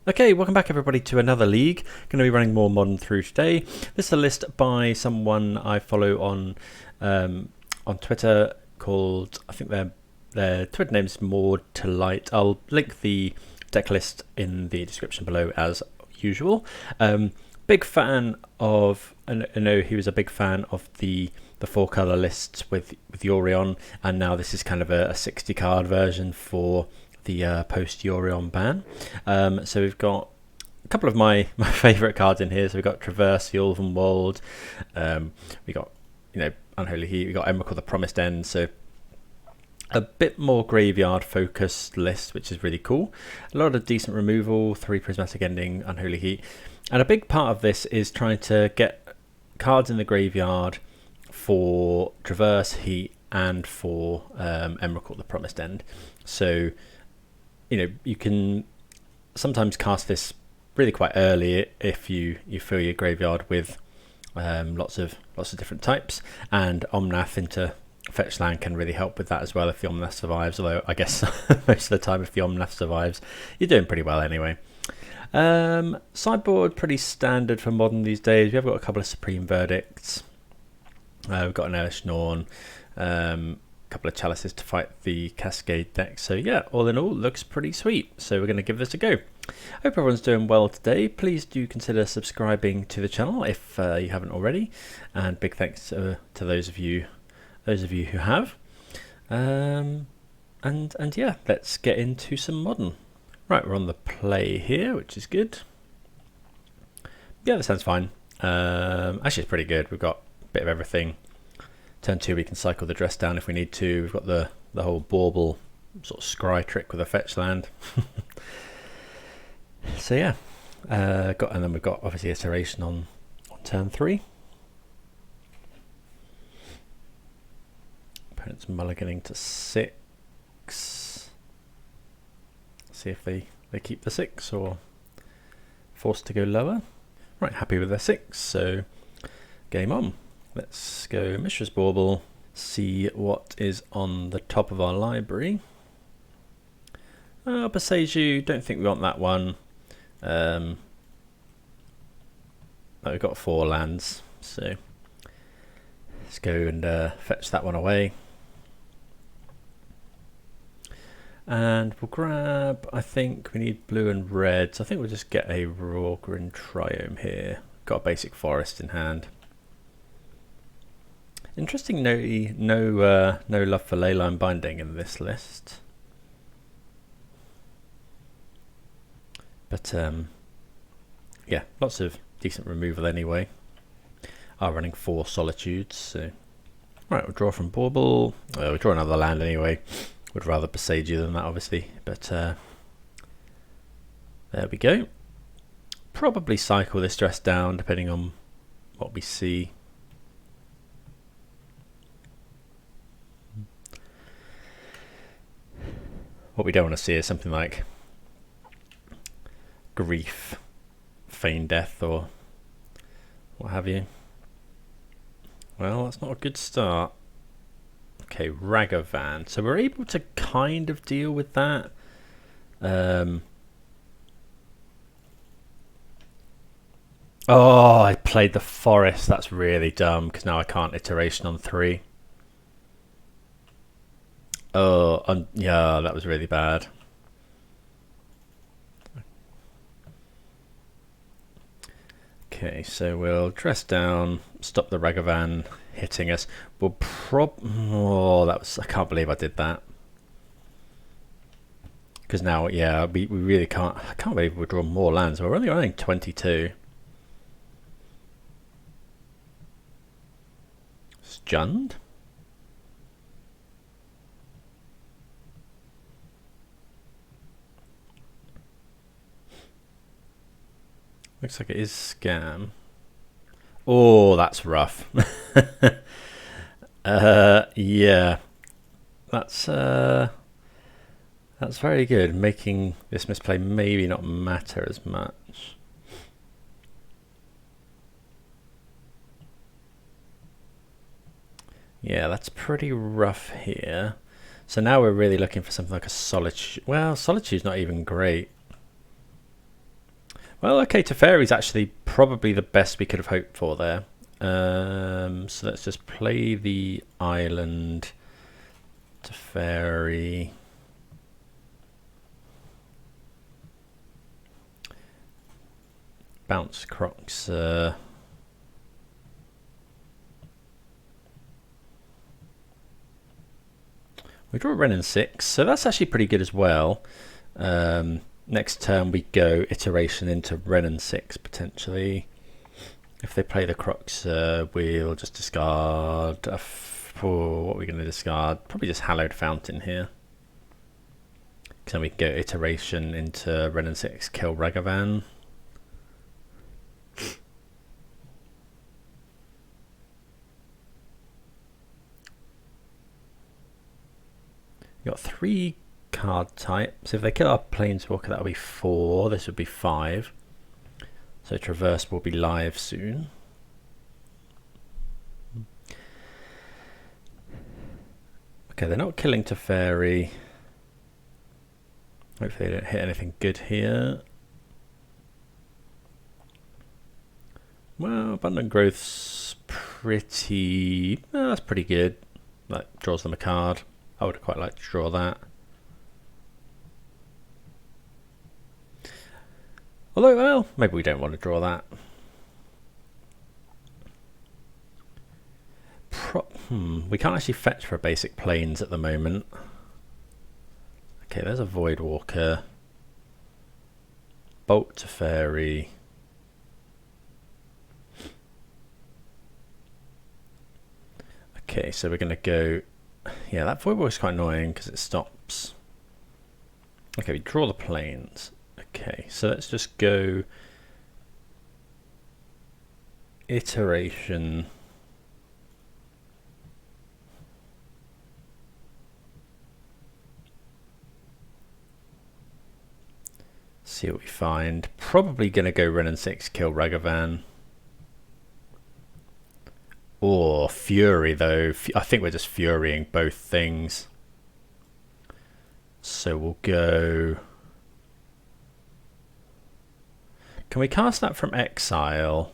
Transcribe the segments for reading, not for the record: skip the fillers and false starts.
Okay, welcome back everybody to another league. Going to be running more Modern through today. This is a list by someone I follow on Twitter called, I think their Twitter name is More to Light. I'll link the deck list in the description below as usual. Big fan of, I know he was a big fan of the four color lists with Yorion, and now this is kind of a 60 card version for the post Yorion ban. So we've got a couple of my favourite cards in here. So we've got Traverse, the Elven Wold. We got Unholy Heat. We got Emrakul, the Promised End. So a bit more graveyard focused list, which is really cool. A lot of decent removal, 3 Prismatic Ending, Unholy Heat, and a big part of this is trying to get cards in the graveyard for Traverse, Heat, and for Emrakul, the Promised End. So you can sometimes cast this really quite early if you fill your graveyard with lots of different types, and Omnath into fetch land can really help with that as well if the Omnath survives, although I guess most of the time if the Omnath survives you're doing pretty well anyway. Sideboard pretty standard for Modern these days. We have got a couple of Supreme Verdicts, we've got an Elish Norn, couple of chalices to fight the Cascade deck. So yeah, all in all, looks pretty sweet. So we're going to give this a go. Hope everyone's doing well today. Please do consider subscribing to the channel if you haven't already, and big thanks to those of you who have. And yeah, let's get into some Modern. Right, we're on the play here, which is good. Yeah, that sounds fine. Actually, it's pretty good. We've got a bit of everything. Turn 2 we can cycle the dress down if we need to. We've got the whole bauble sort of scry trick with a fetch land. So yeah, and then we've got obviously iteration on turn 3. Opponent's mulliganing to 6. See if they keep the 6 or forced to go lower. Right, happy with their 6, so game on. Let's go Mishra's Bauble, see what is on the top of our library. Beseiju, don't think we want that one. We've got 4 lands, so let's go and fetch that one away. And we'll grab, I think we need blue and red, so I think we'll just get a Rorgrin Triome here. Got a basic forest in hand. Interesting, no love for Leyline Binding in this list, but yeah, lots of decent removal anyway. Are running 4 Solitudes, so right, we'll draw from Bauble. We'll draw another land anyway. Would rather Beseiju than that, obviously, but there we go. Probably cycle this dress down depending on what we see. What we don't want to see is something like Grief, Feign Death, or what have you. Well, that's not a good start. Okay, Ragavan. So we're able to kind of deal with that. Oh, I played the forest. That's really dumb because now I can't iteration on 3. Oh, yeah, that was really bad. Okay, so we'll dress down, stop the Ragavan hitting us. We'll oh, that was, I can't believe I did that. Because now, yeah, we really can't, I can't believe we'll draw more lands. We're only running 22. Stunned? Looks like it is Scam. Oh, that's rough. Yeah, that's very good. Making this misplay maybe not matter as much. Yeah, that's pretty rough here. So now we're really looking for something like a Solitude. Well, Solitude's not even great. Well, okay, Teferi's actually probably the best we could have hoped for there. So let's just play the island Teferi. Bounce Crocs. We draw Ren and 6, so that's actually pretty good as well. Next turn we go iteration into Ren and 6 potentially. If they play the Crocs, we'll just discard. What are we going to discard? Probably just Hallowed Fountain here. Because then we can go iteration into Ren and 6, kill Ragavan. We've got 3 card types. If they kill our Planeswalker, that'll be 4. This would be 5. So Traverse will be live soon. Okay, they're not killing Teferi. Hopefully they don't hit anything good here. Well, Abundant Growth's pretty... Well, that's pretty good. That draws them a card. I would quite like to draw that. Although, well, maybe we don't want to draw that. We can't actually fetch for basic planes at the moment. Okay, there's a Voidwalker. Bolt Teferi. Okay, so we're going to go... Yeah, that Voidwalker is quite annoying because it stops. Okay, we draw the planes. Okay, so let's just go iteration. See what we find. Probably going to go Ren and 6, kill Ragavan. Or Fury, though. I think we're just Furying both things. So we'll go... Can we cast that from exile?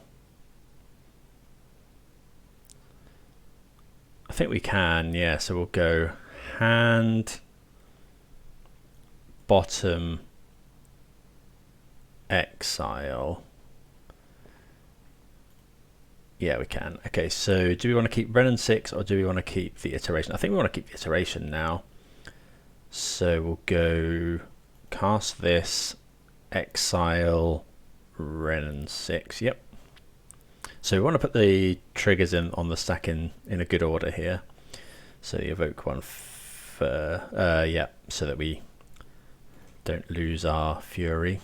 I think we can, yeah. So we'll go hand, bottom, exile. Yeah, we can. Okay, so do we want to keep Ren and 6 or do we want to keep the iteration? I think we want to keep the iteration now. So we'll go cast this, exile, Ren and 6. Yep. So we want to put the triggers in on the stack in a good order here. So the evoke one for yeah, so that we don't lose our fury.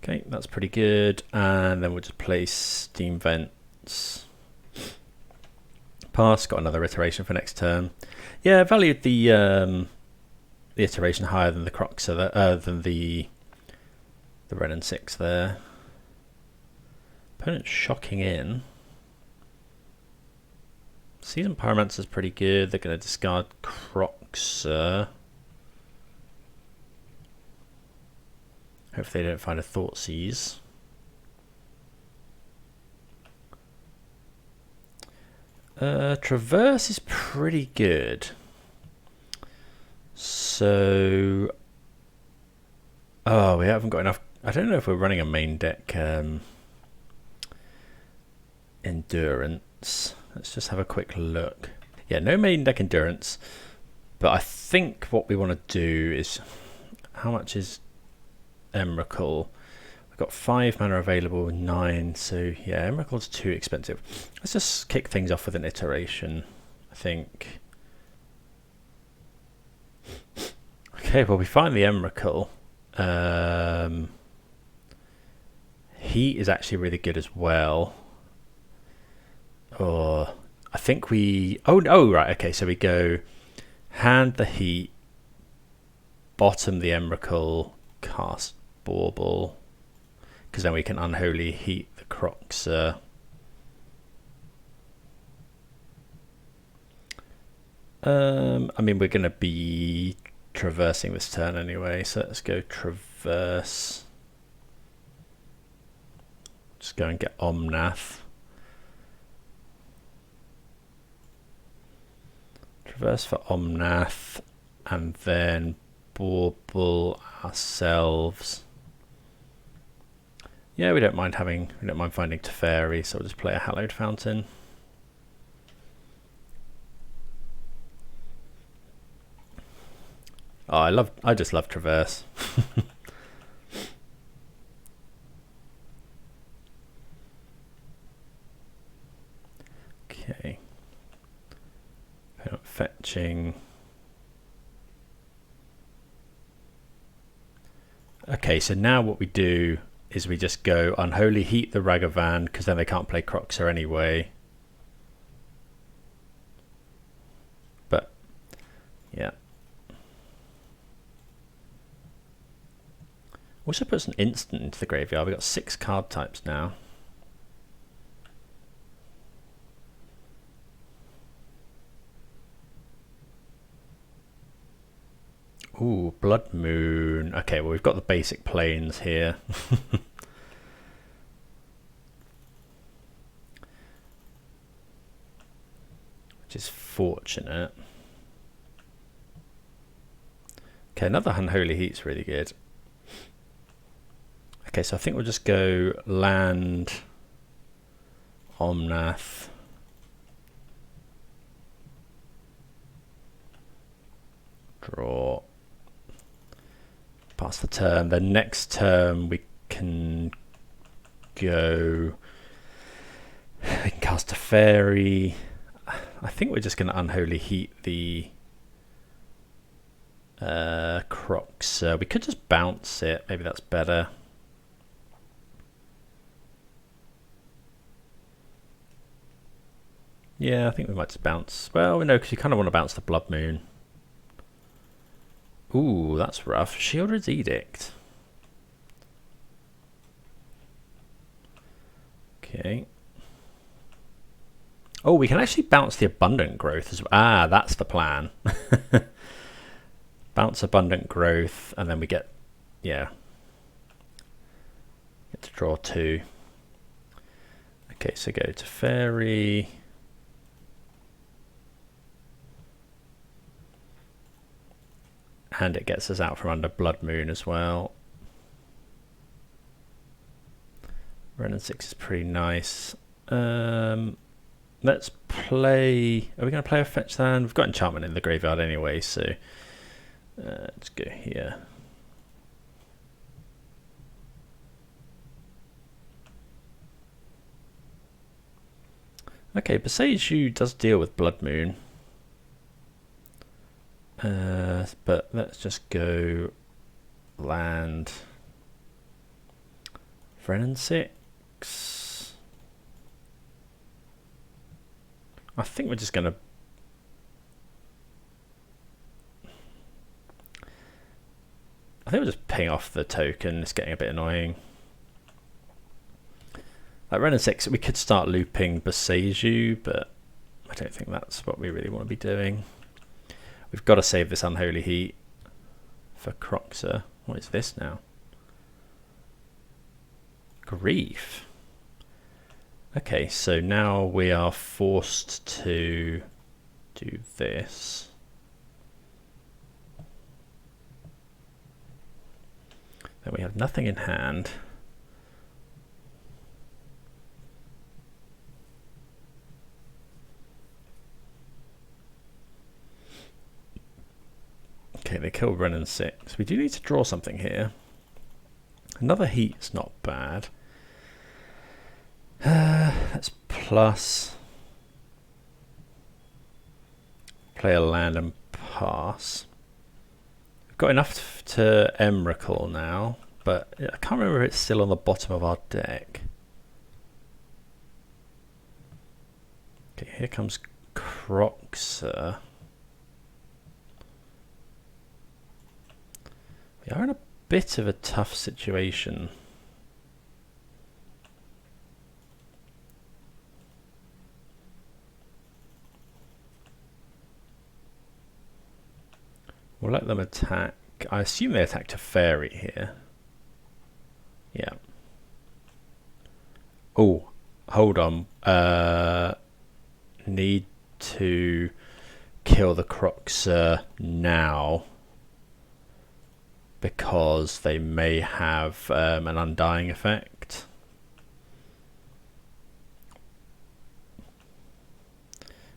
Okay, that's pretty good. And then we'll just place Steam Vents. Pass, got another iteration for next turn. Yeah, valued the iteration higher than the Croc, so that than the Ren and 6 there. Opponent's shocking in. Season Pyromancer's pretty good. They're going to discard Crocs. Hopefully they don't find a Thoughtseize. Traverse is pretty good. So... Oh, we haven't got enough... I don't know if we're running a main deck Endurance. Let's just have a quick look. Yeah, no main deck Endurance. But I think what we want to do is... How much is Emrakul? We've got 5 mana available, 9. So yeah, Emrakul's too expensive. Let's just kick things off with an iteration, I think. Okay, well we find the Emrakul. Heat is actually really good as well. Or I think we... Oh, right, okay, so we go hand the Heat, bottom the Emrakul, cast Bauble, because then we can Unholy Heat the Crocs. I mean, we're going to be traversing this turn anyway, so let's go traverse. Just go and get Omnath. Traverse for Omnath, and then bauble ourselves. Yeah, we don't mind finding Teferi, so we'll just play a Hallowed Fountain. Oh, I just love Traverse. Okay. Fetching. Okay, so now what we do is we just go Unholy Heat the Ragavan, because then they can't play Croxer anyway. But, yeah. Also puts an instant into the graveyard. We've got 6 card types now. Ooh, Blood Moon. Okay, well, we've got the basic planes here. Which is fortunate. Okay, another Unholy Heat's really good. Okay, so I think we'll just go land, Omnath. Draw. Pass the turn. The next turn we can go. We can cast a fairy. I think we're just going to Unholy Heat the Crocs. We could just bounce it. Maybe that's better. Yeah, I think we might just bounce. Well, no, because you kind of want to bounce the Blood Moon. Ooh, that's rough. Shieldred's Edict. Okay. Oh, we can actually bounce the Abundant Growth as well. Ah, that's the plan. Bounce Abundant Growth, and then we get, yeah, get to draw 2. Okay, so go to Fairy. And it gets us out from under Blood Moon as well. Renin 6 is pretty nice. Let's play. Are we going to play a fetch land? We've got enchantment in the graveyard anyway, so let's go here. Okay, Beseiju does deal with Blood Moon. But let's just go land Renin 6. I think we're just going to we're just paying off the token. It's getting a bit annoying. Like Renin 6, we could start looping Beseiju, but I don't think that's what we really want to be doing. We've got to save this Unholy Heat for Croxer. What is this now? Grief. Okay, so now we are forced to do this. Then we have nothing in hand. Okay, they killed Renin 6. We do need to draw something here. Another Heat's not bad. Let's plus. Play a land and pass. We've got enough to Emrakul now, but I can't remember if it's still on the bottom of our deck. Okay, here comes Croxer. We are in a bit of a tough situation. We'll let them attack. I assume they attacked a fairy here. Yeah. Oh, hold on. Need to kill the Croxer now because they may have an undying effect.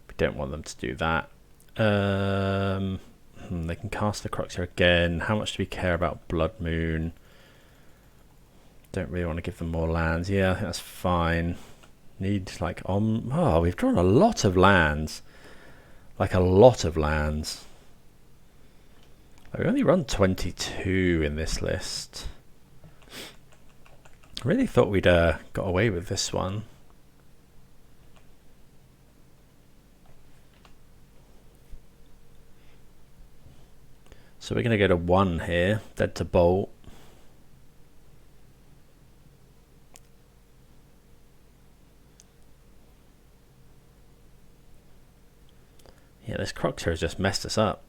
We don't want them to do that. They can cast the Croxer again. How much do we care about Blood Moon? Don't really want to give them more lands. Yeah, I think that's fine. Need like oh, we've drawn a lot of lands. Like a lot of lands. We only run 22 in this list. I really thought we'd got away with this one. So we're going to go to 1 here, dead to bolt. Yeah, this Croxer has just messed us up.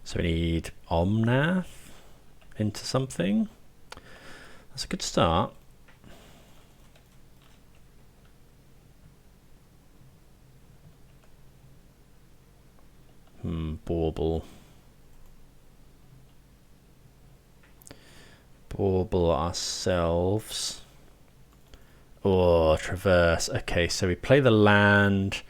So we need Omnath into something. That's a good start. Bauble. Bauble ourselves. Oh, traverse. Okay, so we play the land,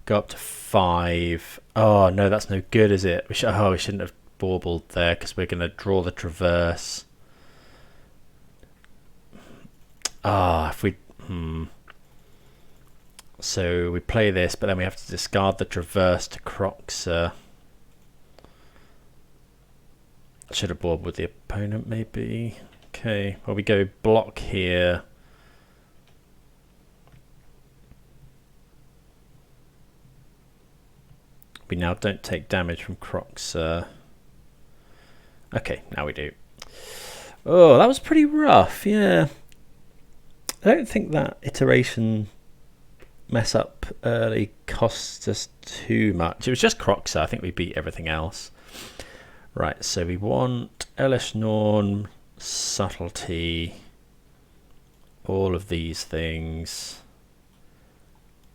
go up to 5. Oh no, that's no good, is it? We shouldn't have baubled there because we're going to draw the traverse. If we so we play this, but then we have to discard the traverse to Croxer. Should have baubled with the opponent, maybe. Okay, well, we go block here. We now don't take damage from Croxer. Okay, now we do. Oh, that was pretty rough, yeah. I don't think that iteration mess up early cost us too much. It was just Croxer. I think we beat everything else. Right, so we want Elish Norn, Subtlety, all of these things.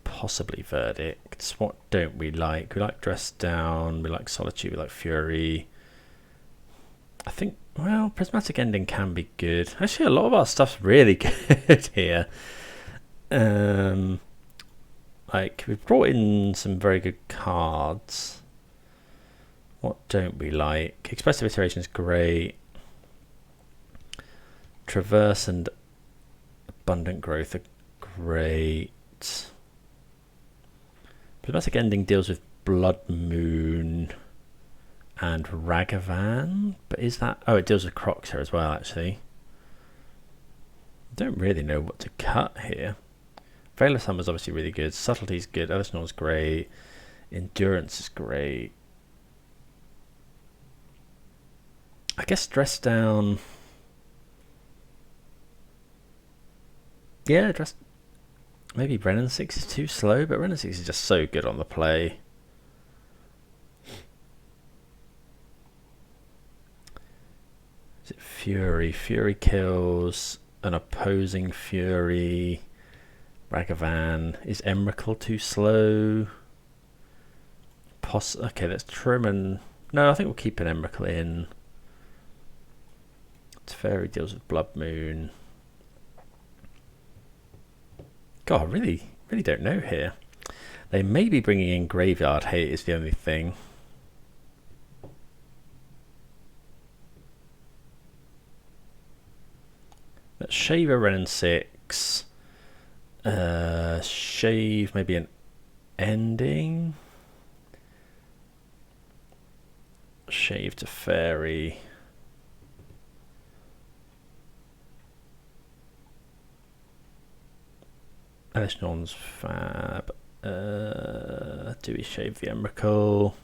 Possibly Verdicts. What don't we like? We like Dress Down, we like Solitude, we like Fury. I think, well, Prismatic Ending can be good. Actually, a lot of our stuff's really good here. Like, we've brought in some very good cards. What don't we like? Expressive Iteration is great. Traverse and Abundant Growth are great. Prismatic Ending deals with Blood Moon and Ragavan, but is that... Oh, it deals with Croxer as well, actually. Don't really know what to cut here. Veil of Summer is obviously really good. Subtlety is good. Ellisnorn is great. Endurance is great. I guess Dress Down... Yeah, Dress... Maybe Brennan 6 is too slow, but Brennan 6 is just so good on the play. Is it Fury? Fury kills an opposing Fury. Ragavan. Is Emrakul too slow? Okay, let's trim and... No, I think we'll keep an Emrakul in. Teferi deals with Blood Moon. God, I really don't know here. They may be bringing in Graveyard Hate is the only thing. Let's shave a Renin 6. Shave maybe an ending. Shave to Fairy. Elishnorn's fab. Do we shave the Emrakul?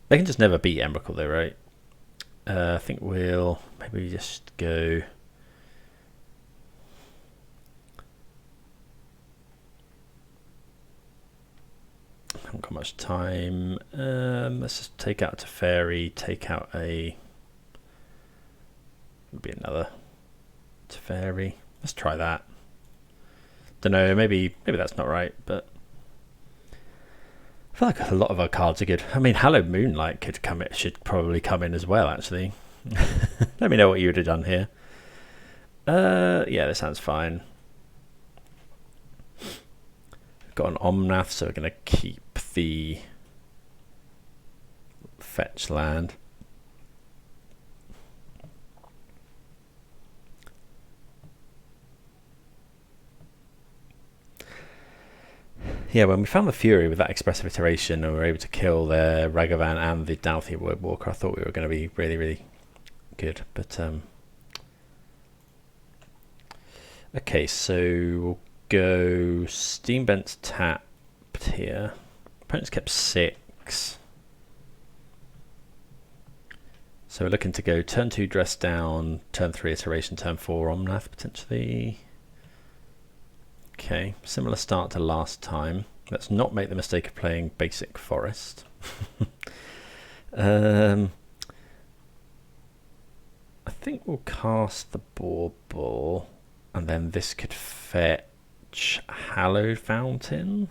They can just never beat Emrakul though, right? I think we'll maybe just go haven't got much time. Let's just take out a Teferi, take out a... Maybe another Teferi. Let's try that. Don't know, maybe that's not right, but... I feel like a lot of our cards are good. I mean, Hallowed Moonlight should probably come in as well, actually. Let me know what you would have done here. Yeah, this sounds fine. We've got an Omnath, so we're going to keep the fetch land. Yeah, when we found the Fury with that expressive iteration and we were able to kill the Ragavan and the Douthie Woodwalker, I thought we were going to be really, really good. But okay, so we'll go Steambent's tapped here. Opponent's kept 6. So we're looking to go turn 2 Dress Down, turn 3 Iteration, turn 4 Omnath potentially. Okay, similar start to last time. Let's not make the mistake of playing basic forest. I think we'll cast the Bauble, and then this could fetch Hallowed Fountain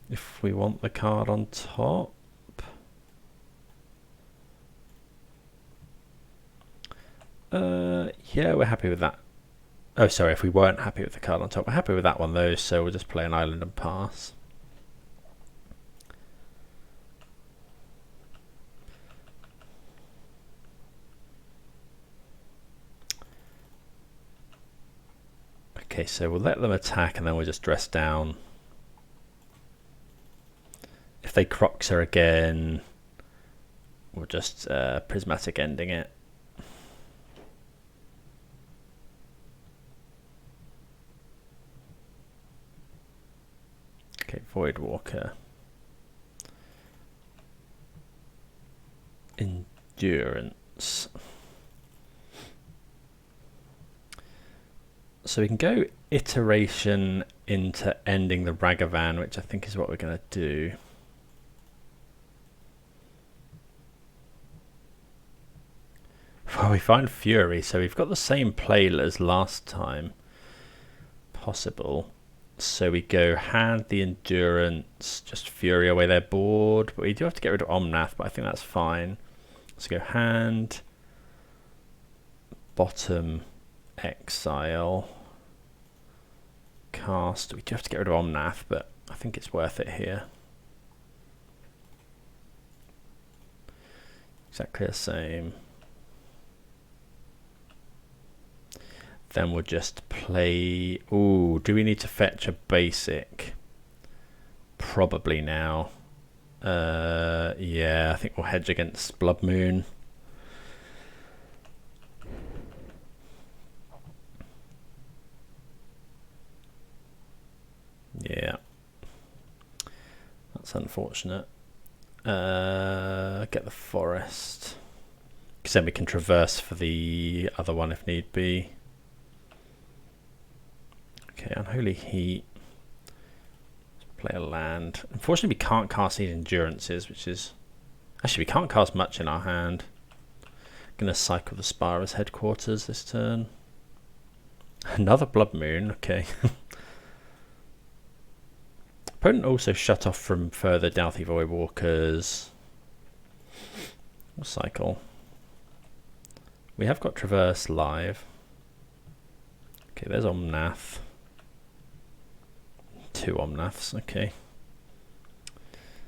if we want the card on top. Yeah, we're happy with that. Oh, sorry, if we weren't happy with the card on top. We're happy with that one, though, so we'll just play an island and pass. Okay, so we'll let them attack, and then we'll just dress down. If they Croxer again, we'll just Prismatic Ending it. Okay, Voidwalker. Endurance. So we can go Iteration into ending the Ragavan, which I think is what we're going to do. Well, we find Fury, so we've got the same play as last time. Possible. So we go hand the Endurance, just Fury away their board, but we do have to get rid of Omnath, but I think that's fine. So go hand, bottom, exile, cast. We do have to get rid of Omnath, but I think it's worth it here. Exactly the same. Then we'll just play... Ooh, do we need to fetch a basic? Probably now. Yeah, I think we'll hedge against Blood Moon. Yeah. That's unfortunate. Get the forest. Because then we can traverse for the other one if need be. Okay, Unholy Heat. Play a land. Unfortunately, we can't cast these Endurances, which is... Actually, we can't cast much in our hand. Gonna cycle the Spira's Headquarters this turn. Another Blood Moon, okay. Opponent also shut off from further Douthie Voidwalkers. We'll cycle. We have got Traverse live. Okay, there's Omnath. 2 Omnaths, okay.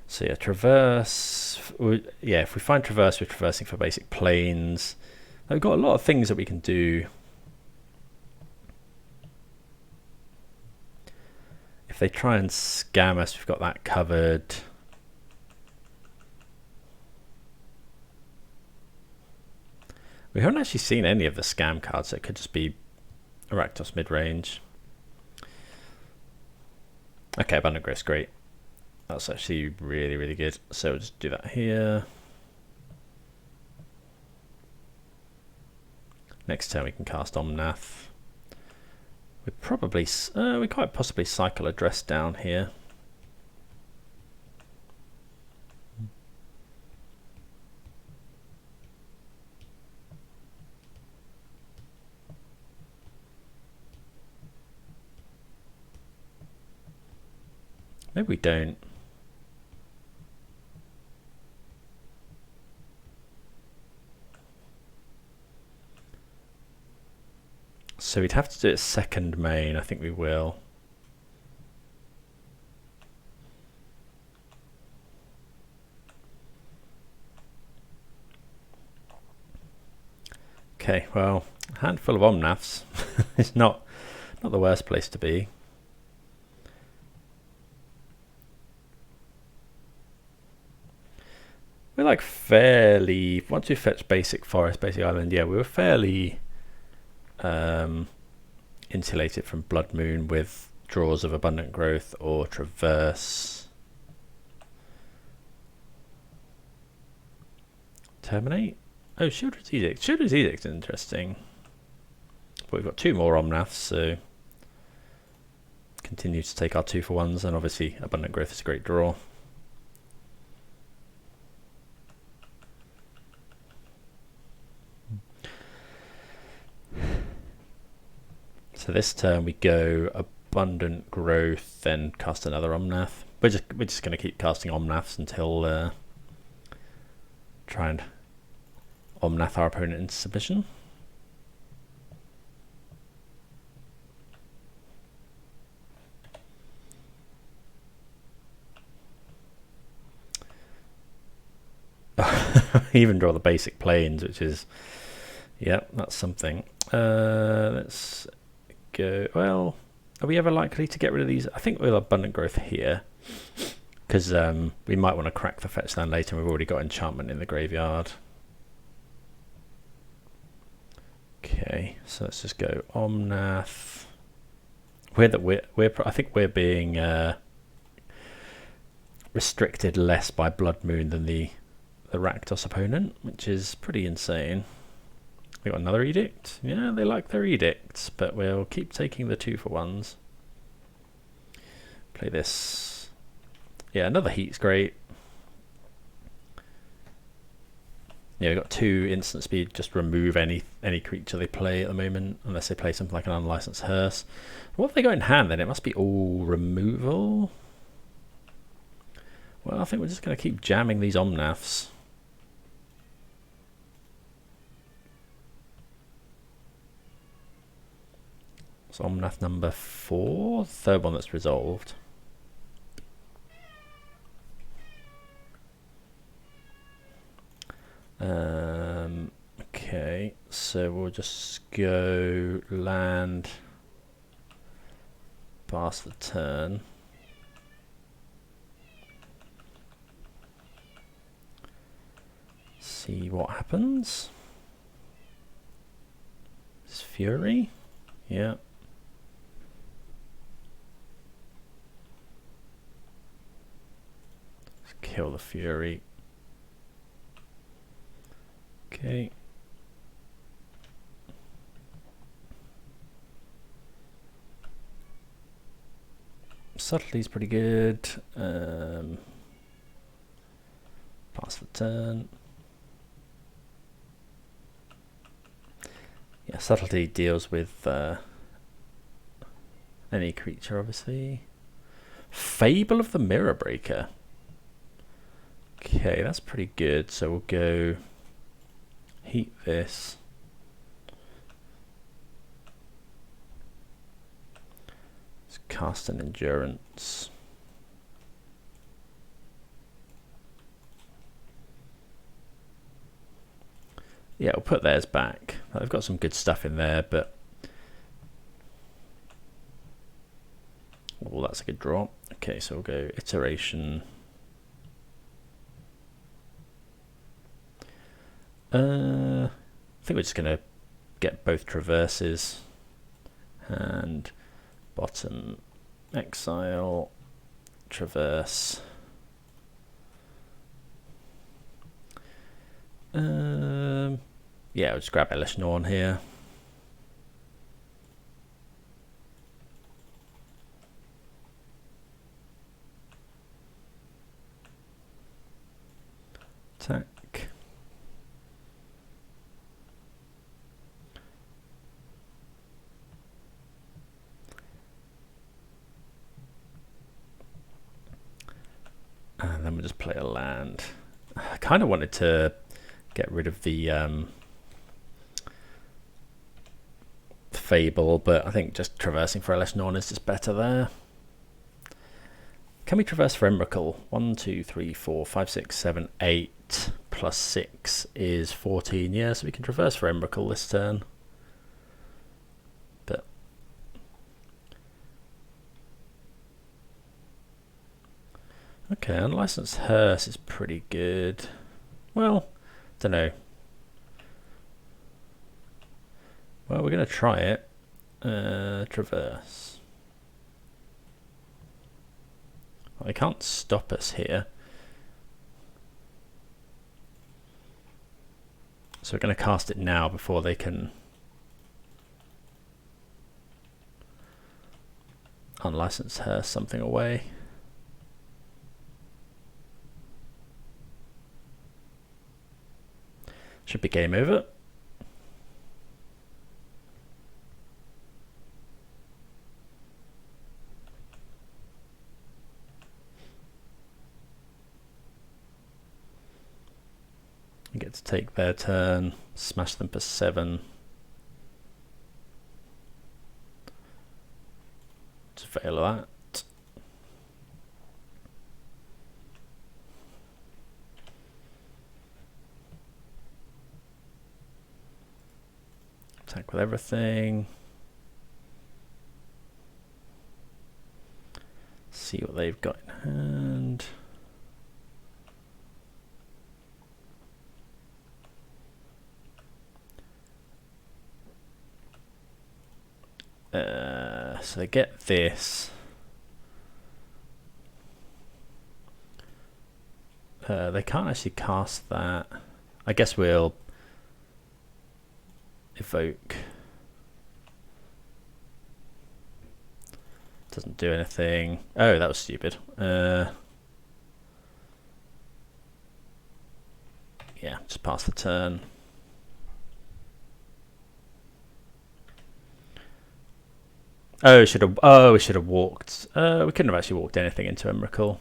So yeah, Traverse. Yeah, if we find Traverse, we're traversing for basic planes. We've got a lot of things that we can do. If they try and scam us, we've got that covered. We haven't actually seen any of the scam cards, so it could just be Rakdos mid-range. Okay, Abundant Grace, great. That's actually really, really good. So we'll just do that here. Next turn we can cast Omnath. We quite possibly cycle a Dress Down here. Maybe we don't. So we'd have to do it second main. I think we will. Okay, well, a handful of Omnaths is not the worst place to be. We're like fairly, once we fetched basic forest, basic island, yeah, we were fairly insulated from Blood Moon with draws of Abundant Growth or Traverse. Terminate? Oh, Shieldred's Edict. Shieldred's Edict is interesting. But we've got 2 more Omnaths, so continue to take our 2-for-1s, and obviously Abundant Growth is a great draw. So this turn we go Abundant Growth, then cast another Omnath. We're just going to keep casting Omnaths until try and Omnath our opponent into submission. Even draw the basic planes, which is, yeah, that's something. Let's go. Well, are we ever likely to get rid of these? I think we'll Abundant Growth here, because we might want to crack the fetch land later, and we've already got enchantment in the graveyard. Okay, so let's just go Omnath. I think we're being restricted less by Blood Moon than the Rakdos opponent, which is pretty insane. We got another Edict. Yeah, they like their Edicts, but we'll keep taking the 2-for-1s. Play this. Yeah, another Heat's great. Yeah, we've got 2 instant speed. Just remove any creature they play at the moment, unless they play something like an unlicensed hearse. What have they got in hand then? It must be all removal. Well, I think we're just going to keep jamming these Omnaths. So Omnath number 4, third one that's resolved. Okay, so we'll just go land, pass the turn. See what happens. It's Fury, yeah. Let's kill the Fury. Okay. Subtlety's pretty good. Pass the turn. Yeah, subtlety deals with any creature, obviously. Fable of the Mirror Breaker. Okay, that's pretty good. So we'll go heat this. Let's cast an Endurance. Yeah, we'll put theirs back. I've got some good stuff in there, but oh, that's a good draw. Okay, so we'll go Iteration. I think we're just going to get both Traverses and bottom Exile, Traverse. Yeah, we'll just grab Elish Norn here. Attack. And then we'll just play a land. I kind of wanted to get rid of the Fable, but I think just traversing for Elesh Norn is just better there. Can we traverse for Emrakul? 1, 2, 3, 4, 5, 6, 7, 8 plus 6 is 14. Yeah, so we can traverse for Emrakul this turn. But okay, Unlicensed Hearse is pretty good. Well, don't know. Well, we're going to try it. Traverse. Well, they can't stop us here. So we're going to cast it now before they can unlicense her something away. Should be game over. You get to take their turn, smash them for 7. Just fail that. Attack with everything. See what they've got in hand. So they get this. They can't actually cast that. I guess we'll evoke. Doesn't do anything. Oh, that was stupid. Yeah, just pass the turn. Oh, we should have walked. We couldn't have actually walked anything into Emrakul.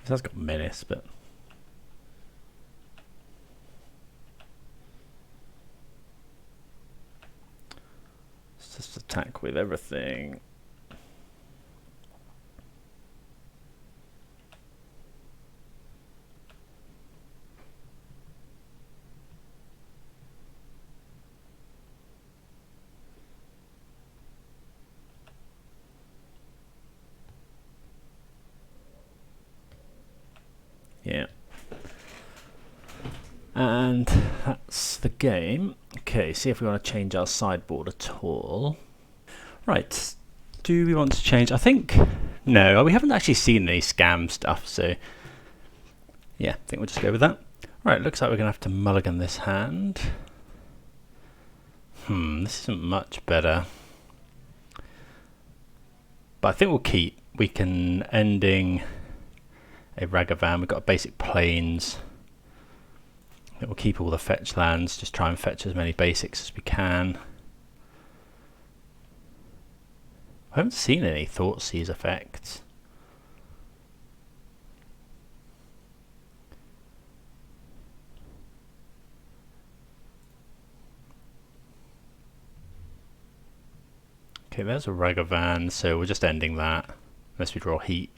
It has got menace, but let's just attack with everything. Yeah. And that's the game. Okay, see if we want to change our sideboard at all. Right, do we want to change? I think, no, we haven't actually seen any scam stuff, so yeah, I think we'll just go with that. Right, looks like we're going to have to mulligan this hand. This isn't much better. But I think we'll keep. We can ending a Ragavan. We've got basic plains. It will keep all the fetch lands, just try and fetch as many basics as we can. I haven't seen any Thoughtseize effects. Okay, there's a Ragavan, so we're just ending that, unless we draw heat.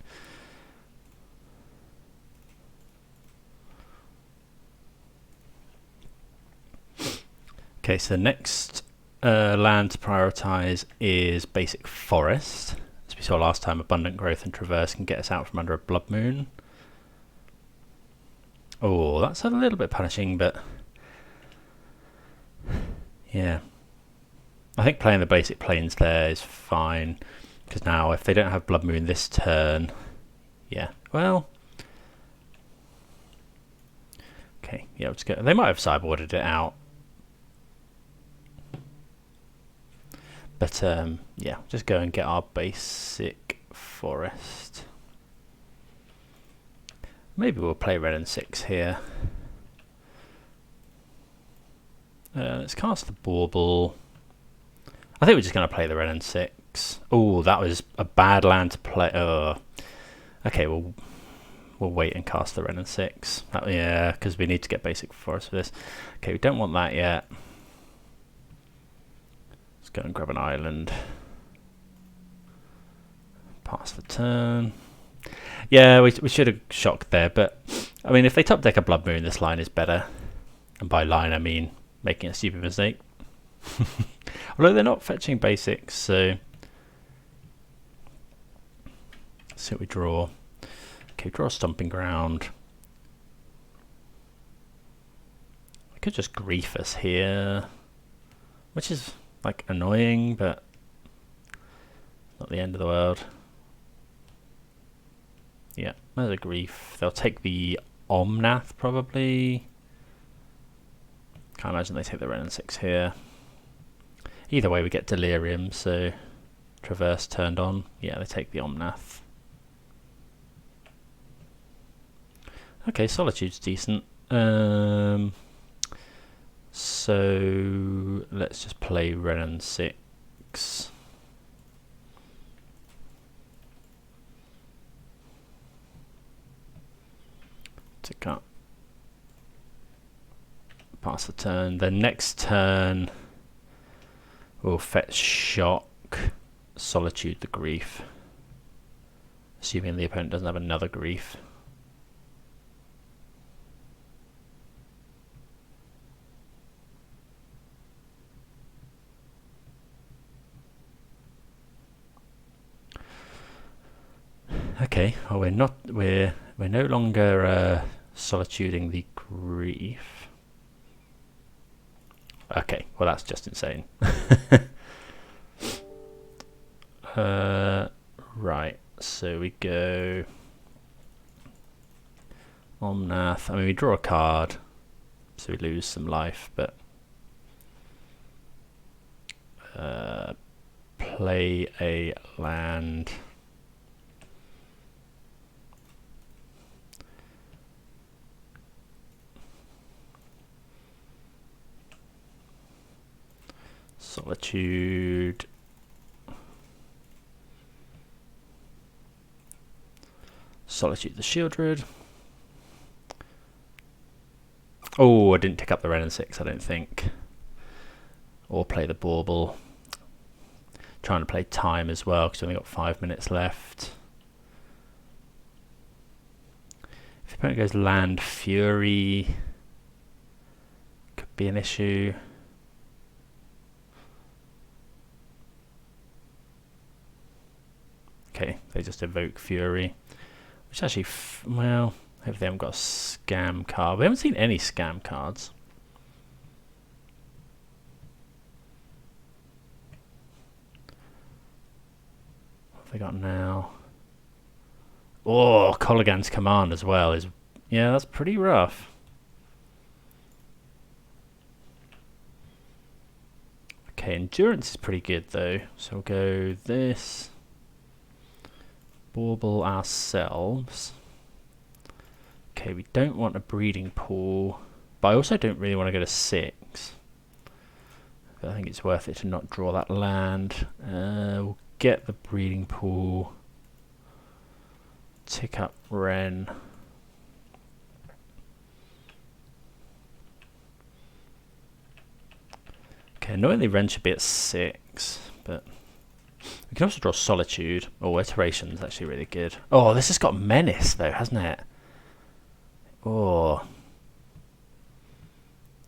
Okay, so the next land to prioritise is Basic Forest. As we saw last time, Abundant Growth and Traverse can get us out from under a Blood Moon. Oh, that's a little bit punishing, but yeah. I think playing the basic plains there is fine, because now if they don't have Blood Moon this turn, yeah, well, okay, yeah, let's go. They might have sideboarded it out. But yeah, just go and get our basic forest. Maybe we'll play red and 6 here. Let's cast the bauble. I think we're just going to play the red and 6. Oh, that was a bad land to play. Okay, we'll wait and cast the red and 6. Yeah, because we need to get basic forest for this. Okay, we don't want that yet. Let's go and grab an island. Pass the turn. Yeah, we should have shocked there, but I mean, if they top deck a Blood Moon, this line is better. And by line, I mean making a stupid mistake. Although they're not fetching basics, so let's see what we draw. Okay, draw a Stomping Ground. I could just grief us here, which is like annoying, but not the end of the world. Yeah, there's a grief. They'll take the Omnath probably. Can't imagine they take the red and 6 here. Either way, we get Delirium, so Traverse turned on. Yeah, they take the Omnath. Okay, Solitude's decent. So let's just play red and 6. Tick up. Pass the turn. Then next turn we'll fetch Shock, Solitude the Grief. Assuming the opponent doesn't have another Grief. Okay, well we're no longer solituding the grief. Okay, well that's just insane. Right, so we go Omnath. I mean, we draw a card, so we lose some life, but play a land. Solitude. Solitude the Shieldred. Oh, I didn't tick up the red and 6, I don't think. Or play the bauble. Trying to play time as well, because we only got 5 minutes left. If the opponent goes land Fury, could be an issue. Okay, they just evoke Fury, which actually, well, hopefully they haven't got a scam card. We haven't seen any scam cards. What have they got now? Oh, Colligan's Command as well is, yeah, that's pretty rough. Okay, Endurance is pretty good though, so we'll go this. Bauble ourselves. Okay, we don't want a breeding pool, but I also don't really want to go to 6. But I think it's worth it to not draw that land. We'll get the breeding pool. Tick up Wren. Okay, annoyingly Wren should be at 6, but we can also draw Solitude. Oh, Iteration's actually really good. Oh, this has got Menace though, hasn't it? Oh,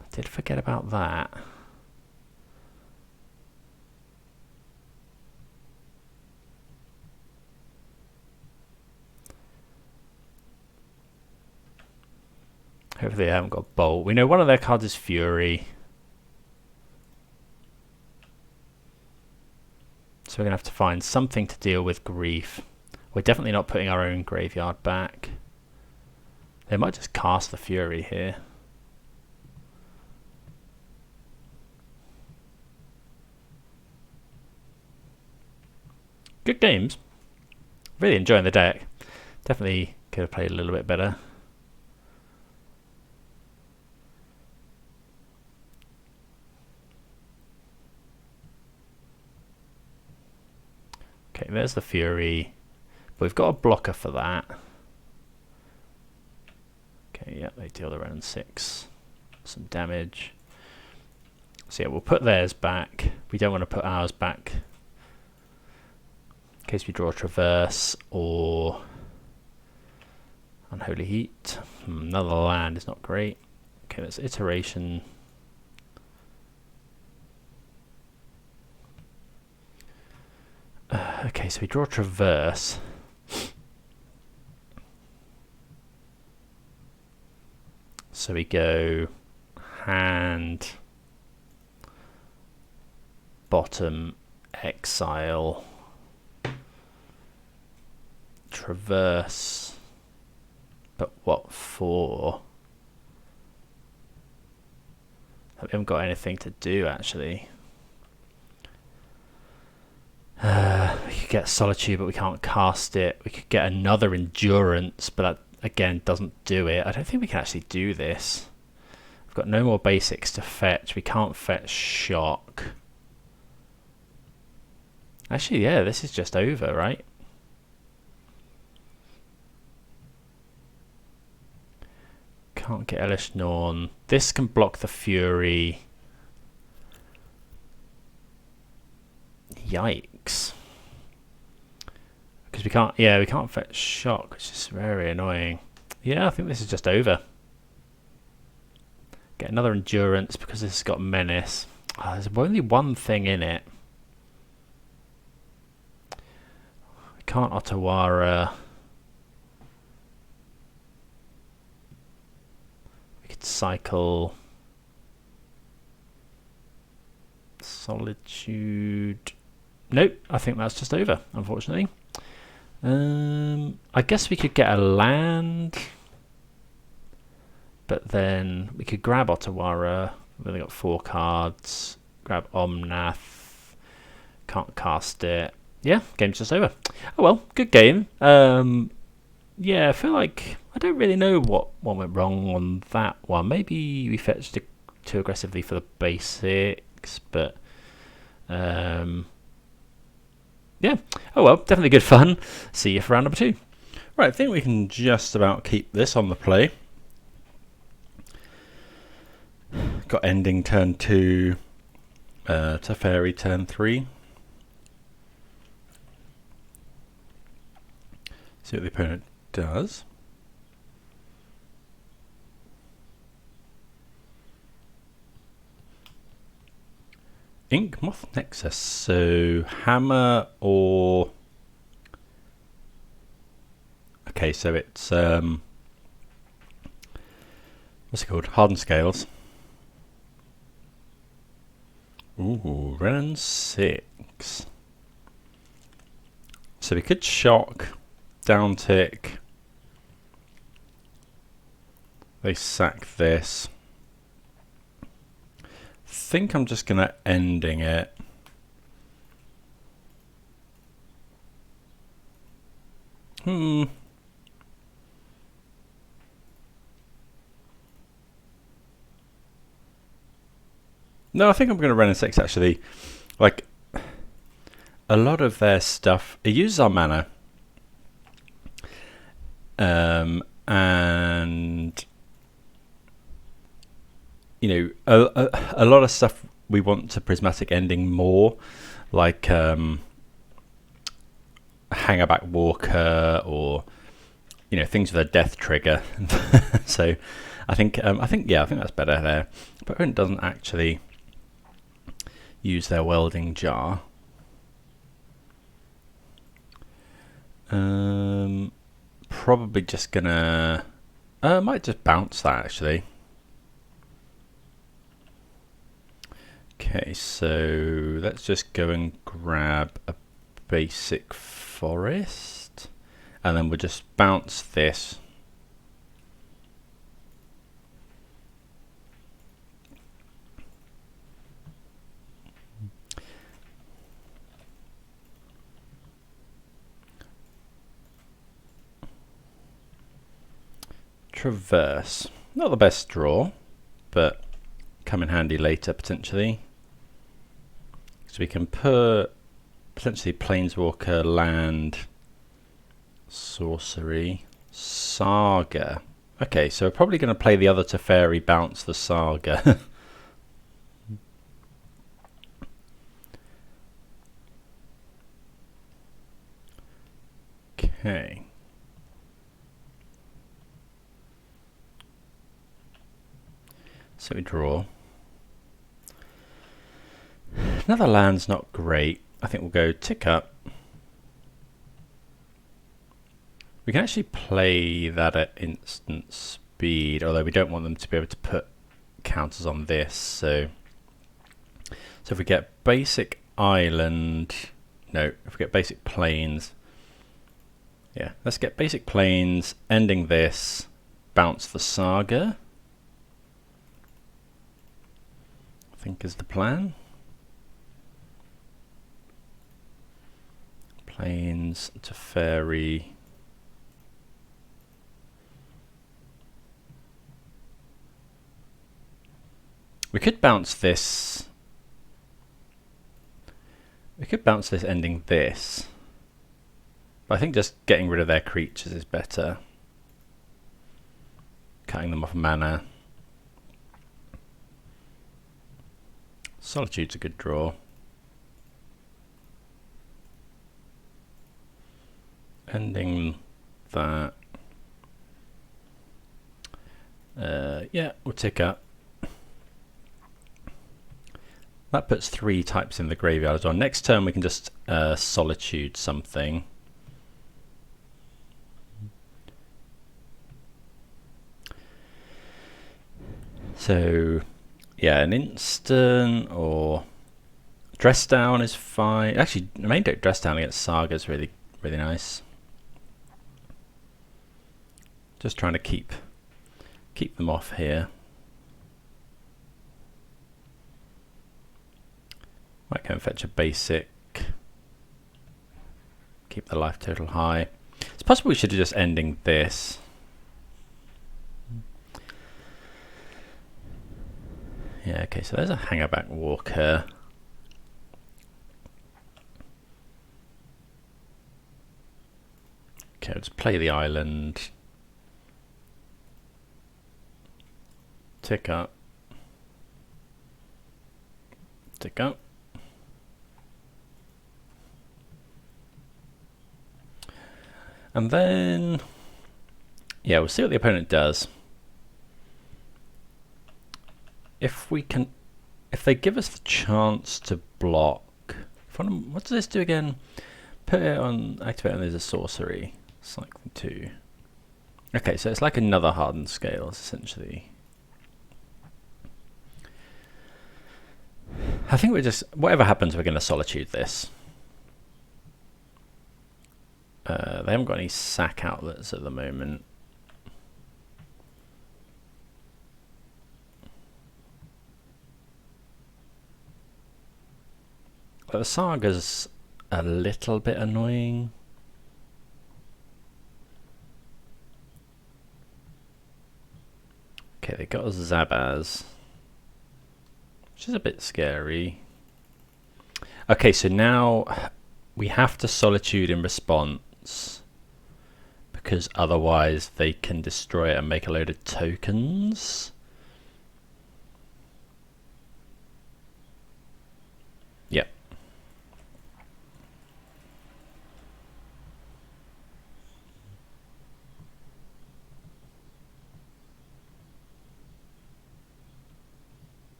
I did forget about that. Hopefully they haven't got Bolt. We know one of their cards is Fury. So we're going to have to find something to deal with grief. We're definitely not putting our own graveyard back. They might just cast the Fury here. Good games. Really enjoying the deck. Definitely could have played a little bit better. Okay, there's the Fury. But we've got a blocker for that. Okay, yeah, they deal around 6. Some damage. So yeah, we'll put theirs back. We don't want to put ours back in case we draw a Traverse or Unholy Heat. Another land is not great. Okay, that's Iteration. Okay, so we draw a Traverse. So we go hand, bottom, exile, Traverse. But what for? We haven't got anything to do actually. We could get Solitude, but we can't cast it. We could get another Endurance, but that again doesn't do it. I don't think we can actually do this. We've got no more basics to fetch. We can't fetch Shock. Actually, yeah, this is just over, right? Can't get Elish Norn. This can block the Fury. Yikes. Because we can't, yeah, we can't fetch Shock, which is very annoying. Yeah, I think this is just over. Get another Endurance because this has got Menace. Oh, there's only one thing in it. We can't Otawara. We could cycle Solitude. Nope, I think that's just over, unfortunately. I guess we could get a land, but then we could grab Otawara. We've only got 4 cards. Grab Omnath. Can't cast it. Yeah, game's just over. Oh well, good game. Yeah, I feel like I don't really know what went wrong on that one. Maybe we fetched it too aggressively for the basics, but yeah. Oh well, definitely good fun. See you for round number 2. Right, I think we can just about keep this on the play. Got ending turn 2, Teferi turn 3. See what the opponent does. Ink Moth Nexus. So hammer or okay, so it's what's it called? Hardened Scales. Ooh, Renin 6. So we could shock, down tick. They sack this. Think I'm just gonna ending it. No, I think I'm going to run in 6 actually. Like, a lot of their stuff, it uses our mana. And, you know, a lot of stuff we want to Prismatic Ending more. Like, Hangerback Walker or, you know, things with a death trigger. So, I think that's better there. But it doesn't actually use their welding jar. Probably just gonna might just bounce that actually. Okay, so let's just go and grab a basic forest and then we'll just bounce this. Traverse. Not the best draw, but come in handy later potentially. So we can put potentially Planeswalker, land, sorcery, Saga. Okay, so we're probably going to play the other Teferi, bounce the Saga. Okay. So we draw. Another land's not great. I think we'll go tick up. We can actually play that at instant speed, although we don't want them to be able to put counters on this. So if we get basic island, no, if we get basic plains, yeah, let's get basic plains, ending this, bounce the Saga, I think is the plan. Plains to Fairy. We could bounce this. We could bounce this ending this. But I think just getting rid of their creatures is better. Cutting them off mana. Solitude's a good draw. Ending that. Yeah, we'll tick up. That puts 3 types in the graveyard as well. Next turn we can just Solitude something. So yeah, an instant or Dress Down is fine. Actually, main deck Dress Down against Saga is really nice. Just trying to keep them off here. Might go and fetch a basic. Keep the life total high. It's possible we should have just ending this. Yeah, okay, so there's a Hangerback Walker. Okay, let's play the island. Tick up. Tick up. And then, yeah, we'll see what the opponent does. If they give us the chance to block, what does this do again? Put it on, activate, and there's a sorcery. Cycle 2. Okay, so it's like another hardened scales, essentially. I think we're just, whatever happens, we're going to Solitude this. They haven't got any sack outlets at the moment. The Saga's a little bit annoying. Okay, they got a Zabaz, which is a bit scary. Okay, so now we have to Solitude in response, because otherwise they can destroy it and make a load of tokens. Yep.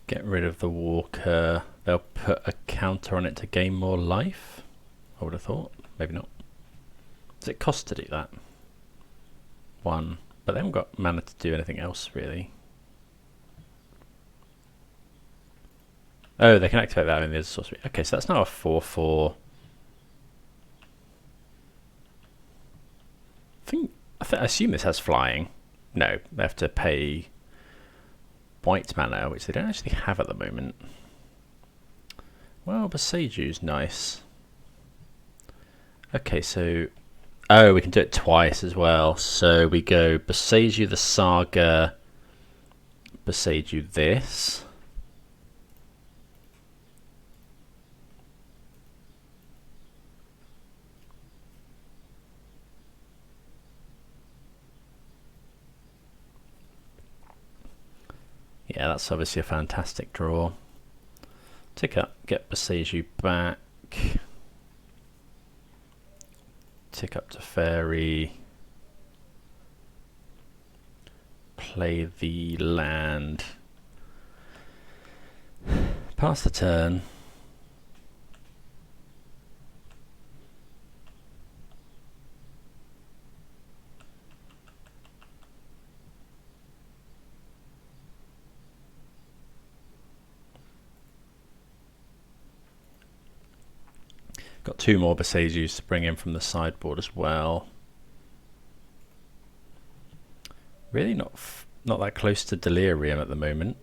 Get rid of the Walker. They'll put a counter on it to gain more life, I would have thought. Maybe not. Does it cost to do that? 1. But they haven't got mana to do anything else, really. Oh, they can activate that in the sorcery. Okay, so that's now a 4/4. I assume this has flying. No, they have to pay white mana, which they don't actually have at the moment. Well, Boseju's nice. Okay, so... Oh, we can do it twice as well. So we go Boseju the Saga, Boseju this. Yeah, that's obviously a fantastic draw. Tick up, get Boseiju back. Tick up to Fairy. Play the land. Pass the turn. Got 2 more Boseijus to bring in from the sideboard as well. Really not that close to Delirium at the moment,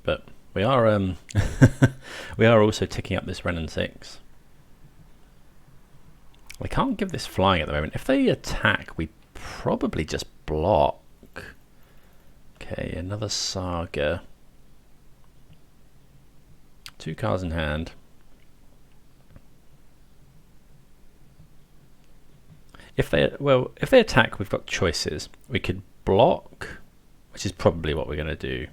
but we are we are also ticking up this Ren and 6. We can't give this flying at the moment. If they attack, we probably just block. Okay, another Saga. 2 cards in hand. If they attack, we've got choices. We could block, which is probably what we're going to do.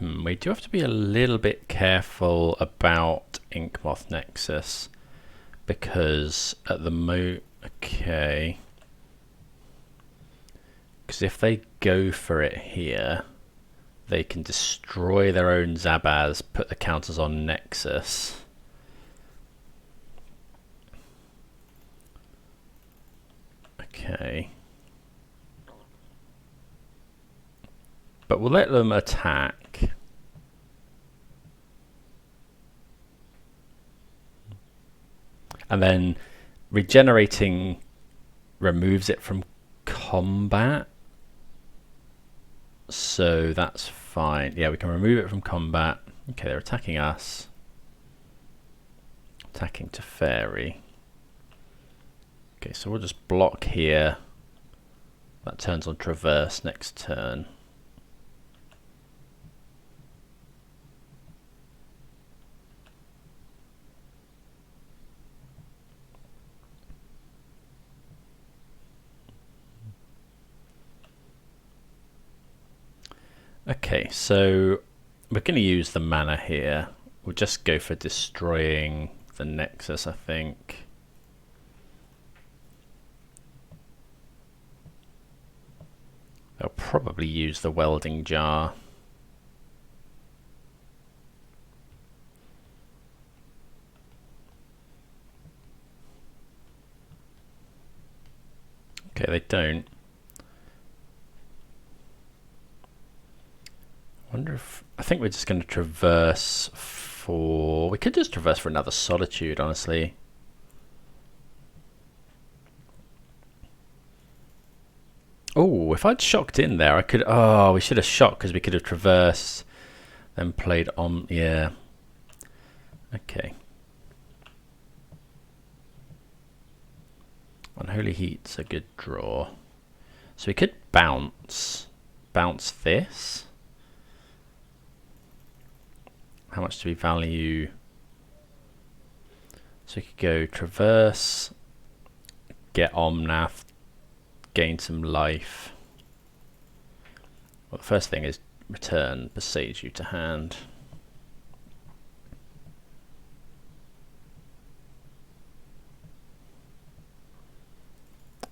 We do have to be a little bit careful about Inkmoth Nexus, because at the okay, because if they go for it here, they can destroy their own Zabaz, put the counters on Nexus. Okay. But we'll let them attack. And then regenerating removes it from combat. So that's fine. Yeah, we can remove it from combat. Okay, they're attacking us. Attacking to Fairy. Okay, so we'll just block here. That turns on Traverse next turn. Okay, so we're going to use the mana here. We'll just go for destroying the Nexus, I think. They'll probably use the Welding Jar. Okay, they don't. Wonder if I think we're just going to traverse for. We could just traverse for another Solitude, honestly. Oh, if I'd shocked in there, I could. Oh, we should have shocked because we could have traversed, then played on. Yeah. Okay. Unholy Heat's a good draw. So we could bounce this. How much do we value? So we could go traverse, get Omnath, gain some life. Well, the first thing is return Boseiju to hand.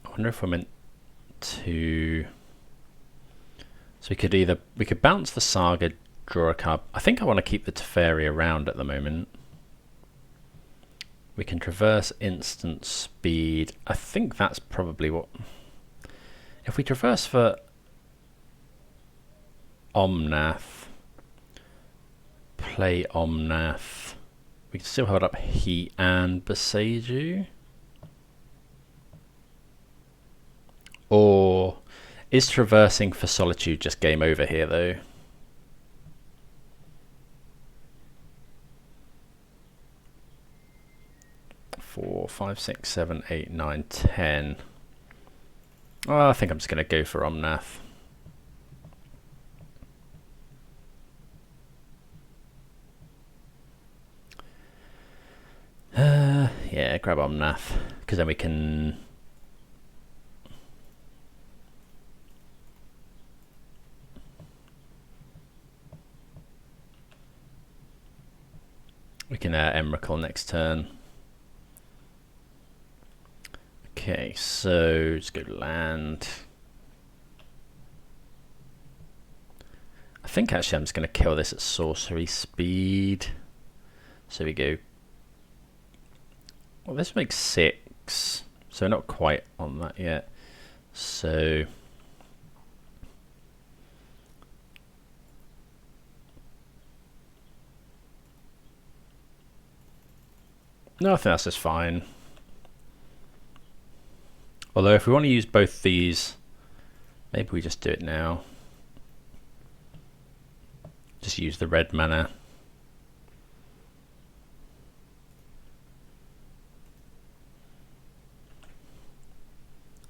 I wonder if we're meant to. So we could bounce the Saga, draw a card. I think I want to keep the Teferi around at the moment. We can traverse instant speed. I think that's probably what. If we traverse for Omnath, play Omnath, we can still hold up Heat and Boseiju. Or is traversing for Solitude just game over here though? 4, 5, 6, 7, 8, 9, 10. Oh, I think I'm just going to go for Omnath. Yeah, grab Omnath, because then we can. We can Emrakul next turn. Okay, so let's go land. I think actually I'm just going to kill this at sorcery speed. So we go. Well, this makes 6, so not quite on that yet. So no, I think that's just fine. Although if we want to use both these, maybe we just do it now. Just use the red mana.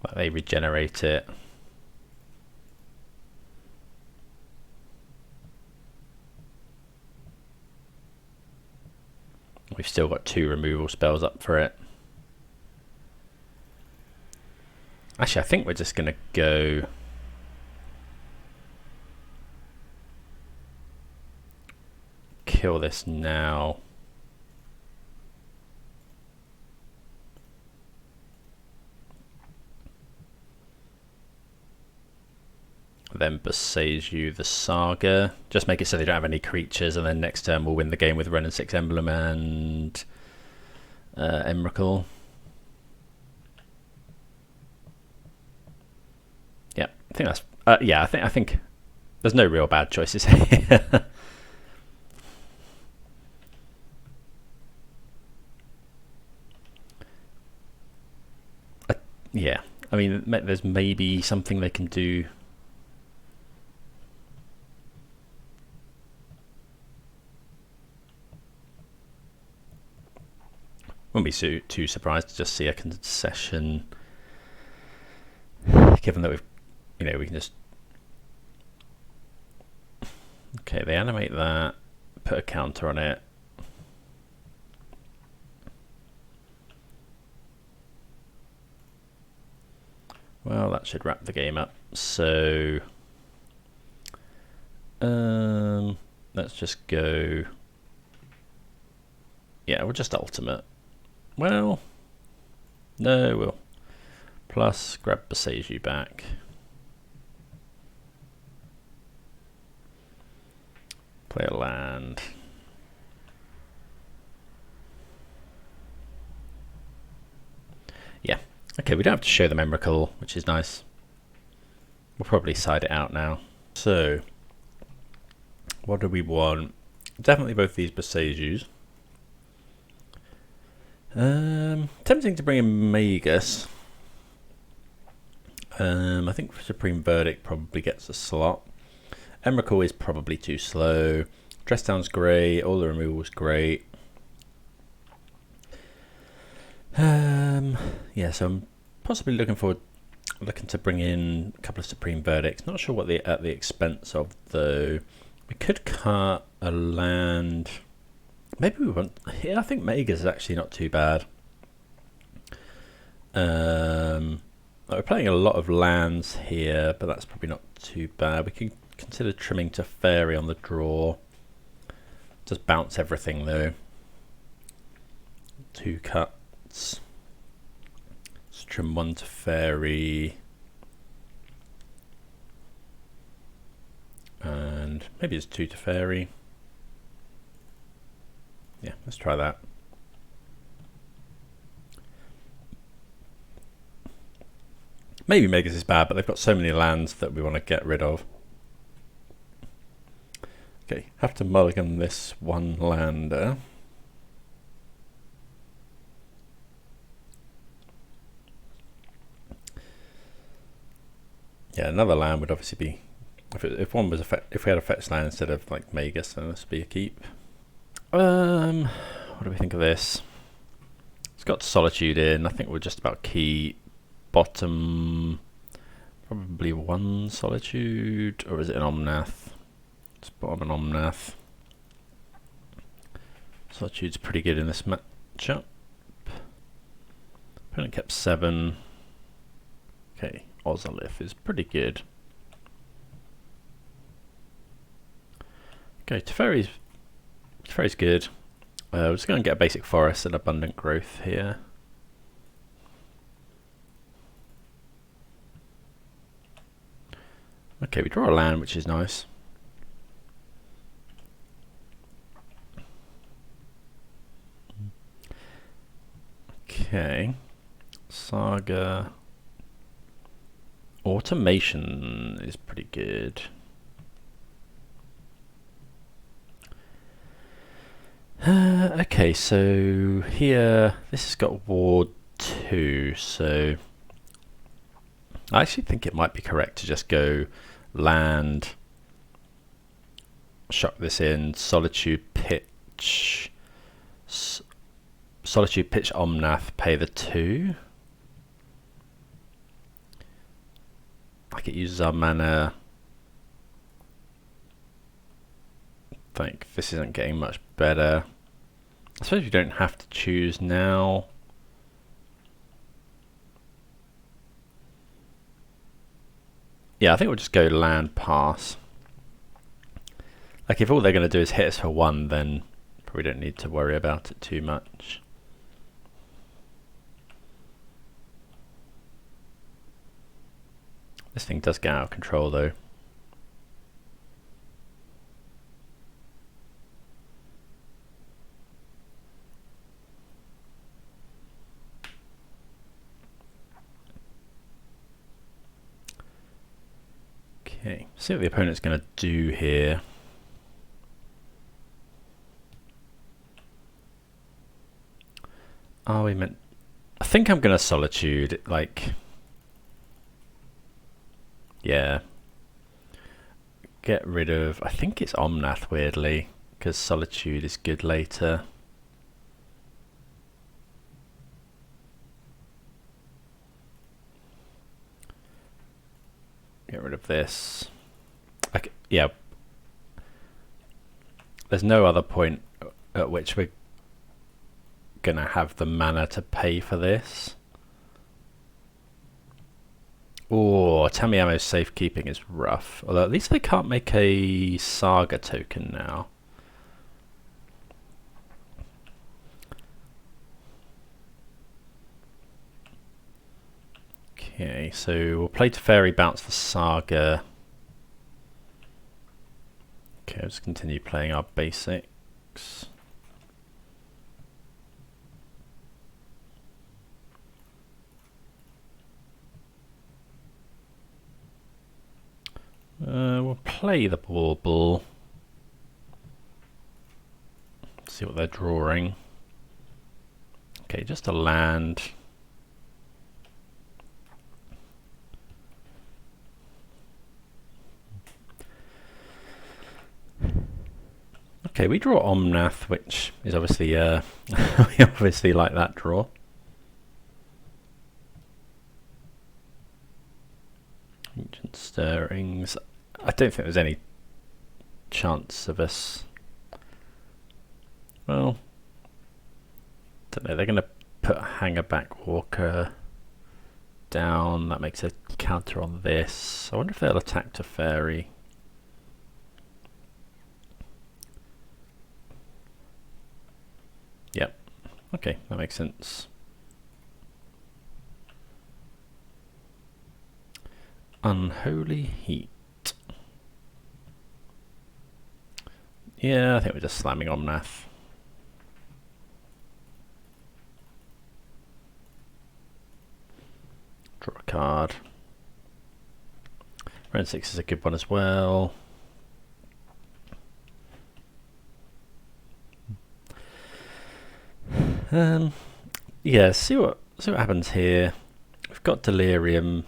Like they regenerate it. We've still got 2 removal spells up for it. Actually, I think we're just going to go kill this now. Then Boseiju the Saga. Just make it so they don't have any creatures, and then next turn we'll win the game with Wrenn and 6 Emblem and Emrakul. Yeah, I think that's yeah. I think there's no real bad choices here. Yeah, I mean, there's maybe something they can do. Wouldn't be too surprised to just see a concession, given that we can just. Okay, they animate that, put a counter on it. Well, that should wrap the game up. So let's just go. Yeah, we'll just ultimate. Well, no, we'll plus grab Boseiju back. Play a land. Yeah. Okay, we don't have to show them Emrakul, which is nice. We'll probably side it out now. So, what do we want? Definitely both these Boseijus. Tempting to bring in Magus. I think Supreme Verdict probably gets a slot. Emrakul is probably too slow. Dress Down's great. All the removal's great. Yeah, so I'm possibly looking to bring in a couple of Supreme Verdicts. Not sure what at the expense of though. We could cut a land. Maybe we want. Yeah, I think Magus is actually not too bad. We're playing a lot of lands here, but that's probably not too bad. We can consider trimming to Fairy on the draw. Just bounce everything though. 2 cuts. Let's trim 1 to Fairy. And maybe it's 2 to Fairy. Yeah, let's try that. Maybe Magus is bad, but they've got so many lands that we want to get rid of. Okay, have to mulligan this 1 lander. Yeah, another land would obviously be if one was if we had a fetch land instead of like Magus, then this would be a keep. What do we think of this? It's got Solitude in. I think we'll just about keep. Bottom, probably 1 Solitude, or is it an Omnath? It's bottom an Omnath. Solitude's pretty good in this matchup. Opponent kept 7. Okay, Ozolith is pretty good. Okay, Teferi's good. We're just going to get a basic forest and abundant growth here. Okay, we draw a land, which is nice. Okay, Saga. Automation is pretty good. Okay, so here, this has got Ward 2, so I actually think it might be correct to just go land, shock this in, Solitude Pitch, Solitude Pitch Omnath, pay the 2. Like it uses our mana. I think this isn't getting much better. I suppose you don't have to choose now. Yeah, I think we'll just go land pass. Like if all they're going to do is hit us for 1, then probably don't need to worry about it too much. This thing does get out of control though. Okay, see what the opponent's going to do here. Are we meant... I think I'm going to Solitude, like... Yeah. Get rid of... I think it's Omnath, weirdly, because Solitude is good later. Get rid of this. Okay, yeah. There's no other point at which we're gonna have the mana to pay for this. Oh, Tamiyamo's safekeeping is rough. Although at least they can't make a Saga token now. Okay, so we'll play Teferi, bounce the Saga. Okay, let's continue playing our basics. We'll play the Bauble. See what they're drawing. Okay, just a land. Okay, we draw Omnath, which is obviously we obviously like that draw. Ancient Stirrings. I don't think there's any chance of us. Well, don't know. They're going to put Hangerback Walker down. That makes a counter on this. I wonder if they'll attack Teferi. Yep. Okay, that makes sense. Unholy Heat. Yeah, I think we're just slamming Omnath. Draw a card. Round 6 is a good one as well. Yeah, see what happens here. We've got Delirium.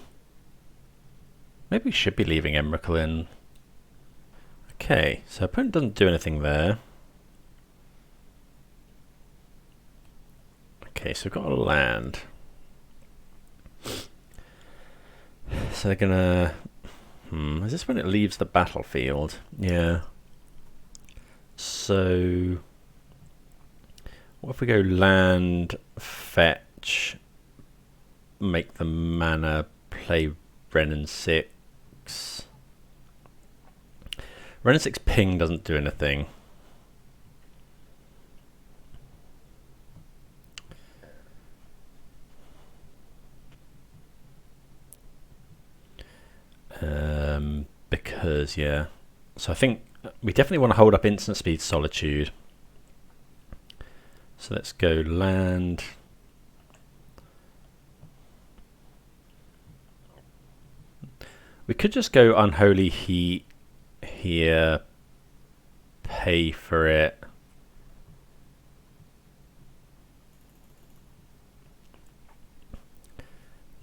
Maybe we should be leaving Emrakul in. Okay, so opponent doesn't do anything there. Okay, so we've got a land. So they're gonna... is this when it leaves the battlefield? Yeah. So... what if we go land, fetch, make the mana, play Renin 6. Renin 6 ping doesn't do anything. Because, yeah. So I think we definitely want to hold up instant speed Solitude. So let's go land. We could just go Unholy Heat here, pay for it.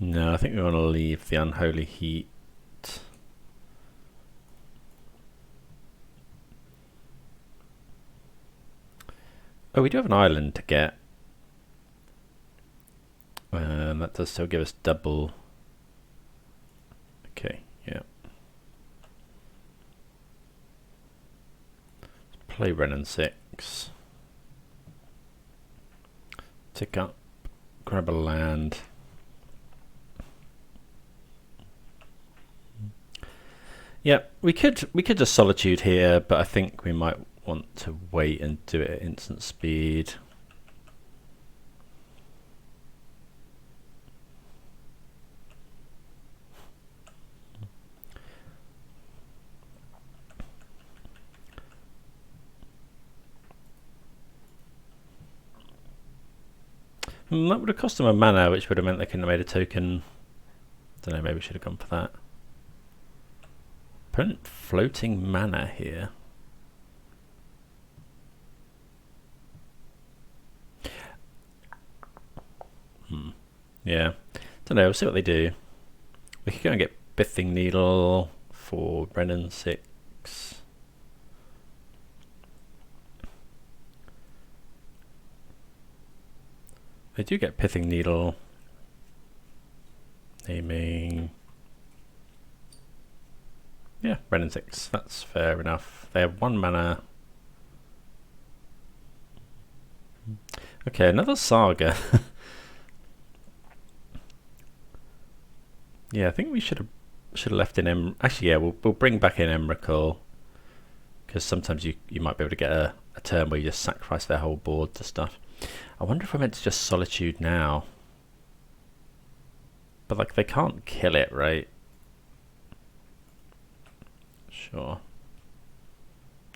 No, I think we want to leave the Unholy Heat. Oh, we do have an island to get. That does still give us double. Okay, yeah. Let's play Renin 6. Tick up, grab a land. Yeah, we could just Solitude here, but I think we might want to wait and do it at instant speed. That would have cost them a mana, which would have meant they couldn't have made a token. Don't know, maybe we should have gone for that. Opponent floating mana here. Yeah, don't know, we'll see what they do. We could go and get Bithing Needle for Renin 6. They do get Pithing Needle. Naming. Yeah, Renin 6, that's fair enough. They have 1 mana. Okay, another Saga. Yeah, I think we should have left in actually, yeah, we'll bring back in Emrakul, because sometimes you might be able to get a turn where you just sacrifice their whole board to stuff. I wonder if we're meant to just Solitude now. But like, they can't kill it, right? Sure.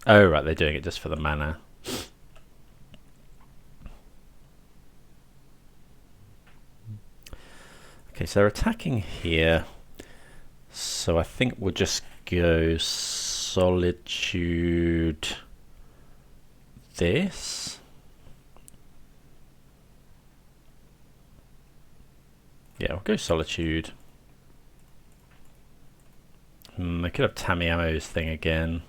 Oh right, they're doing it just for the mana. Okay, so they're attacking here. So I think we'll just go Solitude this. Yeah, we'll go Solitude. They could have Tamiyamo's thing again.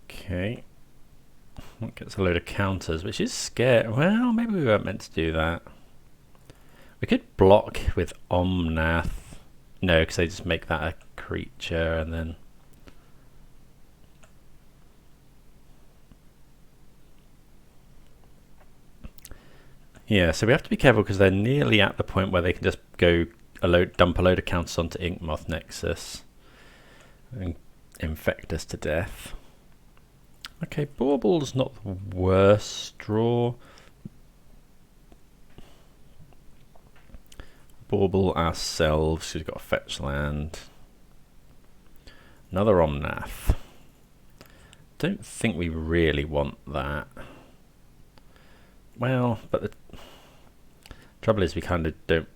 Okay. That gets a load of counters, which is scary. Well, maybe we weren't meant to do that. We could block with Omnath. No, because they just make that a creature and then... Yeah, so we have to be careful because they're nearly at the point where they can just go dump a load of counters onto Inkmoth Nexus and infect us to death. Okay, Baurble's not the worst draw. Bauble ourselves, we've got a fetch land. Another Omnath. Don't think we really want that. Well, but the trouble is we kind of don't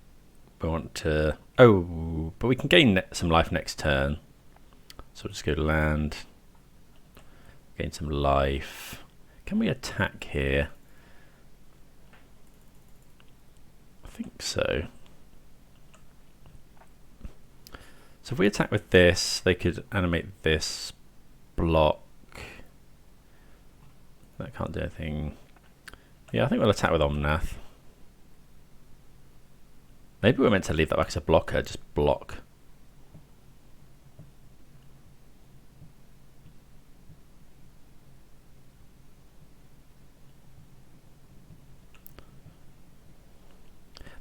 want to... Oh, but we can gain some life next turn. So we'll just go to land. Gain some life. Can we attack here? I think so. So if we attack with this, they could animate this block. That can't do anything. Yeah, I think we'll attack with Omnath. Maybe we're meant to leave that back as a blocker, just block.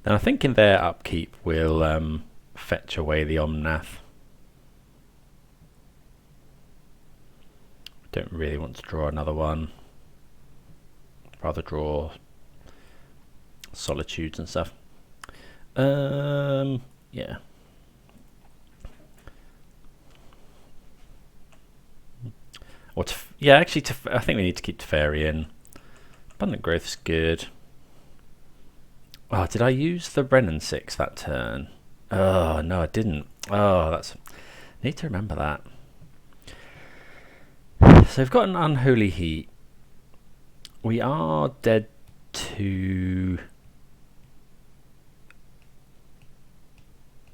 Then I think in their upkeep we'll fetch away the Omnath. Don't really want to draw another one. rather draw solitudes and stuff. Yeah. Or yeah, actually, I think we need to keep Teferi in. Abundant Growth's good. Oh, did I use the Brennan 6 that turn? Oh, no, I didn't. Oh, that's... Need to remember that. So we've got an Unholy Heat. We are dead to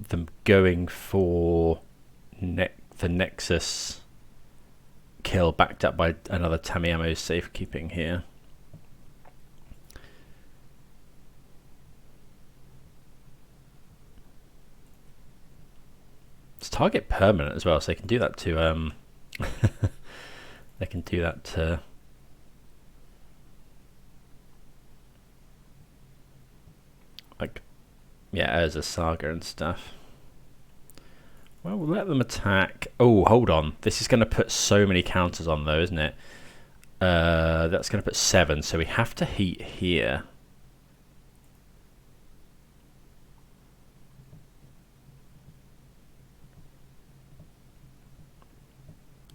them going for the Nexus kill backed up by another Tamiyamo's safekeeping here. It's target permanent as well, so they can do that to they can do that to like, yeah, Urza Saga and stuff. Well, we'll let them attack. Oh, hold on. This is going to put so many counters on though, isn't it? That's going to put 7, so we have to heat here.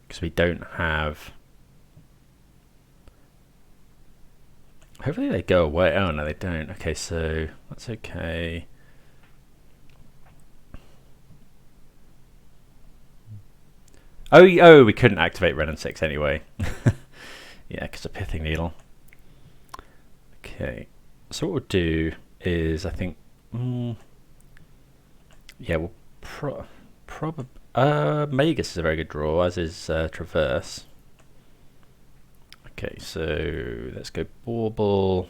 Because we don't have... Hopefully they go away. Oh, no, they don't. Okay, so that's okay. Oh, we couldn't activate Ren and 6 anyway. Yeah, because of Pithing Needle. Okay, so what we'll do is, I think... yeah, we'll probably... Magus is a very good draw, as is Traverse. Okay, so let's go Bauble.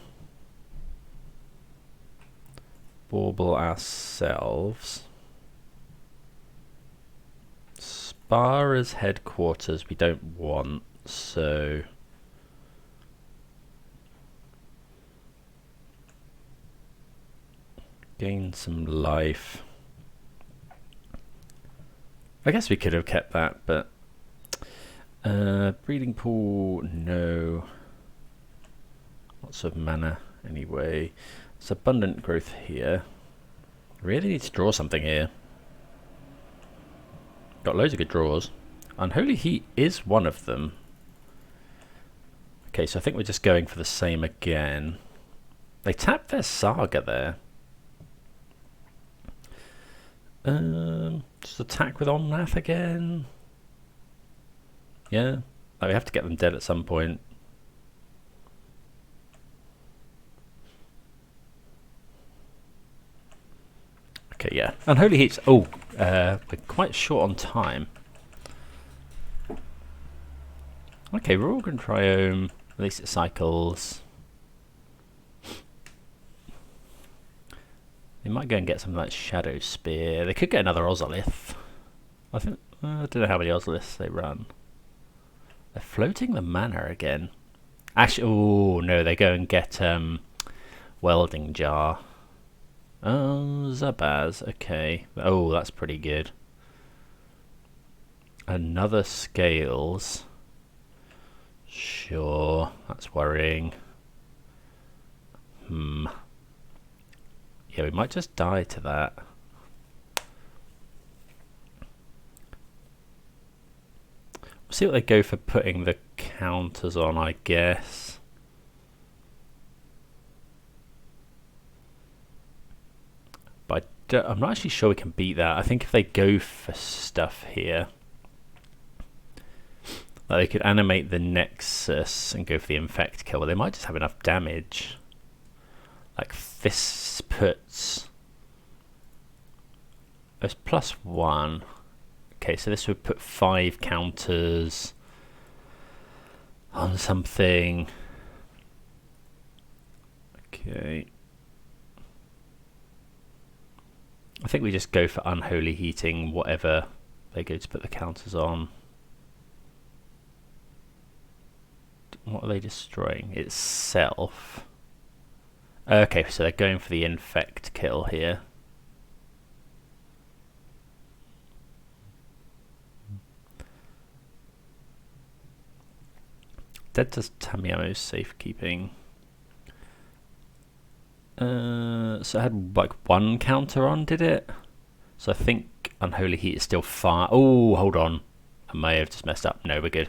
Bauble ourselves. Spara's headquarters we don't want, so... Gain some life. I guess we could have kept that, but... breeding pool, no. Lots of mana anyway. It's abundant growth here. Really need to draw something here. Got loads of good draws. Unholy Heat is one of them. Okay, so I think we're just going for the same again. They tapped their Saga there. Just attack with Omnath again. Yeah, like we have to get them dead at some point. Okay, yeah. Unholy Heat's... Oh, we're quite short on time. Okay, we're all going to Triome. At least it cycles. They might go and get something like Shadow Spear. They could get another Ozolith. I think... I don't know how many Ozoliths they run. They're floating the mana again. Actually, oh no, they go and get Welding Jar. Oh, Zabaz, okay. Oh, that's pretty good. Another Scales. Sure, that's worrying. Yeah, we might just die to that. We'll see what they go for putting the counters on, I guess. But I'm not actually sure we can beat that. I think if they go for stuff here, like they could animate the Nexus and go for the Infect kill, but they might just have enough damage. Like this puts us +1. Okay, so this would put 5 counters on something. Okay. I think we just go for Unholy Heating, whatever they go to put the counters on. What are they destroying? Itself. Okay, so they're going for the Infect kill here. Dead to Tamiyamo's safekeeping. So it had like one counter on, did it? So I think Unholy Heat is still far. Oh, hold on. I may have just messed up. No, we're good.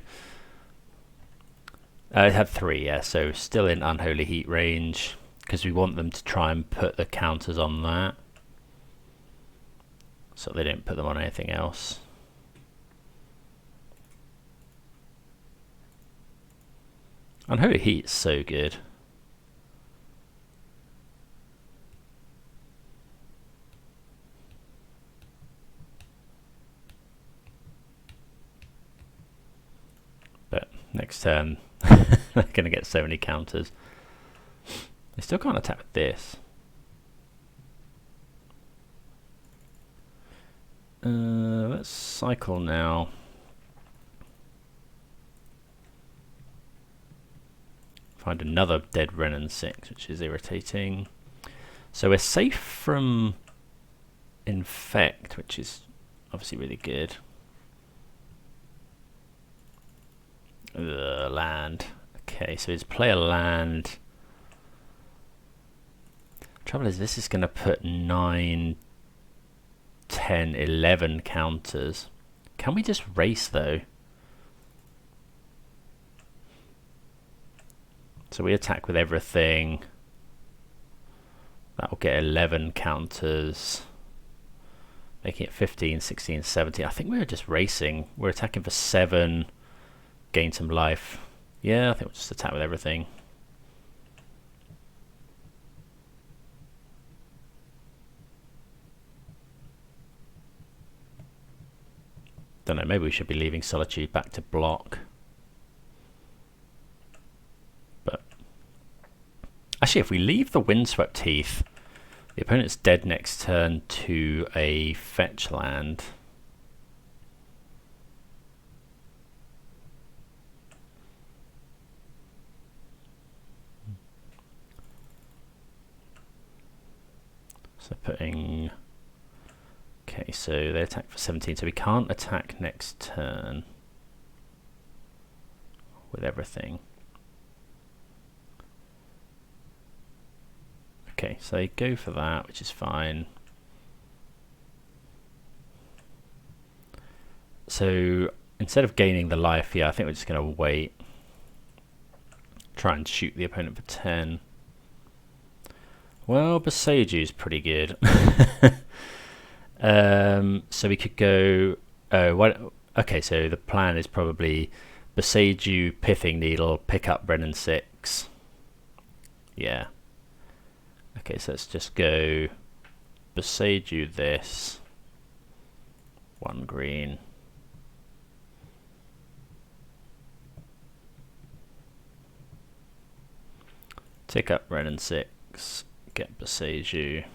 It had 3, yeah, so still in Unholy Heat range, because we want them to try and put the counters on that, so they don't put them on anything else. Unholy Heat is so good. But next turn, they're going to get so many counters. They still can't attack with this. Let's cycle now. Find another dead Wrenn and 6, which is irritating. So we're safe from Infect, which is obviously really good. Land. Okay, so it's play a land. Trouble is, this is going to put 9, 10, 11 counters. Can we just race though? So we attack with everything. That will get 11 counters, making it 15, 16, 17. I think we're just racing. We're attacking for 7, gain some life. Yeah, I think we'll just attack with everything. Don't know, maybe we should be leaving Solitude back to block. But actually, if we leave the Windswept Heath, the opponent's dead next turn to a fetch land. So putting... Okay, so they attack for 17, so we can't attack next turn with everything. Okay, so they go for that, which is fine. So instead of gaining the life, yeah, I think we're just going to wait. Try and shoot the opponent for 10. Well, Boseiju is pretty good. So we could go... okay, so the plan is probably Boseiju, Pithing Needle, pick up Wrenn and 6. Yeah. Okay, so let's just go Boseiju this. 1 green. Tick up Wrenn and 6. Get Boseiju.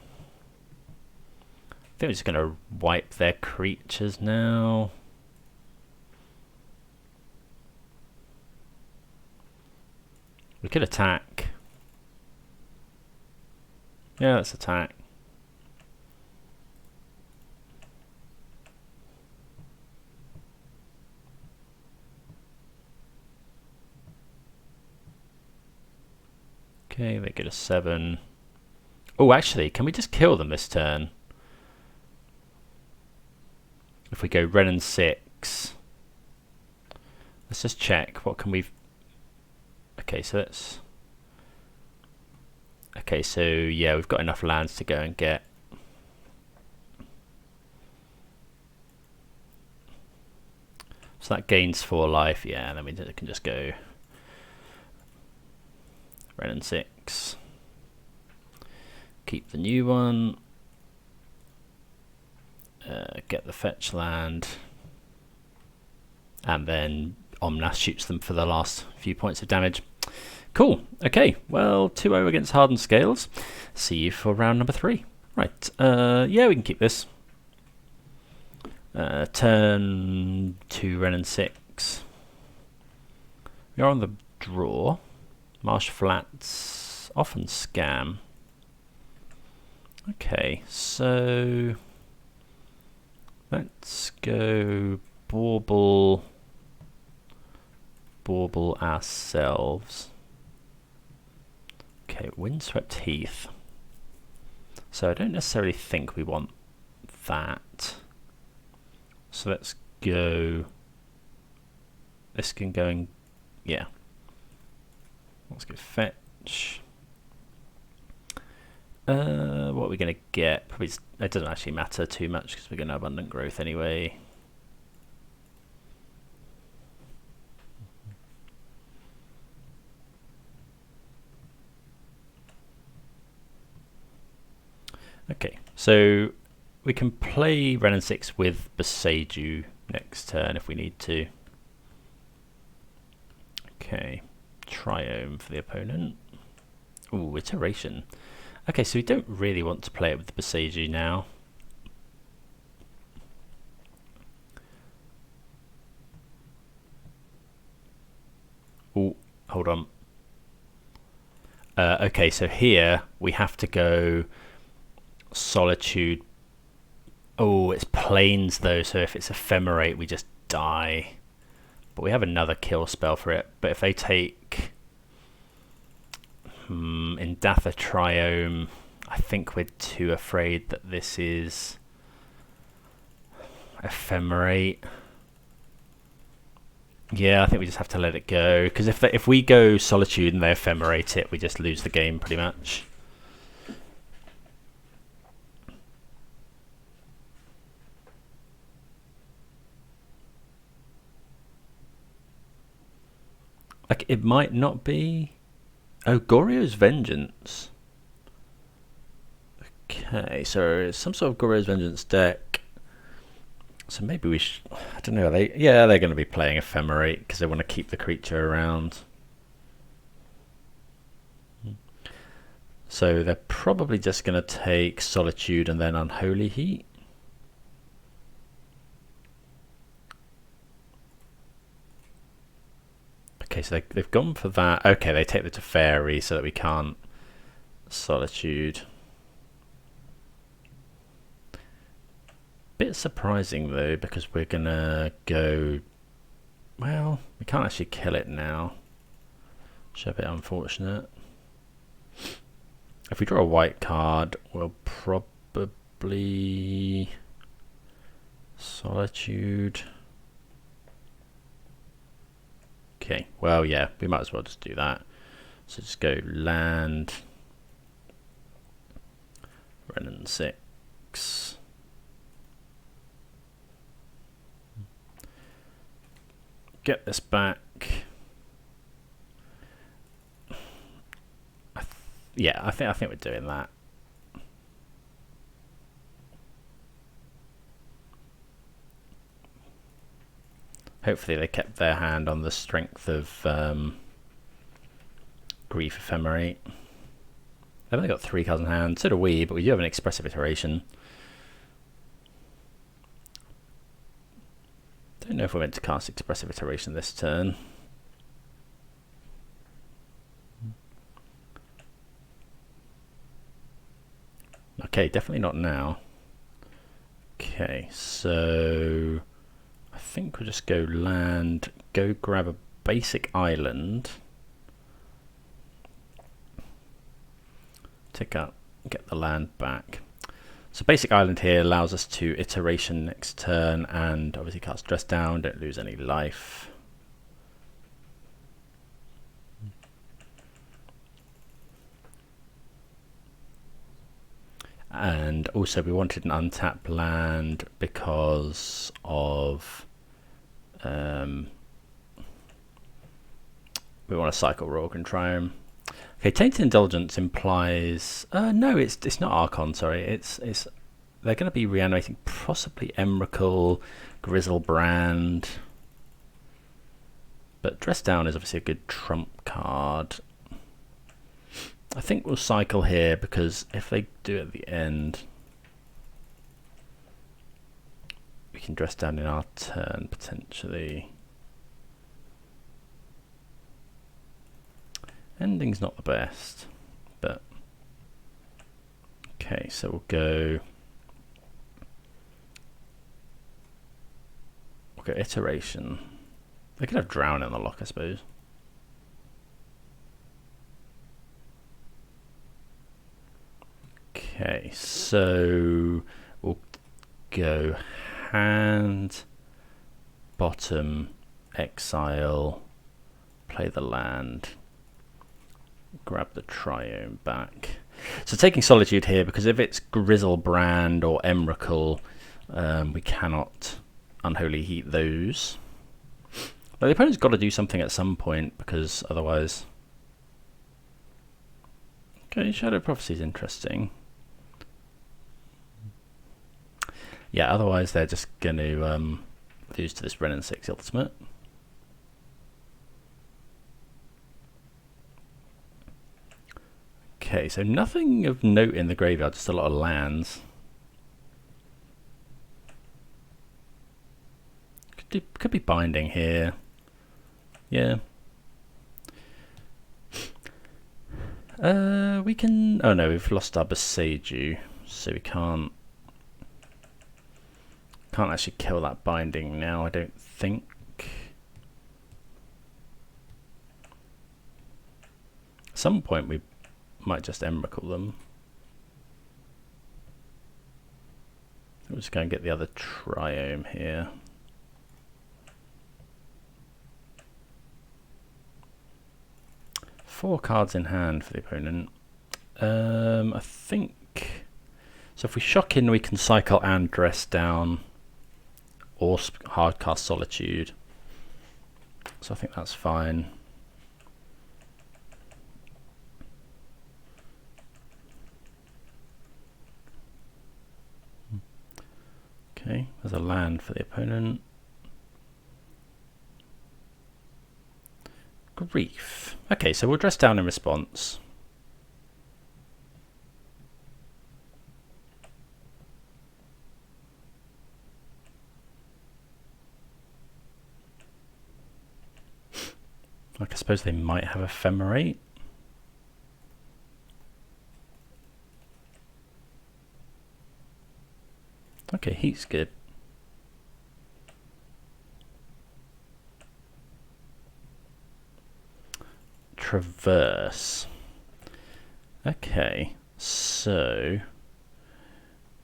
I think we're just going to wipe their creatures now. We could attack. Yeah, let's attack. Okay, they get a 7. Oh, actually, can we just kill them this turn? If we go Wrenn and 6, let's just check. What can we? Okay, so that's. Okay, so yeah, we've got enough lands to go and get. So that gains 4 life. Yeah, and then we can just go Wrenn and 6. Keep the new one. Get the fetch land, and then Omnath shoots them for the last few points of damage. Cool. Okay, well, 2-0 against Hardened Scales. See you for round number 3. Right, yeah, we can keep this. Turn 2 Wrenn and 6. We are on the draw. Marsh Flats, often scam. Okay, so... let's go bauble ourselves. Okay, Windswept Heath. So I don't necessarily think we want that. So let's go. This can go and yeah. Let's go fetch. What are we going to get? Probably it doesn't actually matter too much because we're going to abundant growth anyway. Okay, so we can play Renin 6 with Beseiju next turn if we need to. Okay, Triome for the opponent. Ooh, Iteration. Okay, so we don't really want to play it with the Beseiju now. Ooh, hold on. Okay, so here we have to go Solitude. Oh, it's Plains though, so if it's Ephemerate, we just die. But we have another kill spell for it. But if they take Indatha Triome, I think we're too afraid that this is Ephemerate. Yeah, I think we just have to let it go. Because if we go Solitude and they Ephemerate it, we just lose the game pretty much. Like, it might not be... Oh, Goryo's Vengeance. Okay, so it's some sort of Goryo's Vengeance deck. So maybe we should... I don't know, they're going to be playing Ephemerate because they want to keep the creature around. So they're probably just going to take Solitude and then Unholy Heat. Okay, so they've gone for that. Okay, they take the Teferi so that we can't Solitude. Bit surprising though, because we're gonna go... Well, we can't actually kill it now. Which is a bit unfortunate. If we draw a white card, we'll probably... Solitude... Okay, well, yeah, we might as well just do that. So just go land, Renin 6. Get this back. Yeah, I think we're doing that. Hopefully they kept their hand on the strength of Grief Ephemerate. They've only got 3 cards in hand, so do we, but we do have an Expressive Iteration. Don't know if we're meant to cast Expressive Iteration this turn. Okay, definitely not now. Okay, so... I think we'll just go land, go grab a basic island, tick up, get the land back. So basic island here allows us to iteration next turn and obviously cast Dress Down, don't lose any life. And also we wanted an untapped land because of we want to cycle Rogue and Triumph. Okay, Tainted Indulgence implies no, it's not Archon. Sorry, it's they're going to be reanimating possibly Emrakul, Grizzlebrand, but Dress Down is obviously a good trump card. I think we'll cycle here because if they do it at the end, we can Dress Down in our turn potentially. Ending's not the best, but okay, so we'll go Iteration. They could have Drown in the lock, I suppose. Okay, so we'll go hand, bottom, exile, play the land, grab the triome back. So taking Solitude here, because if it's Grizzlebrand or Emrakul, we cannot Unholy Heat those. But the opponent's got to do something at some point, because otherwise... Okay, Shadow Prophecy is interesting. Yeah, otherwise they're just going to lose to this Wrenn and 6 Ultimate. Okay, so nothing of note in the graveyard, just a lot of lands. Could be binding here. Yeah. We can... Oh no, we've lost our Boseiju, so we can't actually kill that binding now, I don't think. At some point we might just Emrakul them. I'm just going to get the other triome here. Four cards in hand for the opponent. I think... So if we shock in, we can cycle and dress down, or hardcast Solitude. So I think that's fine. Okay, there's a land for the opponent. Grief. Okay, so we'll dress down in response. Like, I suppose they might have Ephemerate. Okay, heat's good. Traverse. Okay, so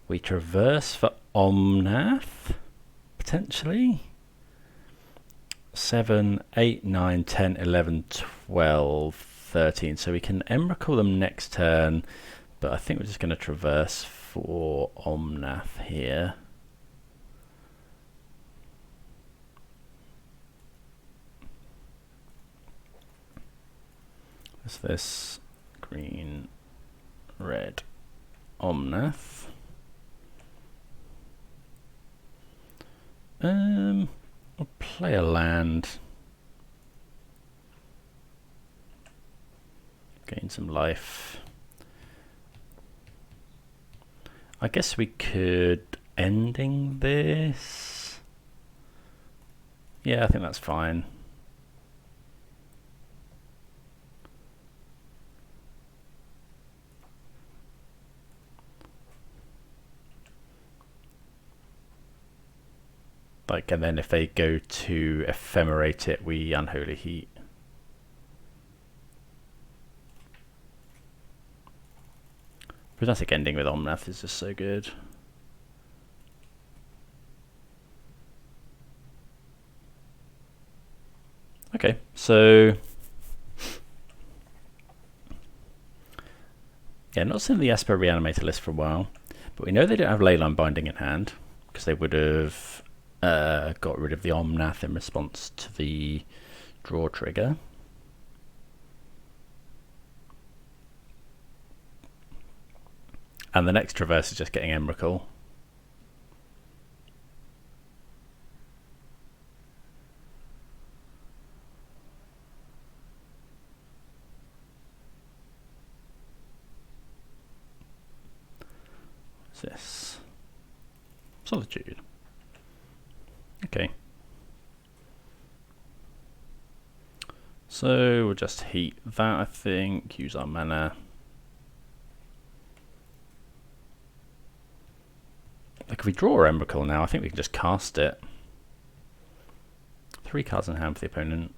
we traverse for Omnath, potentially. 7, 8, 9, 10, 11, 12, 13. So we can Emrakul them next turn, but I think we're just going to traverse for Omnath here. What's this? Green, red, Omnath. I'll play a land. Gain some life. I guess we could ending this. Yeah, I think that's fine. Like, and then if they go to Ephemerate it, we Unholy Heat. Prismatic Ending with Omnath is just so good. Okay, so yeah, not seen the Esper Reanimator list for a while, but we know they don't have Leyline Binding in hand, because they would have got rid of the Omnath in response to the draw trigger. And the next traverse is just getting Emrakul. What's this? Solitude. Okay. So we'll just heat that, I think, use our mana. Like, if we draw Emrakul now, I think we can just cast it. 3 cards in hand for the opponent.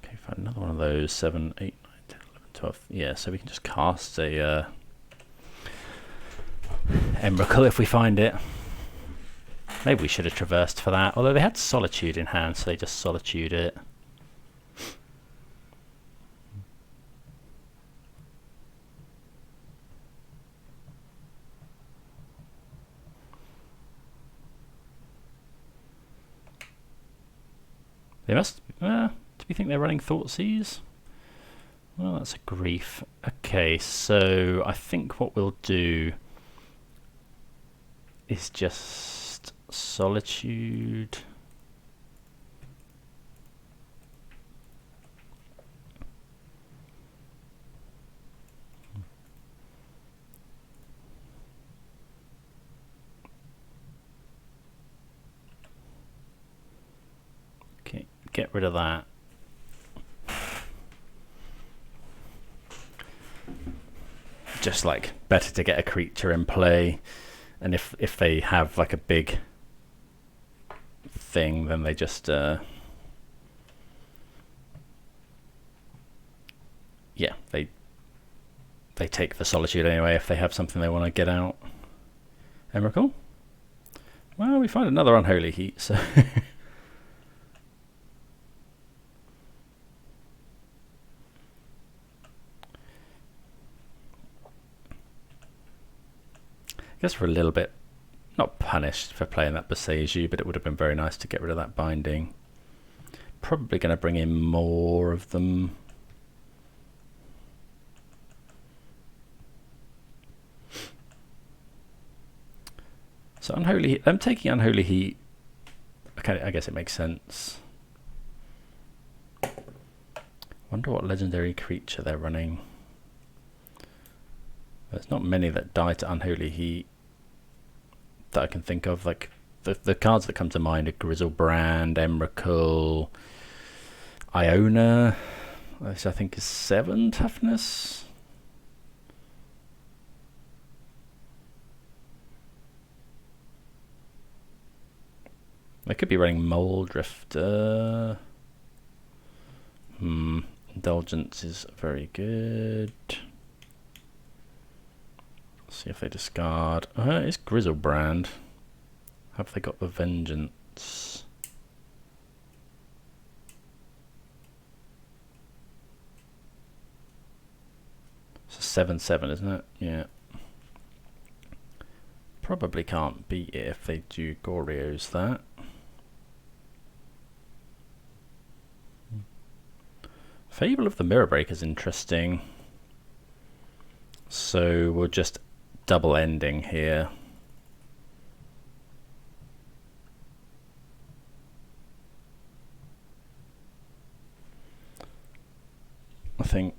Okay, find another one of those. 7, 8, 9, 10, 11, 12. Yeah, so we can just cast a Emrakul if we find it. Maybe we should have traversed for that, although they had Solitude in hand, so they just Solitude it. They must... do we think they're running Thoughtseize? Well, that's a grief. Okay, so I think what we'll do is just Solitude. Okay, get rid of that. Just like better to get a creature in play, and if they have like a big thing, then they just yeah, they take the Solitude anyway if they have something they want to get out. Emrakul? Well, we find another Unholy Heat, so I guess we're a little bit not punished for playing that Boseiju, but it would have been very nice to get rid of that binding. Probably going to bring in more of them. So Unholy Heat, I'm taking Unholy Heat. Okay, I guess it makes sense. Wonder what legendary creature they're running. There's not many that die to Unholy Heat that I can think of. Like the cards that come to mind are Grizzlebrand, Emrakul, Iona, which I think is 7 toughness. They could be running Mole Drifter. Indulgence is very good. See if they discard. It's Grizzlebrand. Have they got the Vengeance? It's a 7/7, isn't it? Yeah. Probably can't beat it if they do Goryo's that. Fable of the Mirror Breaker is interesting. So we'll just double ending here. I think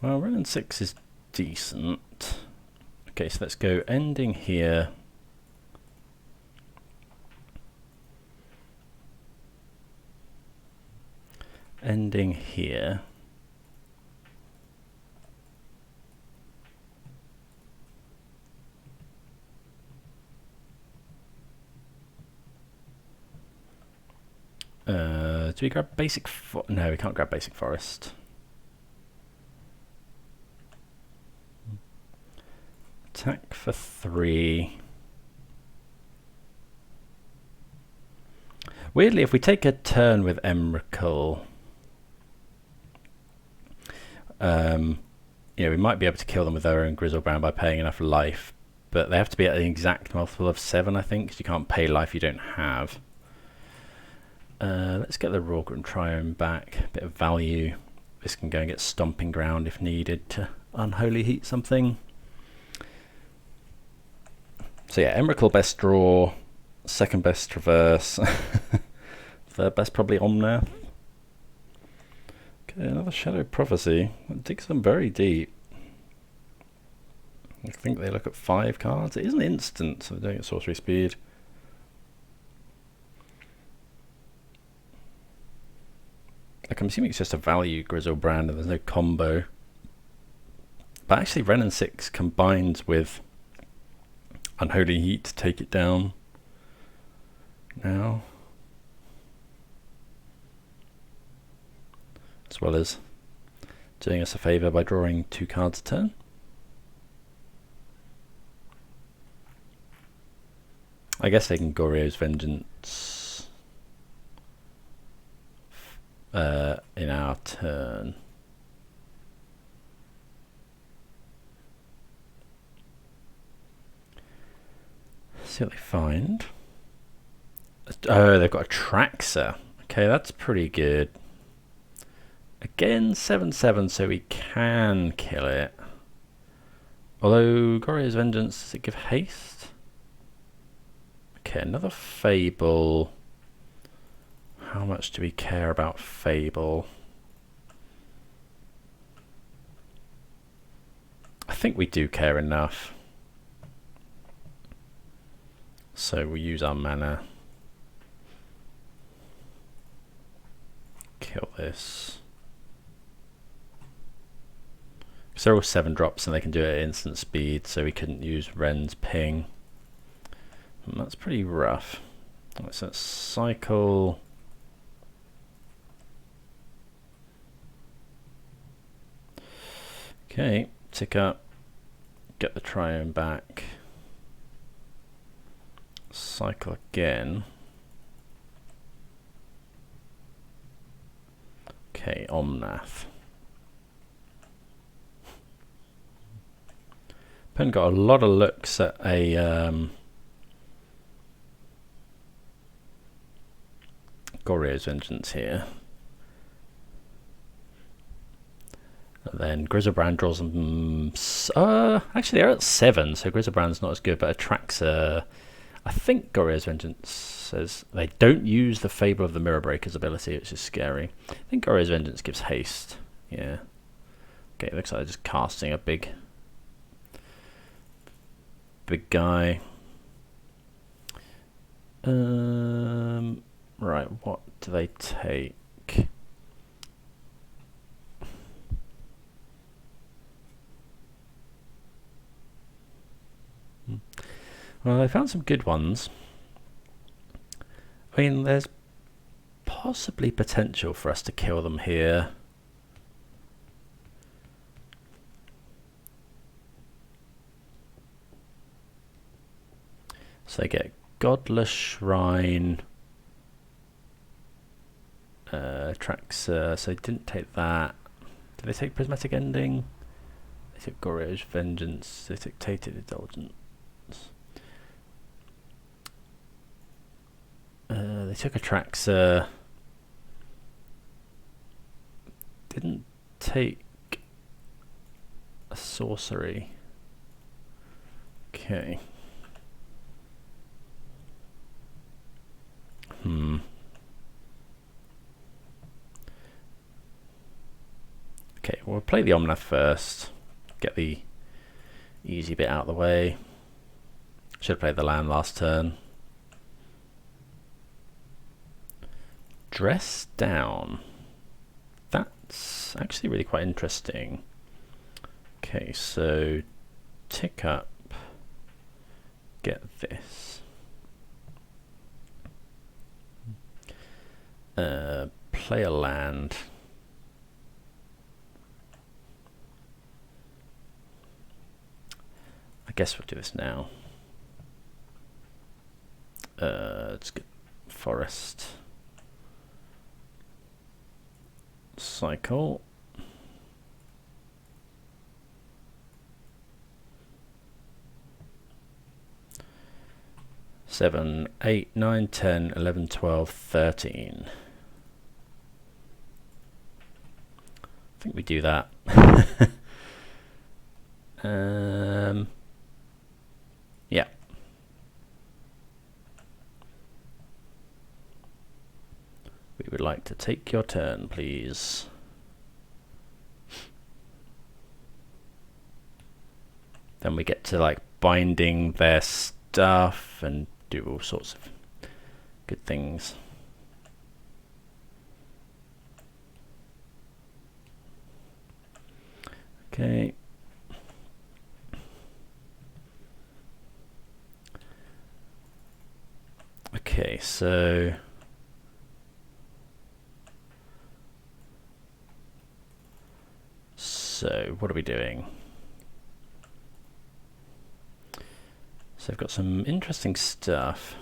well, running 6 is decent. Okay, so let's go ending here. Ending here. Do we grab basic? No, we can't grab basic forest. Attack for 3. Weirdly, if we take a turn with Emrakul, we might be able to kill them with their own Grizzlebrand by paying enough life, but they have to be at an exact multiple of 7, I think, because you can't pay life you don't have. Let's get the Rorgrim Triome back, a bit of value. This can go and get Stomping Ground if needed to Unholy Heat something. So yeah, Emrakul best draw, second best traverse, third best probably Omnath. Okay, another Shadow Prophecy. It digs them very deep. I think they look at 5 cards. It is an instant, so they're doing it sorcery speed. Like, I'm assuming it's just a value Grizzlebrand and there's no combo. But actually Renin 6 combines with Unholy Heat to take it down. now, as well as doing us a favour by drawing 2 cards a turn. I guess they can Goryo's Vengeance in our turn. See what they find. Oh, they've got a Traxer. Okay, that's pretty good. Again, 7/7, so we can kill it. Although Goryo's Vengeance, does it give haste? Okay, another Fable. How much do we care about Fable? I think we do care enough. So we'll use our mana. Kill this. Because they're all 7 drops and they can do it at instant speed, so we couldn't use Ren's ping. And that's pretty rough. So let's cycle. Okay, tick up. Get the triome back. Cycle again. Okay, Omnath. Pen got a lot of looks at a Goryo's Vengeance here. And then Griselbrand draws them. Actually, they're at 7, so Griselbrand's not as good, but attracts I think Goryo's Vengeance says they don't use the Fable of the Mirror Breakers ability, which is scary. I think Goryo's Vengeance gives haste. Yeah. Okay, it looks like they're just casting a big guy. Right, what do they take? Well, I found some good ones. I mean, there's possibly potential for us to kill them here. So they get Godless Shrine, Traxer, so they didn't take that. Did they take Prismatic Ending? They took Goryo's Vengeance, they took Tainted Indulgence. They took a Traxer. Didn't take a sorcery. Okay. Okay, we'll play the Omnath first. Get the easy bit out of the way. Should have played the land last turn. Dress down. That's actually really quite interesting. Okay, so tick up. Get this. Play a land. I guess we'll do this now. Let's get forest. Cycle. Seven, 8, 9, 10, 11, 12, 13. I think we do that. Yeah. We would like to take your turn, please. Then we get to like binding their stuff and do all sorts of good things. Okay. Okay, so what are we doing? So I've got some interesting stuff.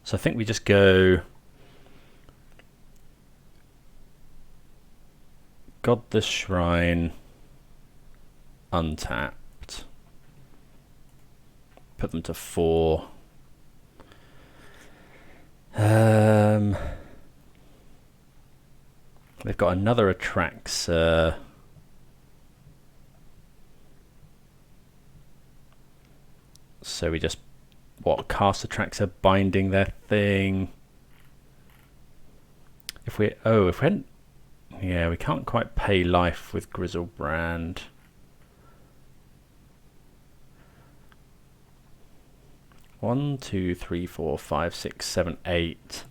So I think we just go God the Shrine, untapped, put them to 4. They've got another Atraxa. So we just, cast Atraxa, binding their thing. If we hadn't, yeah, we can't quite pay life with Grizzlebrand. One, 2, 3, 4, 5, 6, 7, 8.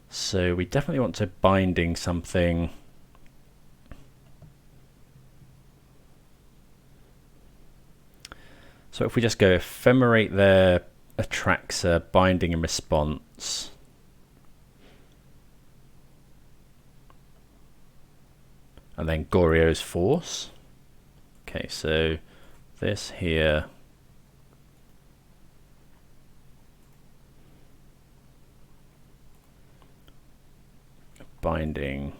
So we definitely want to binding something. So if we just go ephemerate their Atraxa, binding in response. And then Goryo's Force. Okay, so this here. Binding.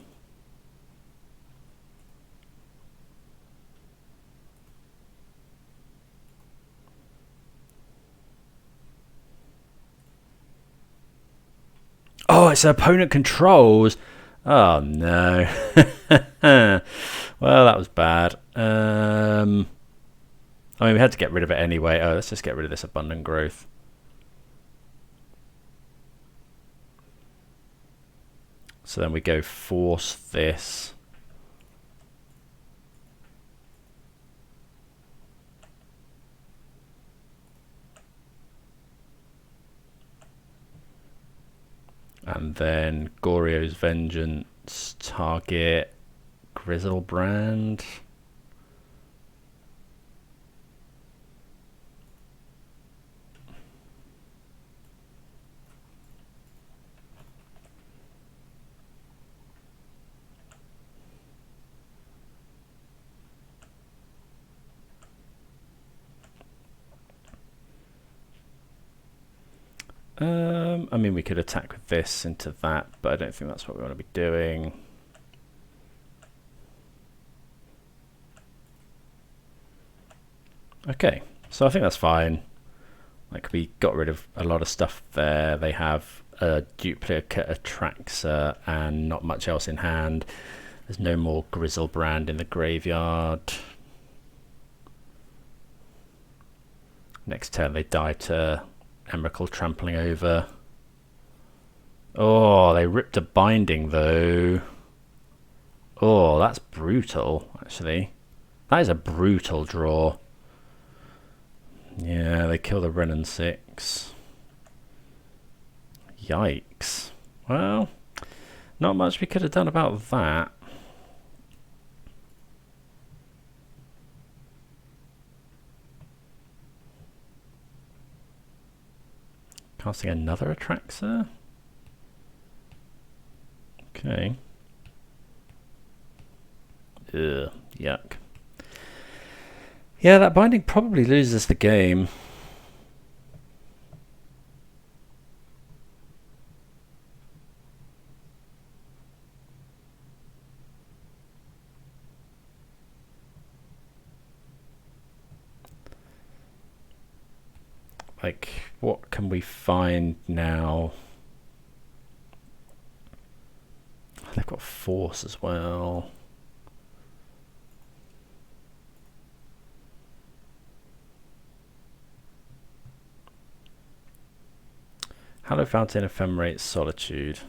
Oh, it's opponent controls. Oh no. Well, that was bad. I mean, we had to get rid of it anyway. Oh, let's just get rid of this abundant growth. So then we go force this. And then Goryo's Vengeance, target Grizzlebrand. I mean, we could attack with this into that, but I don't think that's what we want to be doing. Okay, so I think that's fine. Like, we got rid of a lot of stuff there. They have a duplicate Atraxa and not much else in hand. There's no more Grizzlebrand in the graveyard. Next turn they die to Emrakul trampling over. Oh, they ripped a binding though. Oh, that's brutal, actually. That is a brutal draw. Yeah, they kill the Wrenn and 6. Yikes. Well, not much we could have done about that. Casting another Atraxa? Okay. Ugh, yuck. Yeah, that binding probably loses the game. Like, what can we find now? They've got force as well. Hallow Fountain, Ephemerate, Solitude.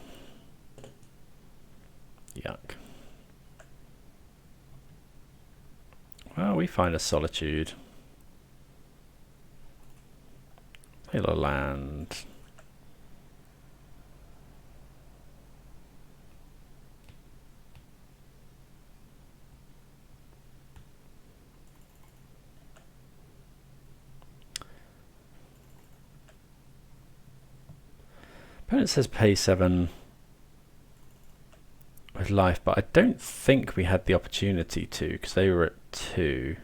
Yuck. Well, we find a Solitude. Halo land. Opponent says pay 7 with life, but I don't think we had the opportunity to because they were at 2.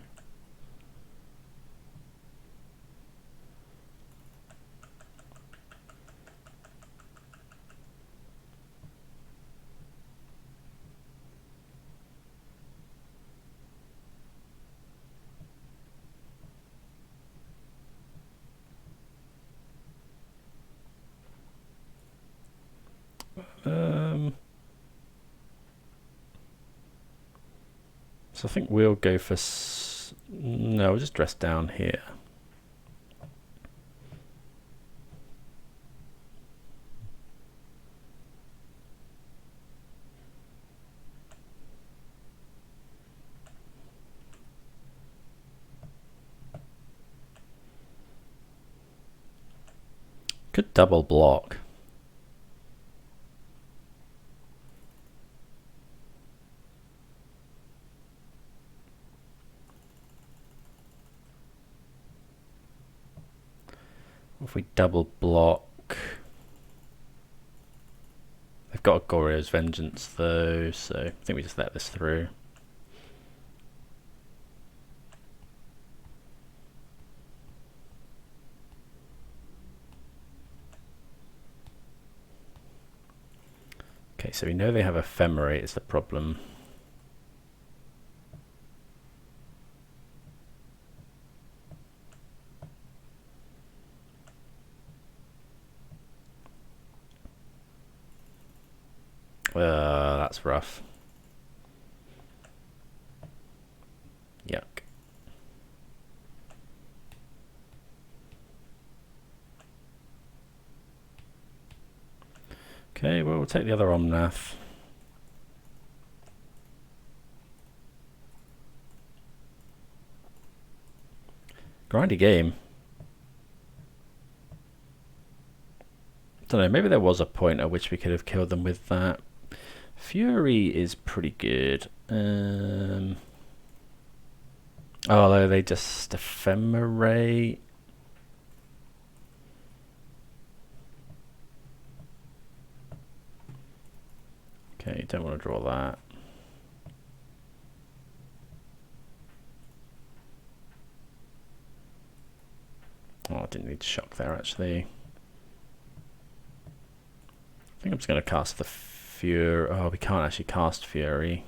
So I think we'll go for... no, we'll just dress down here. Could double block. If we double block, they've got a Goryo's Vengeance though, so I think we just let this through. Okay, so we know they have Ephemerate is the problem. That's rough. Yuck. Okay, well, we'll take the other Omnath. Grindy game. Don't know, maybe there was a point at which we could have killed them with that. Fury is pretty good. Although they just Ephemerate. Okay, don't want to draw that. Oh, I didn't need to shock there actually. I think I'm just going to cast the Fury. Oh, we can't actually cast Fury.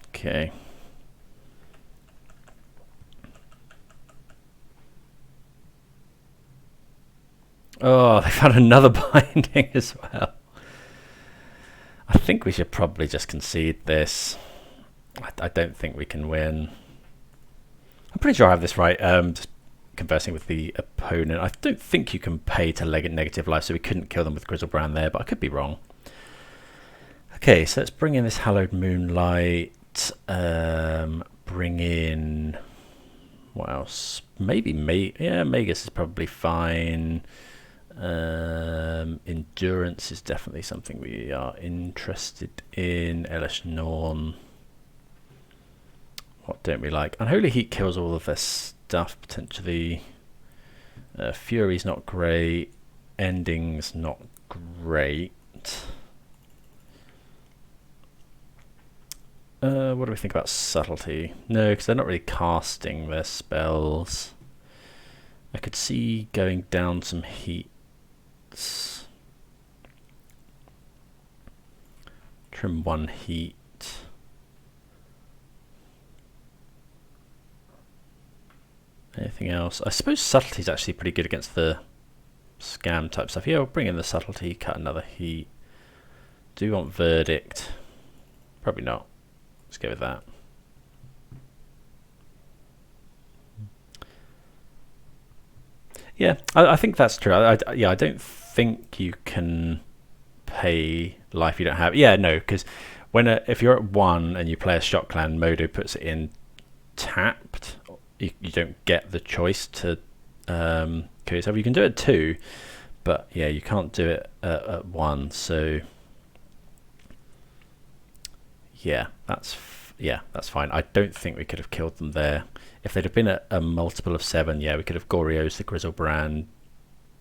Okay. Oh, they've had another binding as well. I think we should probably just concede this. I don't think we can win. I'm pretty sure I have this right. Just conversing with the opponent. I don't think you can pay to leg at negative life, so we couldn't kill them with Grizzlebrand there, but I could be wrong. Okay, so let's bring in this Hallowed Moonlight. Bring in... what else? Maybe yeah, Magus is probably fine. Endurance is definitely something we are interested in. Elish Norn. What don't we like? Unholy Heat kills all of their stuff potentially. Fury's not great. Ending's not great. What do we think about Subtlety? No, because they're not really casting their spells. I could see going down some heat. Trim 1 heat. Anything else? I suppose Subtlety is actually pretty good against the scam type stuff. Yeah, we'll bring in the Subtlety, cut another heat. Do you want Verdict? Probably not. Let's go with that. Yeah, I think that's true. Yeah, I don't think you can pay life you don't have. Yeah, no, because if you're at 1 and you play a Shock Clan, Modo puts it in tapped. You don't get the choice to kill yourself. You can do it at 2, but yeah, you can't do it at 1. So yeah, that's Yeah, that's fine. I don't think we could have killed them there. If they'd have been a multiple of 7, yeah, we could have Goryo's the Grizzlebrand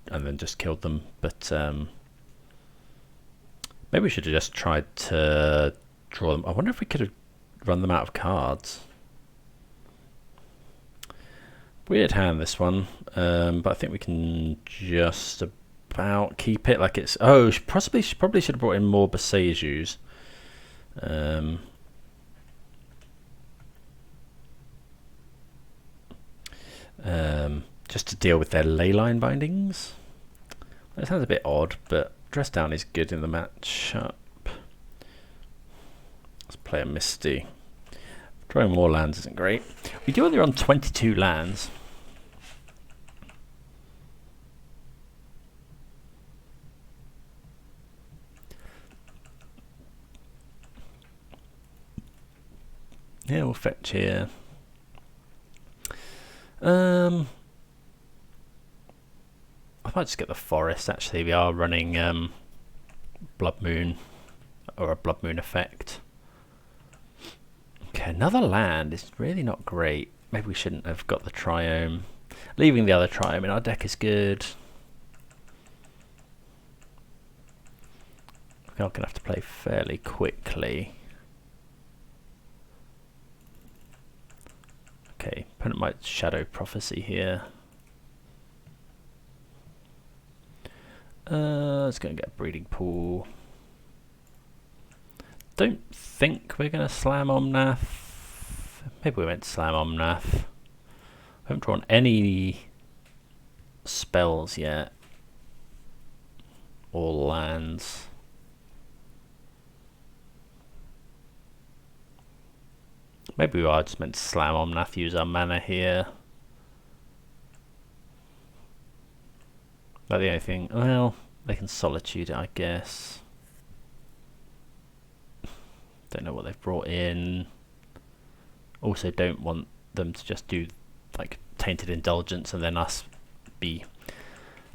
and then just killed them. But maybe we should have just tried to draw them. I wonder if we could have run them out of cards. Weird hand, this one. But I think we can just about keep it like it's... Oh, probably should have brought in more Besejus. Just to deal with their leyline bindings. That sounds a bit odd, but Dress Down is good in the matchup. Let's play a Misty. Drawing more lands isn't great. We do only run 22 lands. Yeah, we'll fetch here. I might just get the forest. Actually, we are running Blood Moon, or a Blood Moon effect. Okay, another land is really not great. Maybe we shouldn't have got the Triome. Leaving the other Triome in our deck is good. I think I'm gonna have to play fairly quickly. Okay, opponent might Shadow Prophecy here. Let's go and get a Breeding Pool. Don't think we're going to slam Omnath. Maybe we went to slam Omnath. I haven't drawn any spells yet. Or lands. Maybe we are just meant to slam Omnath, use our mana here. But the only thing, well, they can Solitude it, I guess. Don't know what they've brought in. Also don't want them to just do like Tainted Indulgence and then us be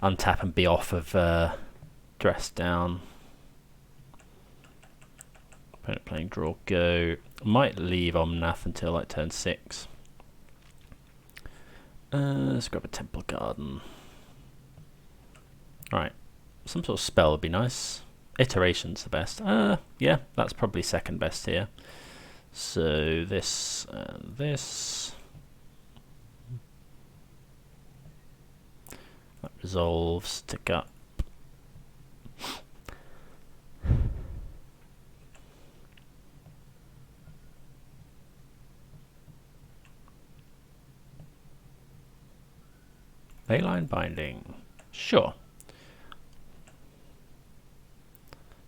untap and be off of Dress Down. Opponent playing Draw Go. Might leave Omnath until like turn 6. Let's grab a Temple Garden. Alright, some sort of spell would be nice. Iteration's the best. Yeah, that's probably second best here. So this and this. That resolves, tick up. Leyline Binding. Sure.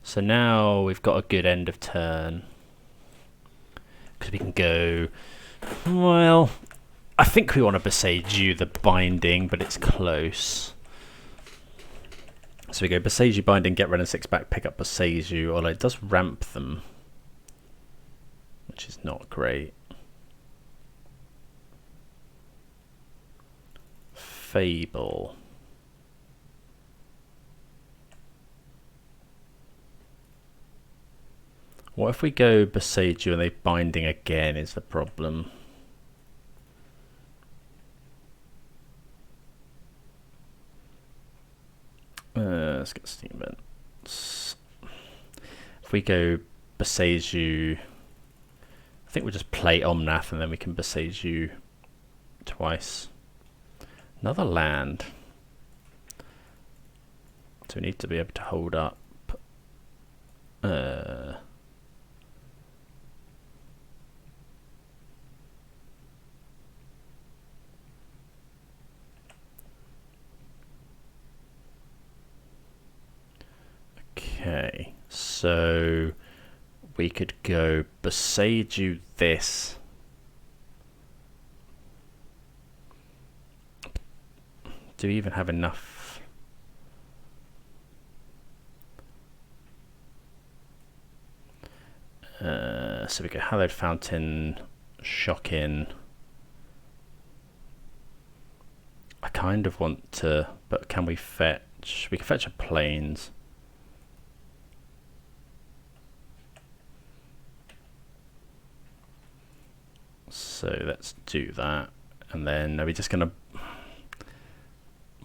So now we've got a good end of turn. Because we can go... Well, I think we want to Beseiju the Binding, but it's close. So we go Beseiju Binding, get rid of 6 back, pick up Beseiju, although it does ramp them. Which is not great. Fable. What if we go Beseiju and they Binding again is the problem? Let's get Steam Events. If we go Beseiju, I think we'll just play Omnath and then we can Beseiju twice. Another land. So we need to be able to hold up. Okay, so we could go Beseiju this. Do we even have enough? So we go Hallowed Fountain, Shock in. I kind of want to, but can we fetch? We can fetch a Plains. So let's do that. And then are we just going to...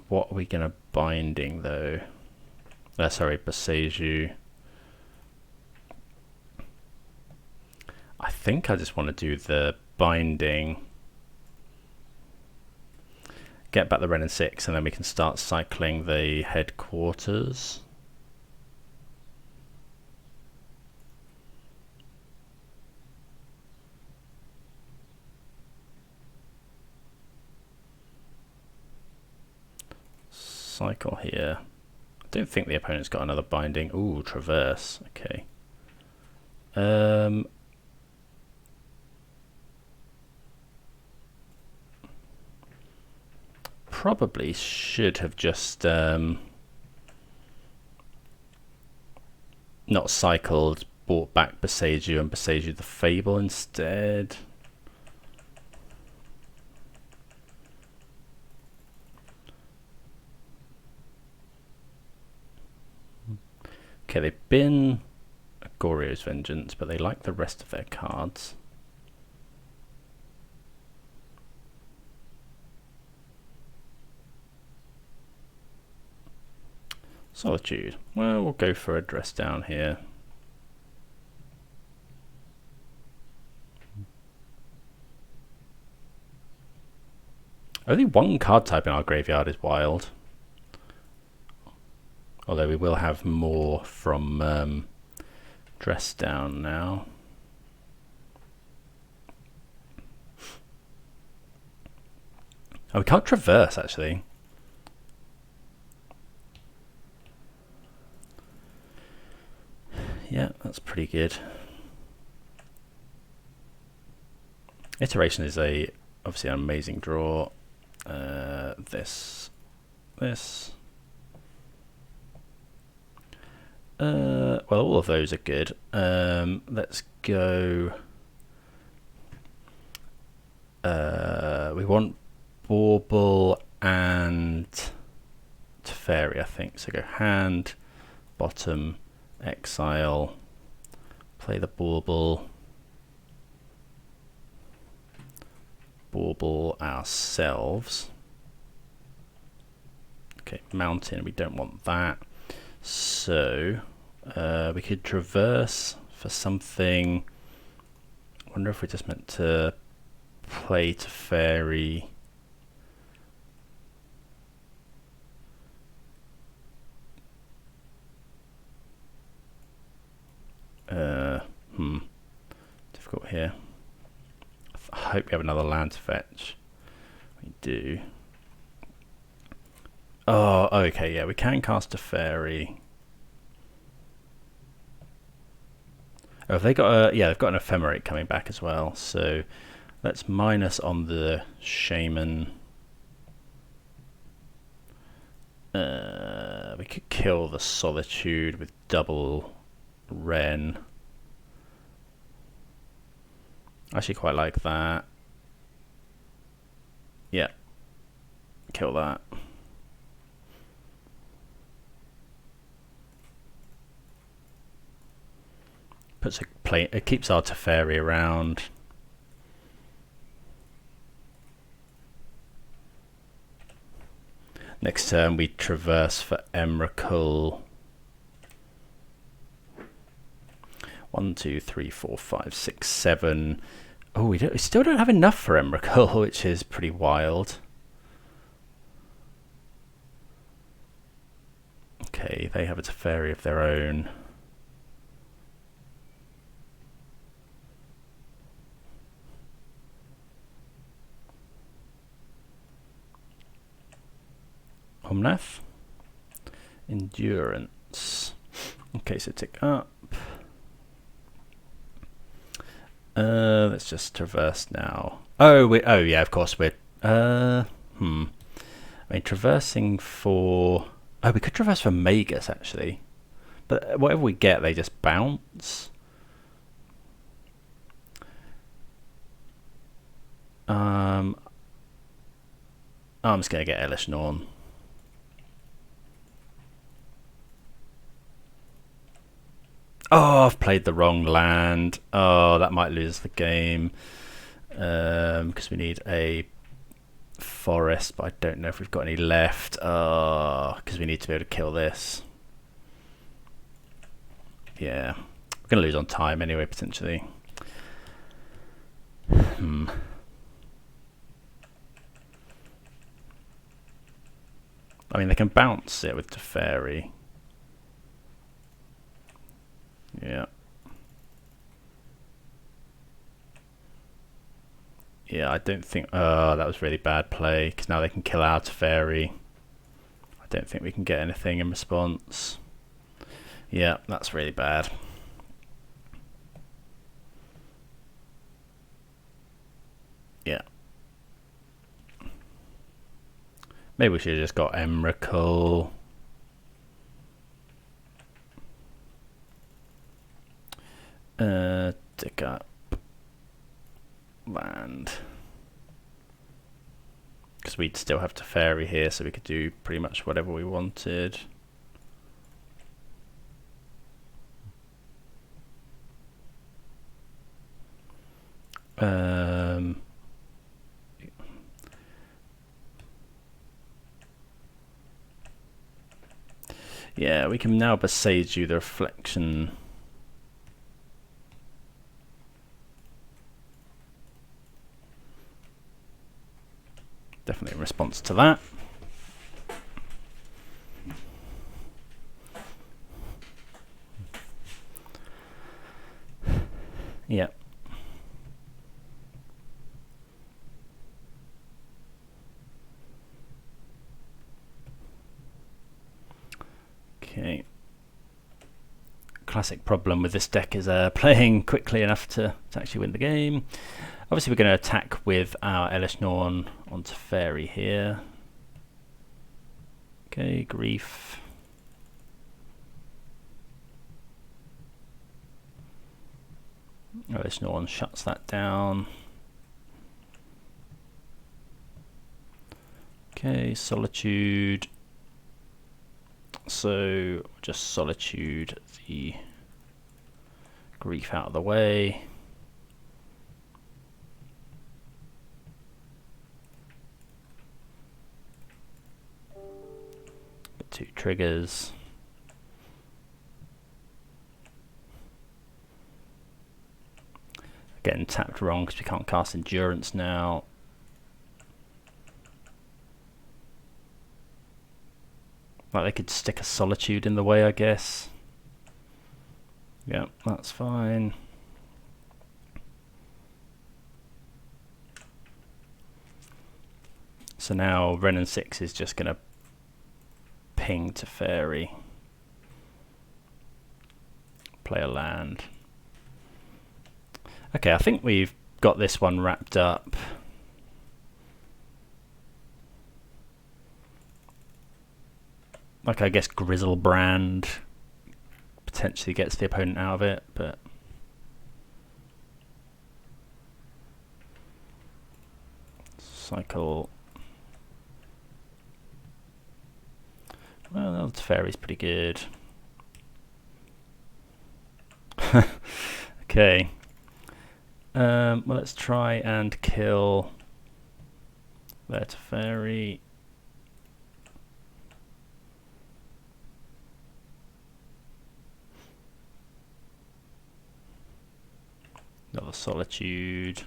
What are we going to binding though? Sorry, Boseiju. I think I just want to do the binding. Get back the Ren and 6, and then we can start cycling the headquarters. Cycle here. I don't think the opponent's got another binding. Ooh, traverse. Okay. Probably should have just not cycled, brought back Boseiju and Boseiju the Fable instead. Okay, they've been Goryo's Vengeance, but they like the rest of their cards. Solitude. Well, we'll go for a dress down here. Only one card type in our graveyard is wild. Although we will have more from dress down now. Oh, we can't traverse actually. Yeah, that's pretty good. Iteration is obviously an amazing draw. This. Well, all of those are good. Let's go. We want Bauble and Teferi, I think. So go hand, bottom, exile, play the Bauble. Bauble ourselves. Okay, mountain, we don't want that. So we could traverse for something. I wonder if we're just meant to play Teferi. Difficult here. I hope we have another land to fetch. We do. Oh, okay, yeah, we can cast a fairy. Oh, have they got a... Yeah, they've got an ephemerate coming back as well. So let's minus on the shaman. We could kill the solitude with double Ren. I actually quite like that. Yeah. Kill that. Puts a plate. It keeps our Teferi around. Next turn we traverse for Emrakul. 1, 2, 3, 4, 5, 6, 7. Oh, we still don't have enough for Emrakul, which is pretty wild. Okay, they have a Teferi of their own. Omnath. Endurance. Okay, so tick up. Let's just traverse now. Oh, yeah, of course we're. I mean, traversing for. Oh, we could traverse for Magus actually, but whatever we get, they just bounce. I'm just gonna get Elish Norn. Oh, I've played the wrong land. Oh, that might lose the game. because we need a forest, but I don't know if we've got any left. Because we need to be able to kill this. Yeah, we're going to lose on time anyway, potentially. I mean, they can bounce it with Teferi. Yeah. Yeah, I don't think... Oh, that was really bad play, because now they can kill our Teferi. I don't think we can get anything in response. Yeah, that's really bad. Yeah. Maybe we should have just got Emrakul. Dig up land. Because we'd still have Teferi here, so we could do pretty much whatever we wanted. Yeah, we can now Besage you the reflection. Definitely in response to that. Yeah. Okay. Classic problem with this deck is playing quickly enough to actually win the game. Obviously, we're going to attack with our Elish Norn onto Teferi here. Okay, Grief. Elish Norn shuts that down. Okay, Solitude. So just Solitude the Grief out of the way. Get 2 triggers. Getting tapped wrong because we can't cast Endurance now. Like they could stick a Solitude in the way, I guess. Yeah, that's fine. So now Renin 6 is just going to ping Teferi. Play a land. Okay, I think we've got this one wrapped up. Like, I guess Grizzlebrand potentially gets the opponent out of it, but cycle. Well, Teferi's pretty good. Okay. Well, let's try and kill their Teferi. Another Solitude.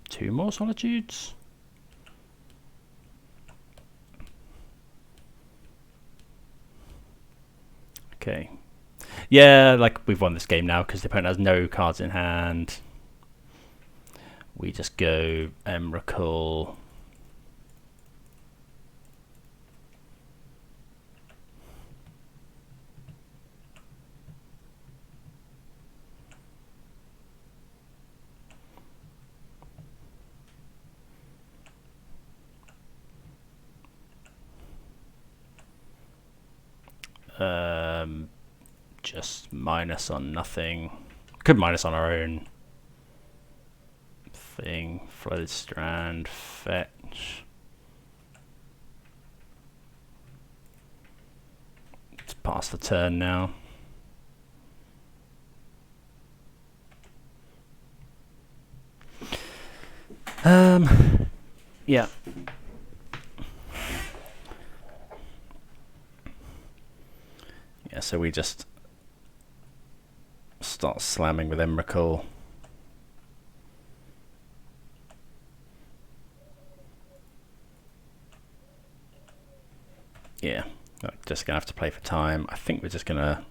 2 more Solitudes. Okay. Yeah, like we've won this game now because the opponent has no cards in hand. We just go Emrakul. Just minus on nothing. Could minus on our own thing. Flooded Strand, fetch. It's past the turn now. Yeah, so we just start slamming with Emrakul. Yeah, just gonna have to play for time. I think we're just gonna,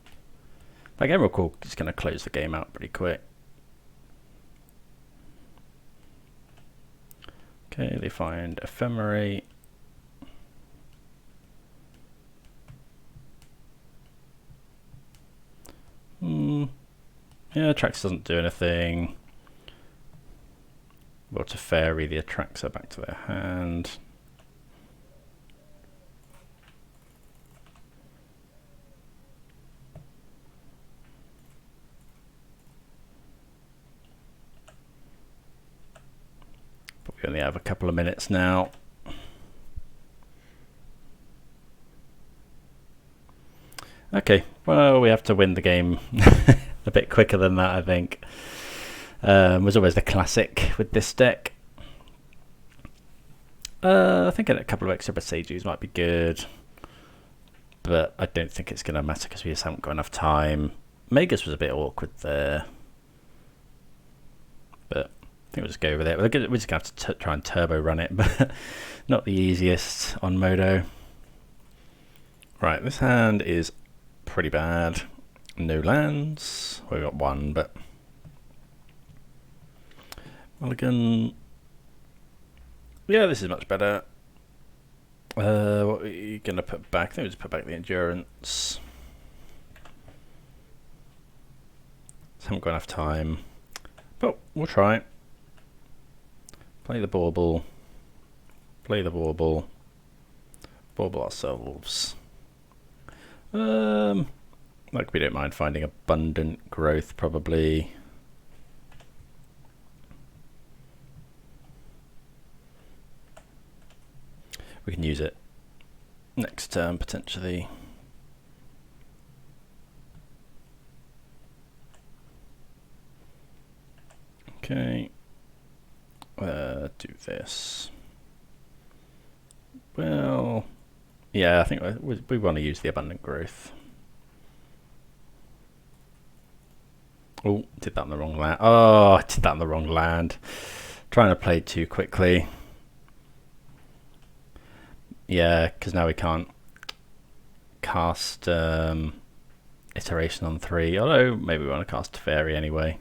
like, Emrakul is gonna close the game out pretty quick. Okay, they find Ephemerate. Yeah, Attracts doesn't do anything. Well, to Fairy, the Attracts are back to their hand. But we only have a couple of minutes now. Okay, well, we have to win the game a bit quicker than that, I think. Was always the classic with this deck. I think a couple of extra Besieges might be good, but I don't think it's going to matter because we just haven't got enough time. Magus was a bit awkward there, but I think we'll just go with it. We're just going to have to try and turbo run it, but not the easiest on Modo. Right, this hand is pretty bad. No lands. Well, we got one, but mulligan. Yeah, this is much better. What are you going to put back? I think we'll just put back the Endurance. Just haven't got enough time, but we'll try. Play the Bauble. Play the Bauble. Bauble ourselves. Like, we don't mind finding Abundant Growth, probably. We can use it next turn, potentially. Okay. Do this. Well, yeah, I think we want to use the Abundant Growth. Oh, did that in the wrong land. Oh, I did that in the wrong land. Trying to play too quickly. Yeah, because now we can't cast Iteration on 3. Although, maybe we want to cast Fairy anyway.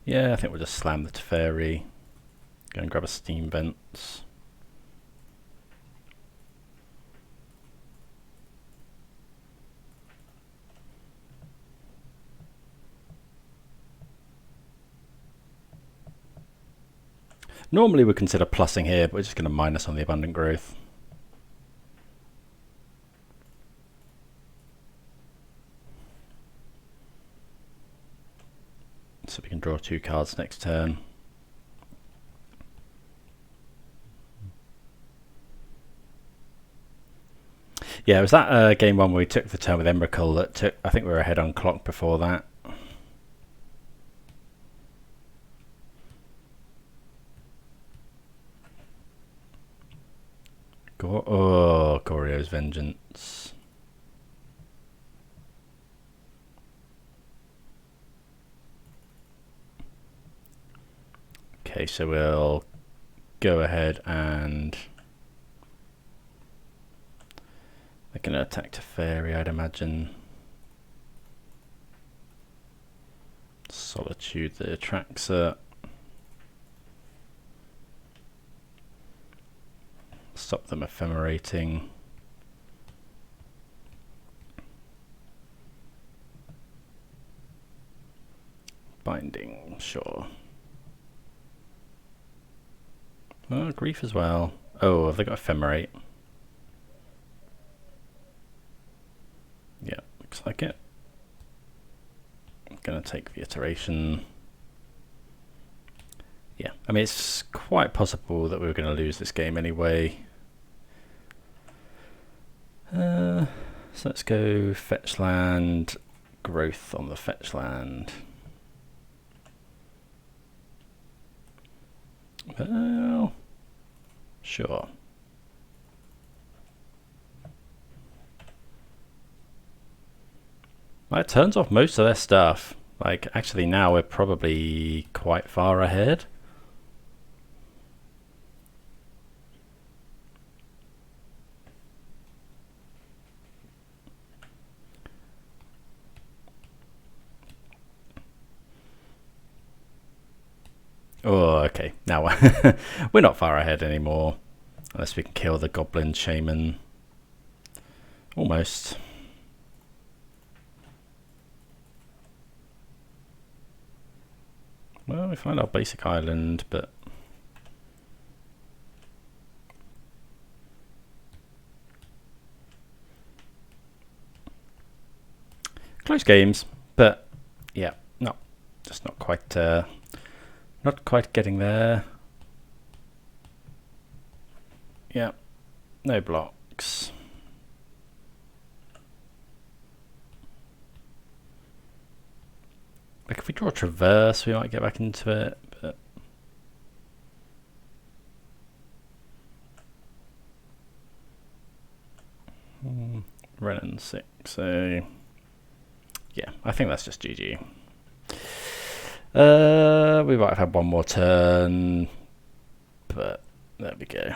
Yeah, I think we'll just slam the Teferi. Go and grab a Steam Vents. Normally we consider plussing here, but we're just going to minus on the Abundant Growth. So we can draw 2 cards next turn. Yeah, it was that game one where we took the turn with Emrakul that took, I think we were ahead on clock before that. Oh, Goryo's Vengeance. Okay, so we'll go ahead and they're going to attack Teferi, I'd imagine. Solitude that attracts her. Stop them ephemerating. Binding, sure. Oh, grief as well. Oh, have they got ephemerate? Yeah, looks like it. I'm gonna take the iteration. Yeah, I mean, it's quite possible that we were going to lose this game anyway. So let's go fetch land, growth on the fetch land. Well, sure. Well, it turns off most of their stuff. Like, actually now we're probably quite far ahead. Oh, okay. Now we're not far ahead anymore. Unless we can kill the goblin shaman. Almost. Well, we find our basic island, but... close games, but yeah, no, just not quite getting there. Yeah, no blocks. Like if we draw a traverse, we might get back into it, but Renan 6, so yeah, I think that's just GG. We might have had one more turn, but there we go.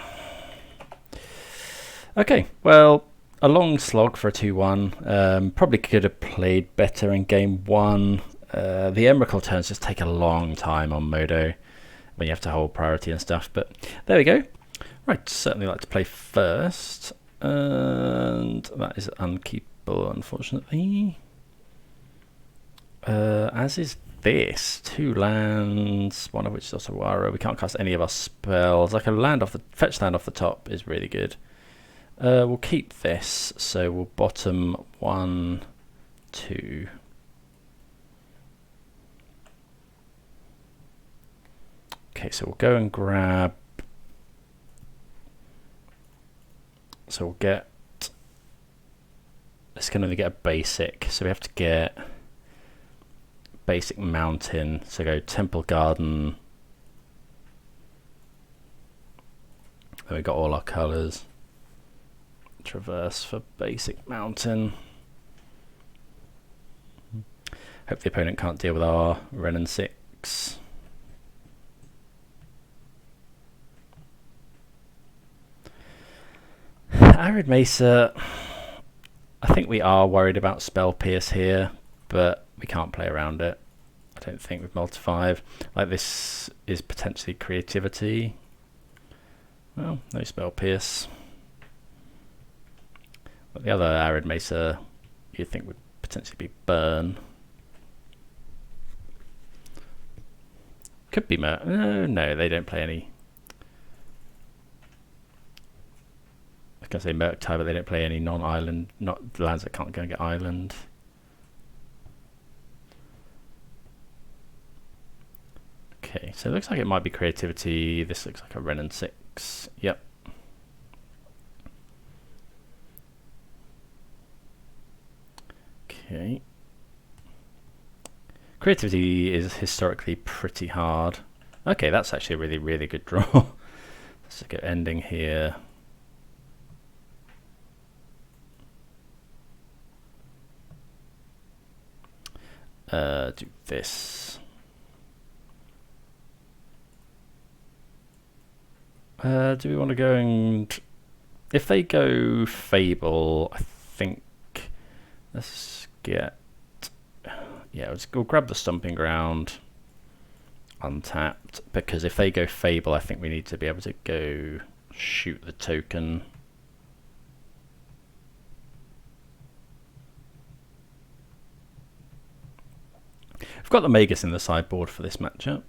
Okay, well, a long slog for a 2-1. Probably could have played better in game 1. The Emrakul turns just take a long time on Modo when you have to hold priority and stuff, but there we go. Right, certainly like to play first, and that is unkeepable, unfortunately. As is this. 2 lands, one of which is Otawara. We can't cast any of our spells. Like a land off the fetch land off the top is really good. We'll keep this, so we'll bottom 1, 2. Okay, so we'll go and grab. So we'll get. This can only get a basic, so we have to get basic mountain. So go Temple Garden. Then we got all our colours. Traverse for basic mountain. Hope the opponent can't deal with our Renan 6. Arid Mesa, I think we are worried about Spell Pierce here, but we can't play around it. I don't think with multi-5. Like this is potentially creativity. Well, no Spell Pierce. But the other Arid Mesa you'd think would potentially be Burn. Could be no, they don't play any. I was going to say Murktide, but they don't play any non-island, not lands that can't go and get island. Okay, so it looks like it might be creativity. This looks like a Renan 6. Yep. Okay. Creativity is historically pretty hard. Okay, that's actually a really, really good draw. Let's look at ending here. Do this. Do we want to go and... If they go Fable, I think... Let's get... Yeah, we'll grab the Stomping Ground untapped, because if they go Fable, I think we need to be able to go shoot the token. I've got the Magus in the sideboard for this matchup,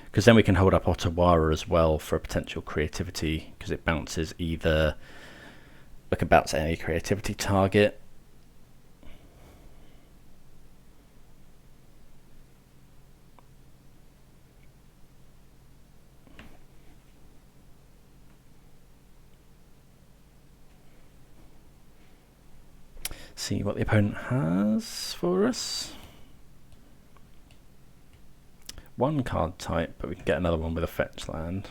because then we can hold up Otawara as well for a potential creativity, because it bounces either... We can bounce any creativity target. See what the opponent has for us. one card type, but we can get another one with a fetch land.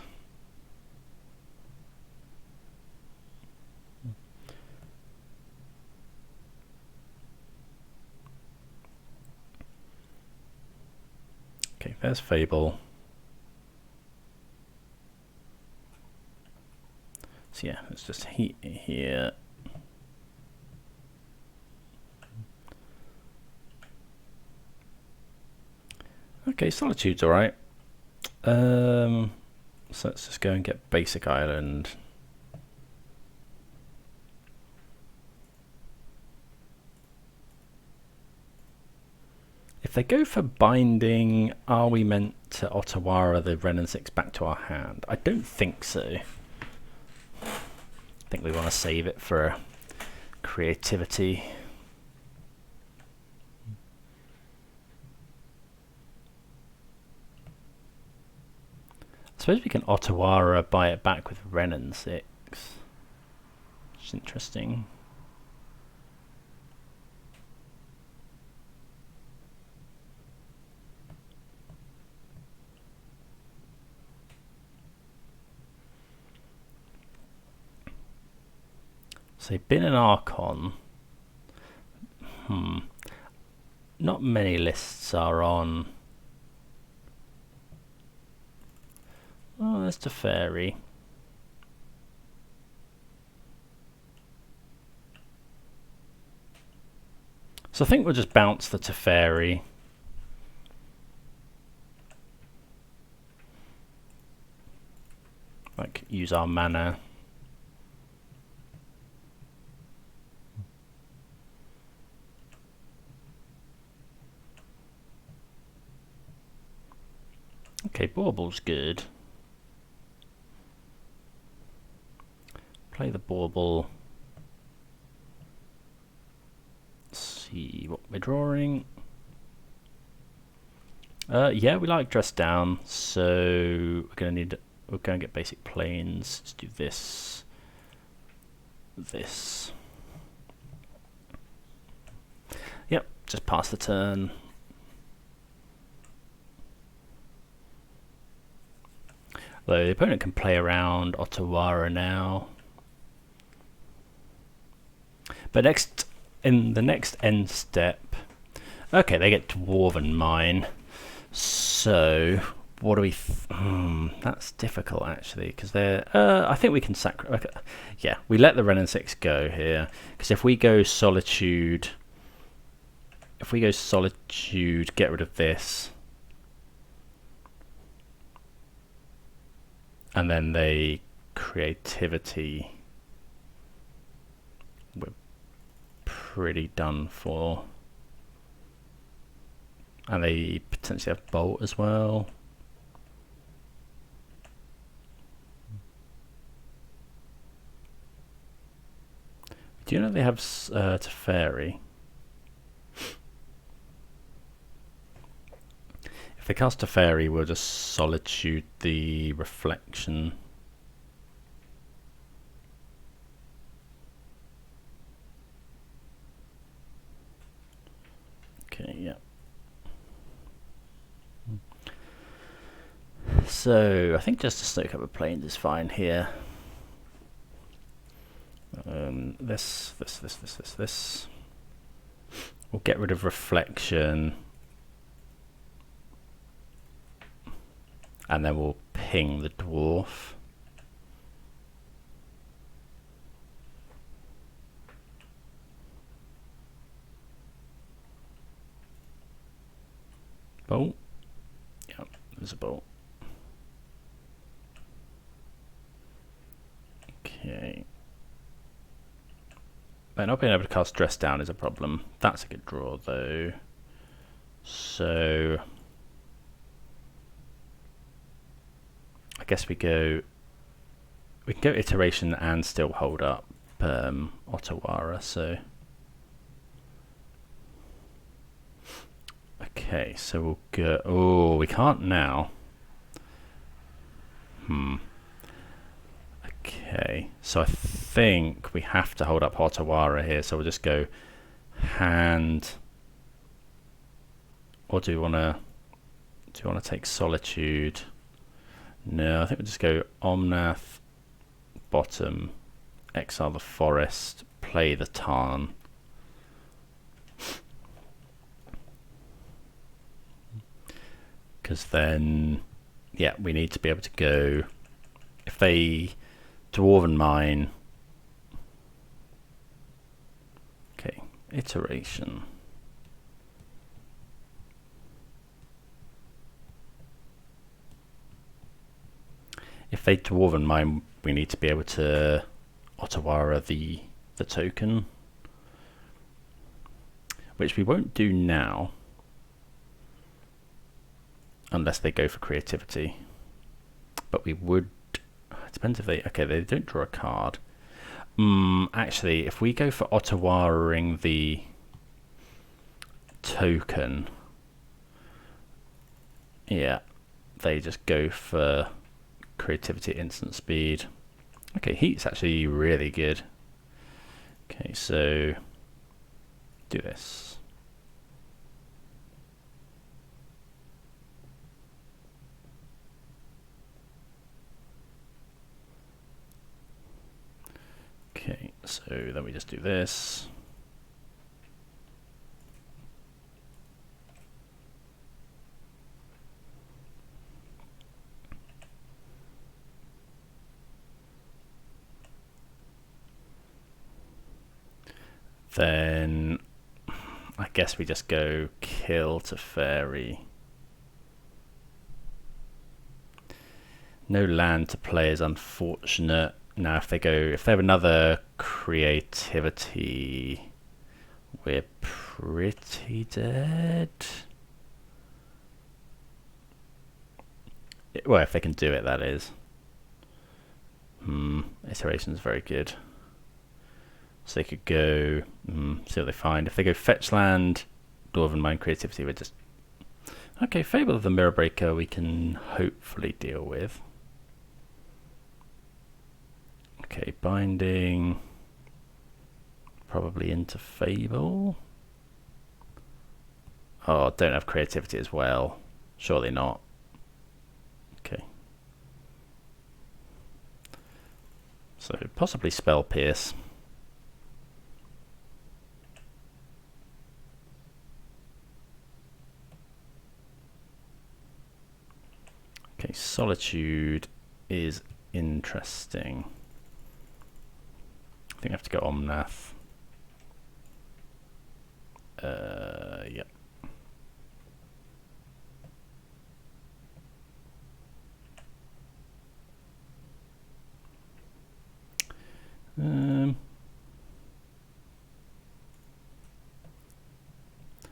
Okay, there's Fable. So yeah, let's just heat it here. Okay, Solitude's alright. So let's just go and get Basic Island. If they go for binding, are we meant to Otawara the Wrenn and 6 back to our hand? I don't think so. I think we want to save it for creativity. I suppose we can Otawara buy it back with Wrenn and 6. Which is interesting. So Bin and Archon. Not many lists are on. Oh, there's Teferi. So I think we'll just bounce the Teferi. Like, use our mana. Okay, Baurble's good. Play the Bauble. See what we're drawing. Yeah, we like Dress Down, so we're going to get basic planes. Let's do this. This. Yep, just pass the turn. Though the opponent can play around Otawara now. But in the next end step, okay, they get Dwarven Mine. So what do we? That's difficult actually, because they're. I think we can sacrifice. Okay. Yeah, we let the Wrenn and 6 go here, because if we go Solitude, get rid of this. And then they creativity. We're pretty done for. And they potentially have Bolt as well. Do you know they have Teferi? If they cast Teferi, we'll just Solitude the Reflection. Okay, yeah. So I think just to soak up the planes is fine here. This. We'll get rid of Reflection. And then we'll ping the Dwarf. Bolt. Yeah, there's a bolt. Okay. But not being able to cast Dress Down is a problem. That's a good draw though. So I guess we can go Iteration and still hold up Otawara, so okay, so we'll go. Oh, we can't now. Okay, so I think we have to hold up Otawara here, so we'll just go hand. Or do we want to Do you want to take Solitude? No, I think we'll just go Omnath, bottom, exile the forest, play the Tarn. Because then, yeah, we need to be able to go, if they Dwarven Mine, okay, iteration. If they Dwarven Mine, we need to be able to Otawara the token, which we won't do now unless they go for creativity. But we would, it depends if they, okay, they don't draw a card. Actually, if we go for Ottawaring the token, yeah, they just go for creativity, instant speed. Okay, heat's actually really good. Okay, so do this. Okay, so then we just do this. Then I guess we just go kill to fairy. No land to play is unfortunate. Now if they have another creativity, we're pretty dead. Well, if they can do it, that is. Iteration's very good. So they could go, see what they find. If they go fetch land, Dwarven Mine, creativity, we're just... Okay, Fable of the Mirror Breaker we can hopefully deal with. Okay, binding, probably into Fable. Oh, don't have creativity as well. Surely not. Okay. So possibly Spell Pierce. Okay, Solitude is interesting. I think I have to go Omnath. Yep.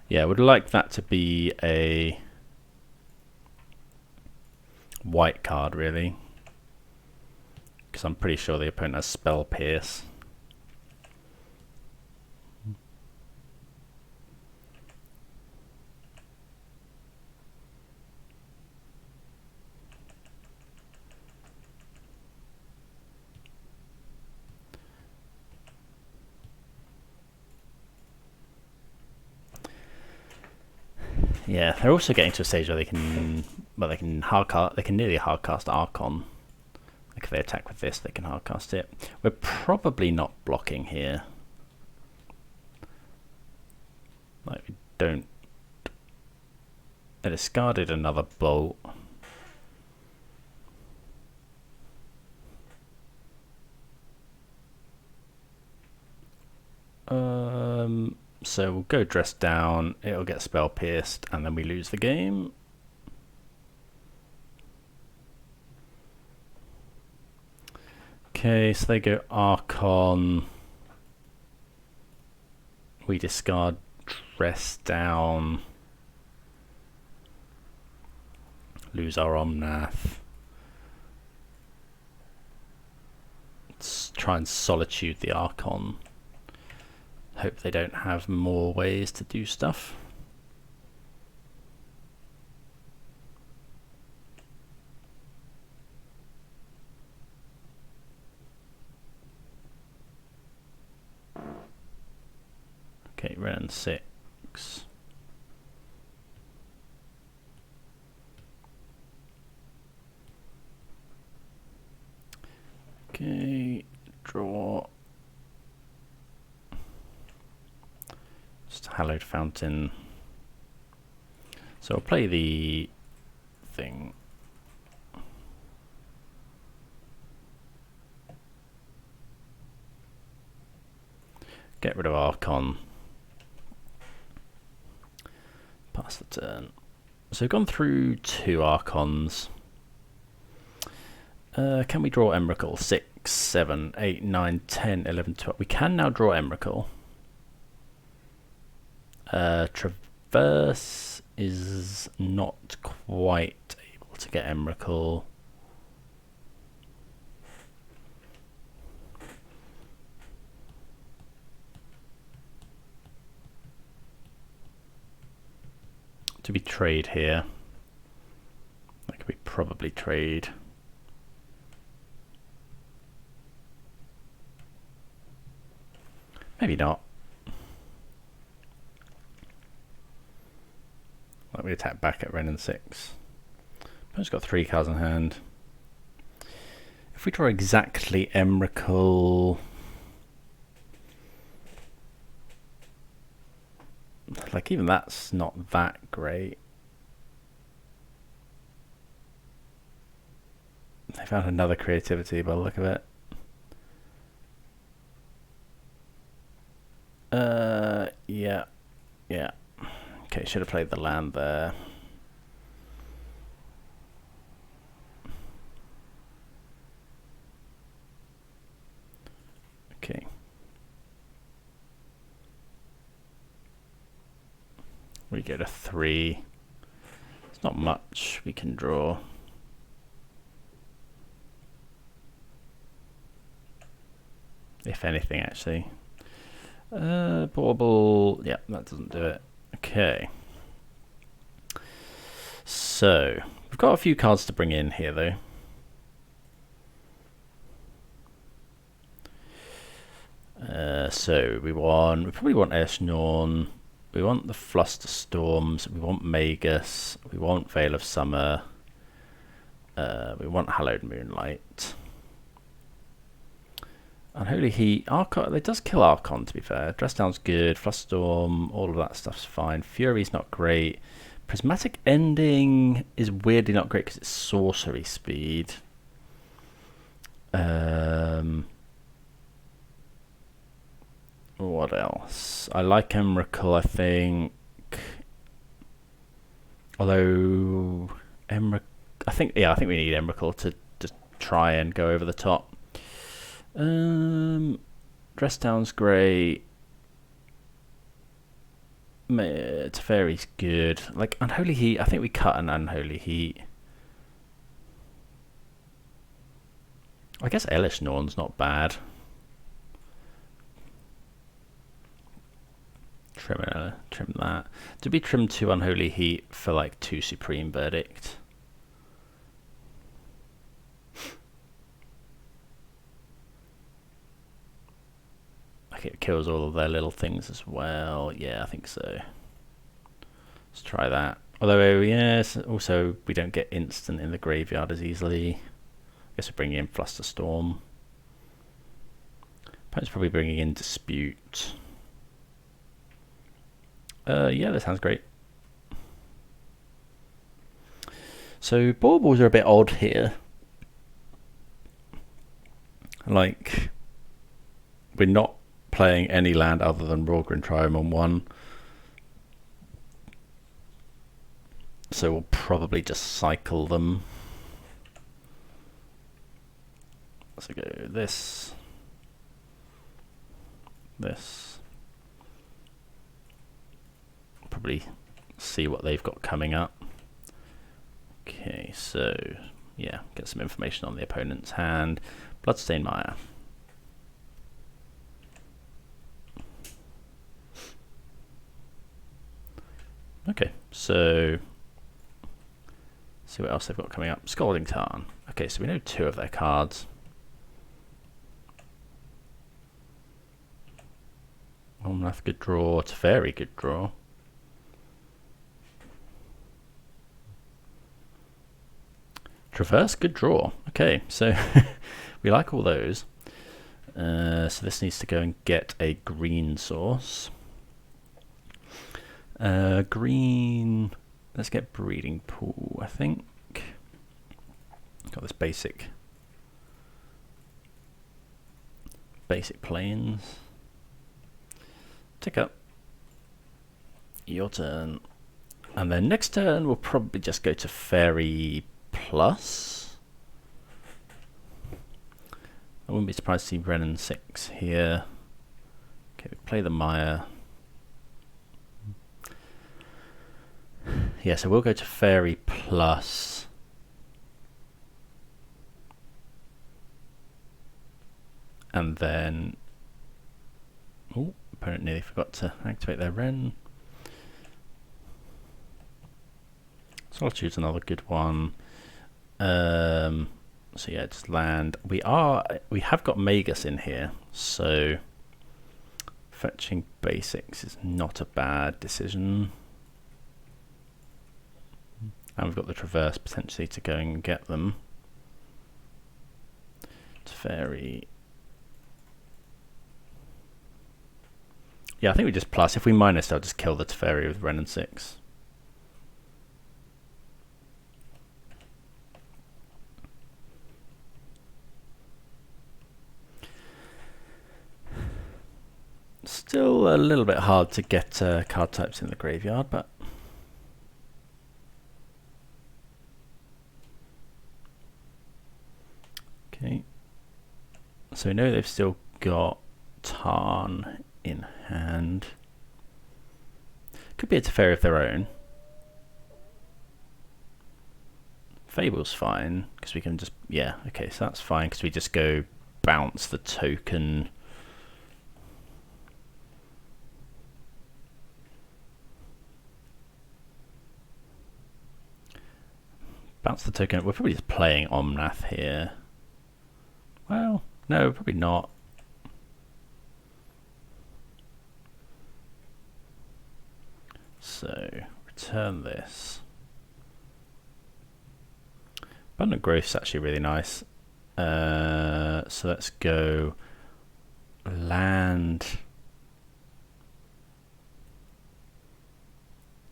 Yeah, I would like that to be a white card, really, because I'm pretty sure the opponent has Spell Pierce. Yeah, they're also getting to a stage where they can, well, they can nearly hardcast Archon. Like if they attack with this, they can hardcast it. We're probably not blocking here. Like we don't. They discarded another bolt. So we'll go dress down, it'll get spell pierced, and then we lose the game. Okay, so they go Archon. We discard dress down. Lose our Omnath. Let's try and Solitude the Archon. Hope they don't have more ways to do stuff. Okay, round 6. Hallowed Fountain. So I'll play the thing. Get rid of Archon. Pass the turn. So we've gone through 2 Archons. Can we draw Emrakul? 6, 7, 8, 9, 10, 11, 12. We can now draw Emrakul. Traverse is not quite able to get Emrakul. Do we trade here? That could be probably trade. Maybe not. Let me attack back at Ren and 6. Opponent's got 3 cards in hand. If we draw exactly Emrakul, like even that's not that great. They found another creativity by the look of it. Yeah. Okay, should have played the land there. Okay. We go to 3. It's not much we can draw. If anything, actually. Bauble, yeah, that doesn't do it. Okay. So, we've got a few cards to bring in here, though. So, we probably want Eschnorn. We want the Flusterstorms. We want Magus. We want Veil of Summer. We want Hallowed Moonlight. Unholy Heat. Archon, it does kill Archon, to be fair. Dress Down's good. Flusterstorm, all of that stuff's fine. Fury's not great. Prismatic Ending is weirdly not great because it's sorcery speed. What else? I like Emrakul, I think. Although I think we need Emrakul to just try and go over the top. Dress Down's great. Teferi's good. Like Unholy Heat, I think we cut an Unholy Heat. I guess Elish Norn's not bad. Trim that. Did we trim 2 Unholy Heat for like 2 Supreme Verdict? Like it kills all of their little things as well. Yeah, I think so. Let's try that. Although, yes, also we don't get instant in the graveyard as easily. I guess we're bringing in Flusterstorm. Opponent's probably bringing in Dispute. Yeah, that sounds great. So baubles are a bit odd here. Like, we're not playing any land other than Rorgrin Triome on 1. So we'll probably just cycle them. So go this. Probably see what they've got coming up. Okay, so yeah, get some information on the opponent's hand. Bloodstained Mire. Okay, so see what else they've got coming up. Scalding Tarn. Okay, so we know 2 of their cards. Omnath, good draw. Teferi, good draw. Traverse, good draw. Okay, so we like all those. So this needs to go and get a green source. Green, let's get breeding pool, I think. Got this basic plains. Tick up. Your turn. And then next turn we'll probably just go to Fairy Plus. I wouldn't be surprised to see Renin 6 here. Okay, we play the Maya. Yeah, so we'll go to Fairy Plus. And then, oh, opponent nearly forgot to activate their Ren. So I'll choose another good one. So yeah, just land. We have got Magus in here, so fetching basics is not a bad decision. And we've got the Traverse potentially to go and get them. It's Fairy. Yeah, I think we just plus. If we minus, I'll just kill the Teferi with Renin 6. Still a little bit hard to get card types in the graveyard, but okay. So we know they've still got Tarn in hand. Could be a Teferi of their own. Fable's fine because we can just, yeah, okay, so that's fine because we just go bounce the token. Bounce the token. We're probably just playing Omnath here. Well, no, probably not. So return this. Abundant Growth's actually really nice. So let's go land.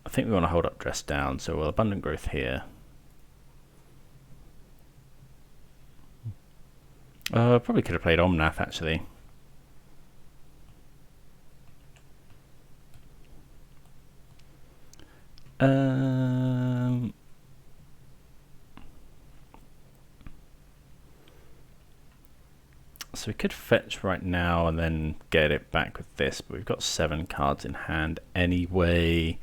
I think we want to hold up Dress Down, so we'll Abundant Growth here. Probably could have played Omnath actually. So we could fetch right now and then get it back with this, but we've got 7 cards in hand anyway,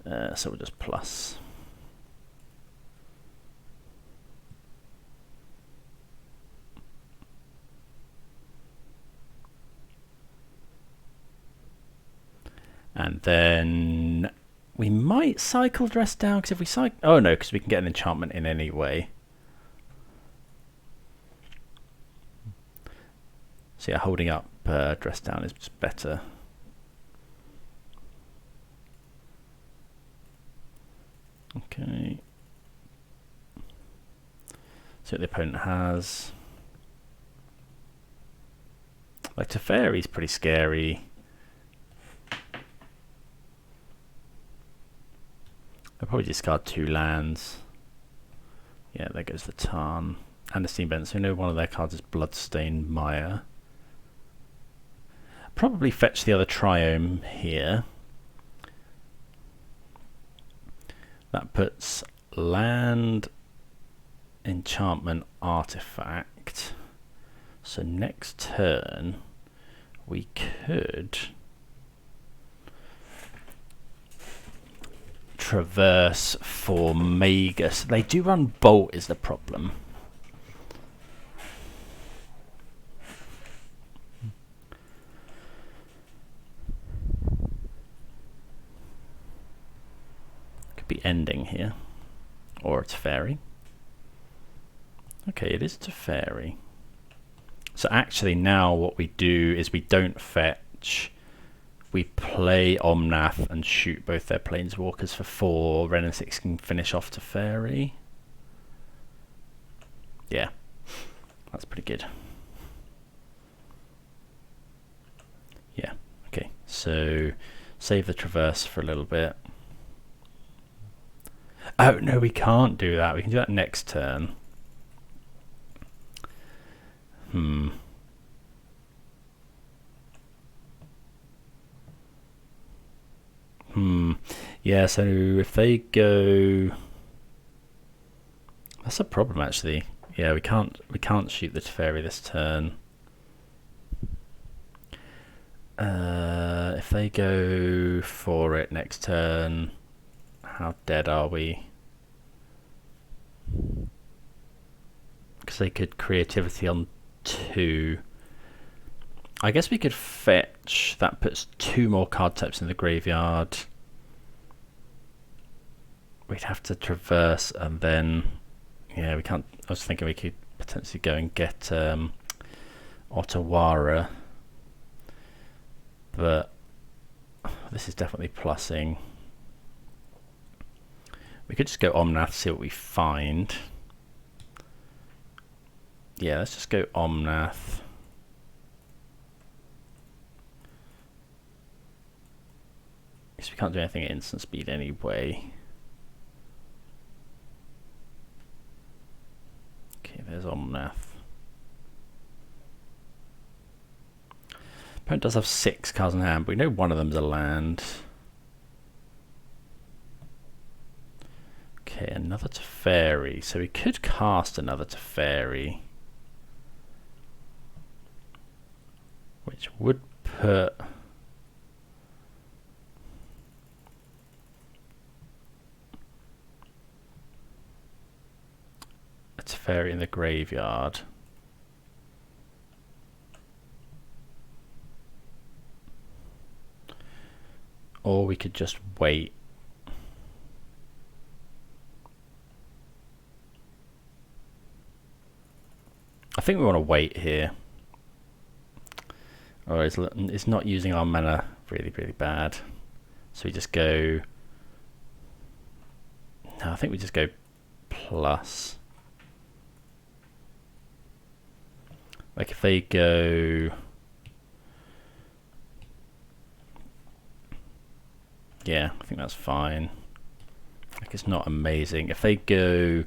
so we'll just plus. And then we might cycle Dress Down, because if we cycle... Oh no, because we can get an enchantment in anyway. So yeah, holding up Dress Down is just better. Okay. See what the opponent has. Like Teferi's pretty scary. I'll probably discard 2 lands. Yeah, there goes the Tarn. And the Steam Bent. So we know one of their cards is Bloodstained Mire. Probably fetch the other Triome here. That puts land, enchantment, artifact. So next turn we could Traverse for Magus. They do run Bolt is the problem. Could be ending here. Or it's Fairy. Okay, it is Teferi. So actually now what we do is we don't fetch. We play Omnath and shoot both their Planeswalkers for 4. Renin 6 can finish off Teferi. Yeah, that's pretty good. Yeah, okay. So save the traverse for a little bit. Oh no, we can't do that. We can do that next turn. Yeah, so if they go, that's a problem actually. Yeah, we can't shoot the Teferi this turn. If they go for it next turn, how dead are we? Because they could creativity on 2. I guess we could fetch. That puts 2 more card types in the graveyard. We'd have to traverse, and then yeah, we can't. I was thinking we could potentially go and get Otawara, but this is definitely plussing. We could just go Omnath, see what we find. Yeah, let's just go Omnath. Because we can't do anything at instant speed anyway. Okay, there's Omnath. Opponent does have 6 cards in hand, but we know one of them's a land. Okay, another Teferi. So we could cast another Teferi, which would put a Teferi in the graveyard. Or we could just wait. I think we want to wait here. Or it's not using our mana really, really bad. So we just go... No, I think we just go plus. Like if they go... Yeah, I think that's fine. Like it's not amazing. If they go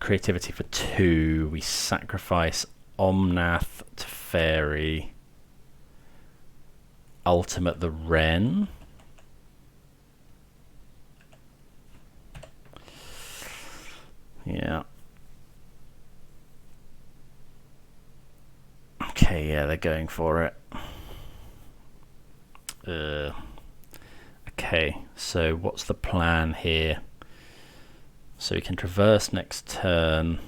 creativity for 2, we sacrifice Omnath, Teferi, Ultimate the Wren. Yeah. Okay, yeah, they're going for it. Okay, so what's the plan here? So we can traverse next turn.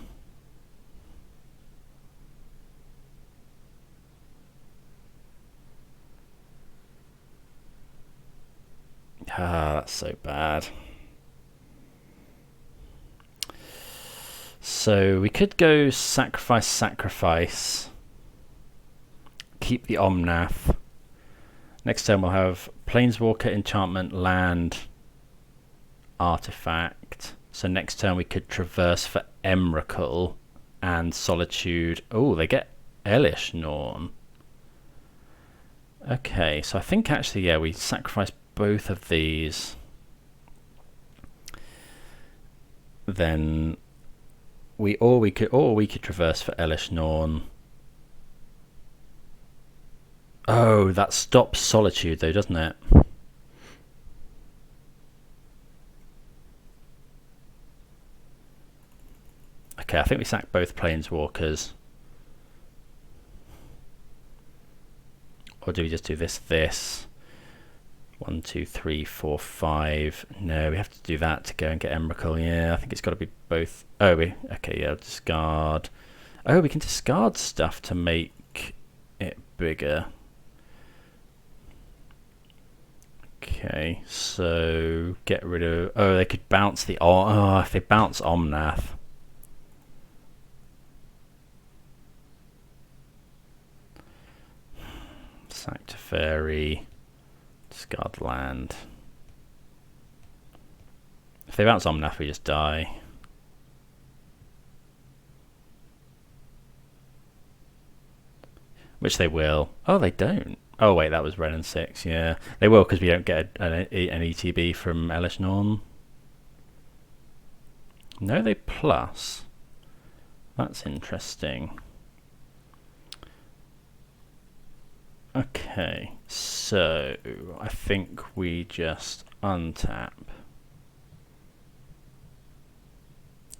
Ah, that's so bad. So we could go sacrifice, keep the Omnath. Next turn we'll have Planeswalker, Enchantment, Land, Artifact. So next turn we could traverse for Emrakul and Solitude. Oh, they get Elish Norn. Okay, so I think actually, yeah, we sacrifice both of these. Then we could traverse for Elish Norn. Oh, that stops Solitude though, doesn't it? Okay, I think we sack both Planeswalkers. Or do we just do this? 1, 2, 3, 4, 5. No, we have to do that to go and get Emrakul. Yeah, I think it's got to be both. Oh, okay, yeah, discard. Oh, we can discard stuff to make it bigger. Okay, so get rid of... Oh, they could bounce the... Oh, if they bounce Omnath. Sack Teferi. Discard land. If they bounce Omnath, we just die. Which they will. Oh, they don't. Oh wait, that was Ren and 6, yeah. They will, because we don't get an ETB from Elish Norn. No, they plus. That's interesting. Okay, so I think we just untap.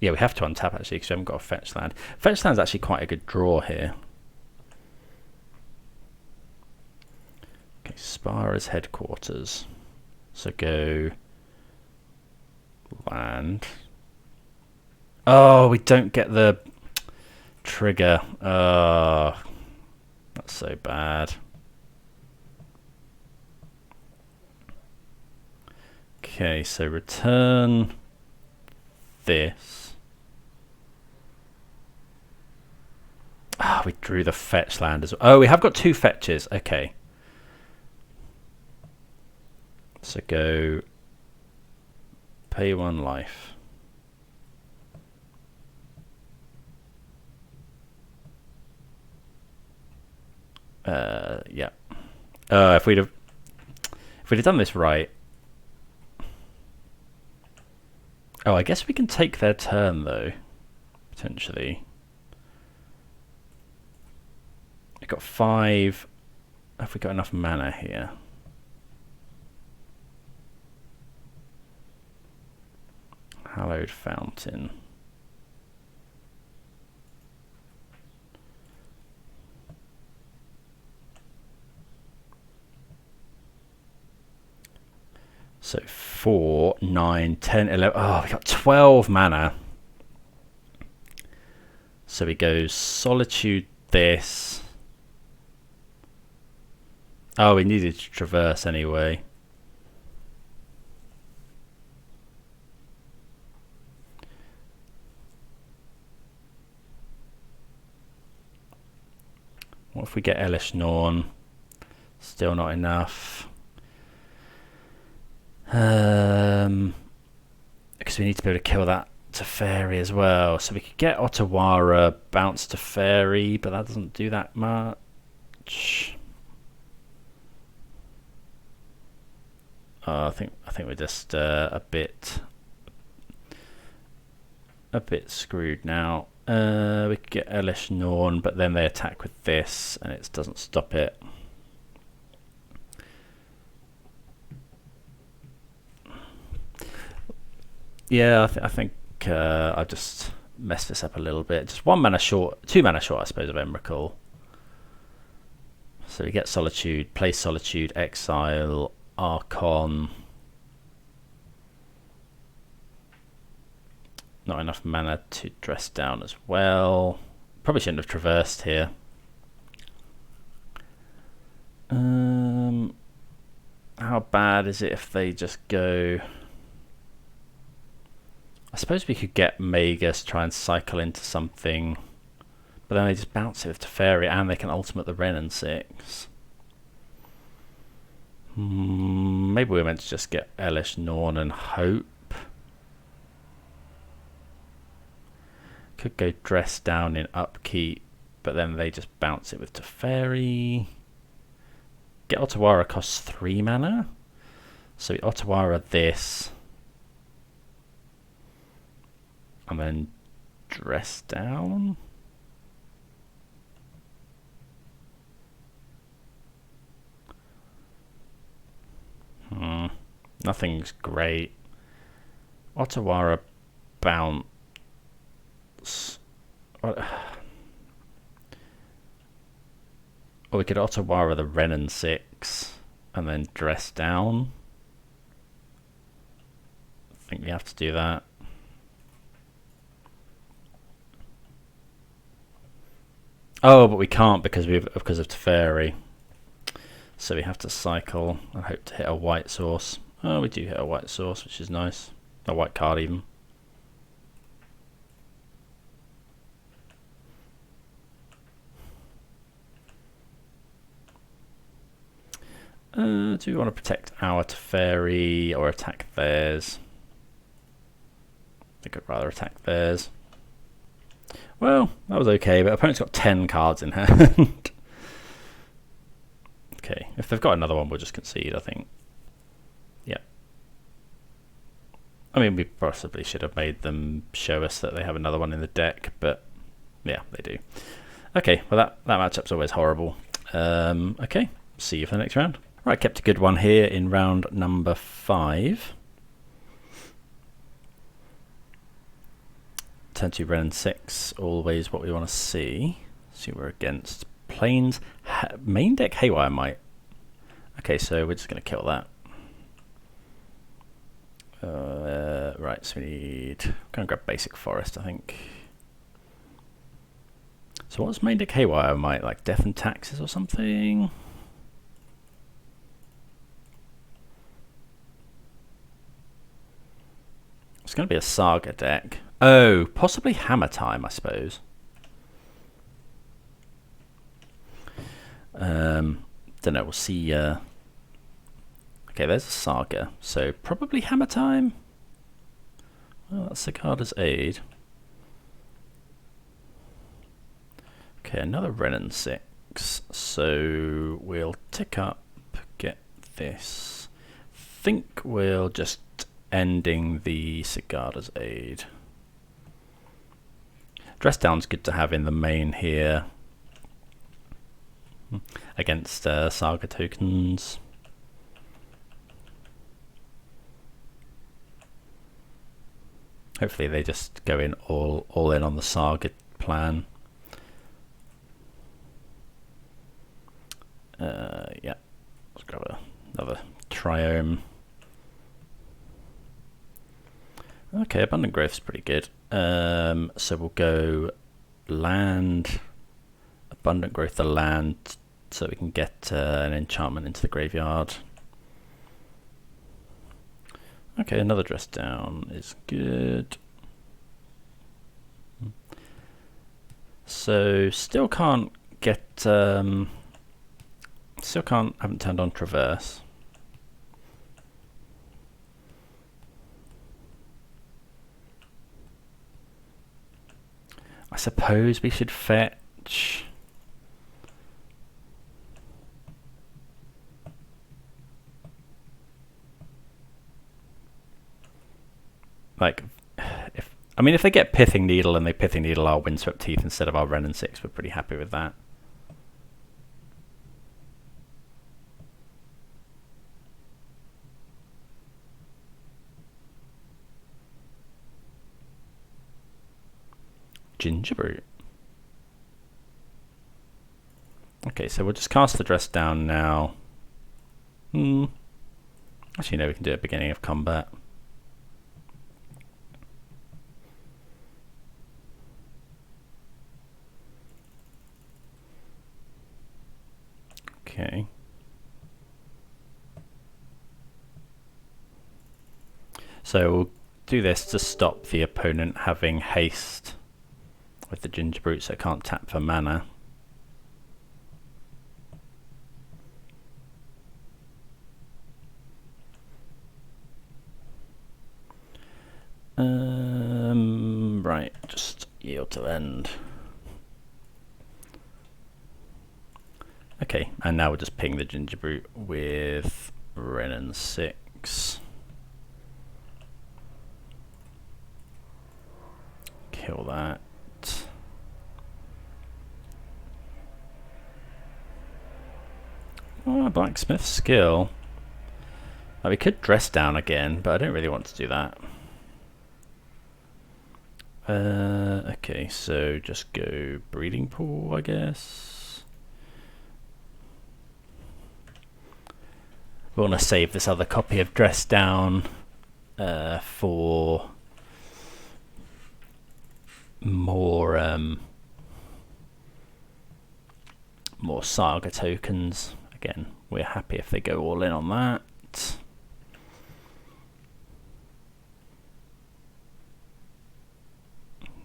Yeah, we have to untap actually, because we haven't got a fetch land. Fetch land's actually quite a good draw here. Okay, Spara's headquarters. So go land. Oh, we don't get the trigger. Oh, that's so bad. Okay, so return this. Ah, we drew the fetch land as well. Oh, we have got 2 fetches. Okay. So go pay 1 life. Yeah. If we'd have done this right. Oh, I guess we can take their turn though, potentially. We've got 5. Have we got enough mana here? Hallowed Fountain. So 4, 9, 10, 11. Oh, we got 12 mana. So we go Solitude this. Oh, we needed to traverse anyway. What if we get Elish Norn? Still not enough. Because we need to be able to kill that Teferi as well. So we could get Otawara, bounce Teferi, but that doesn't do that much. I think we're just a bit screwed now. We could get Elish Norn, but then they attack with this, and it doesn't stop it. Yeah, I think I just messed this up a little bit. Just 1 mana short, 2 mana short, I suppose, of Emrakul. So we get Solitude, play Solitude, exile, Archon. Not enough mana to dress down as well. Probably shouldn't have traversed here. How bad is it if they just go... I suppose we could get Magus, try and cycle into something, but then they just bounce it with Teferi, and they can ultimate the Ren and 6. Maybe we're meant to just get Elish Norn and hope. Could go dress down in upkeep, but then they just bounce it with Teferi. Get Otawara costs 3 mana, so we Otawara this. And then dress down. Nothing's great. Otawara bounce. Or we could Otawara the Ren and 6 and then dress down. I think we have to do that. Oh, but we can't because of Teferi. So we have to cycle and hope to hit a white source. Oh, we do hit a white source, which is nice. A white card even. Do we want to protect our Teferi or attack theirs? I think I'd rather attack theirs. Well, that was okay, but opponent's got 10 cards in hand. Okay, if they've got another one, we'll just concede, I think. Yeah. I mean, we possibly should have made them show us that they have another one in the deck, but yeah, they do. Okay, well that matchup's always horrible. Okay, see you for the next round. Right, kept a good one here in round number 5. Turn 2 Ren and 6, always what we want to see. See what we're against. Plains, main deck Haywire Might. Okay, so we're just going to kill that. Right, so we need... I'm going to grab Basic Forest, I think. So what's main deck Haywire Might? Like Death and Taxes or something? It's going to be a Saga deck. Oh, possibly Hammer Time, I suppose. Don't know, we'll see. Okay, there's a Saga, so probably Hammer Time. Well, that's Cicada's Aid. Okay, another Ren and 6. So we'll tick up, get this. Think we'll just ending the Cicada's Aid. Dress Down's good to have in the main here against Saga tokens. Hopefully they just go in all in on the Saga plan. Yeah, let's grab another Triome. Okay, Abundant Growth's pretty good. So we'll go land, Abundant Growth the land, so we can get an enchantment into the graveyard. Okay, another Dress Down is good. So still can't get, haven't turned on Traverse. I suppose we should fetch. Like, if they get Pithing Needle and they Pithing Needle our Windswept Teeth instead of our Ren and 6, we're pretty happy with that. Gingerbrute. Okay, so we'll just cast the Dress Down now. Actually, no, we can do it at the beginning of combat. Okay. So we'll do this to stop the opponent having haste with the Gingerbrute, so it can't tap for mana. Right, just yield to end. Okay, and now we'll just ping the Gingerbrute with Ren and 6. Kill that. Oh, Blacksmith skill. Now we could Dress Down again, but I don't really want to do that. Okay, so just go Breeding Pool, I guess. We want to save this other copy of Dress Down for more Saga tokens. Again, we're happy if they go all in on that.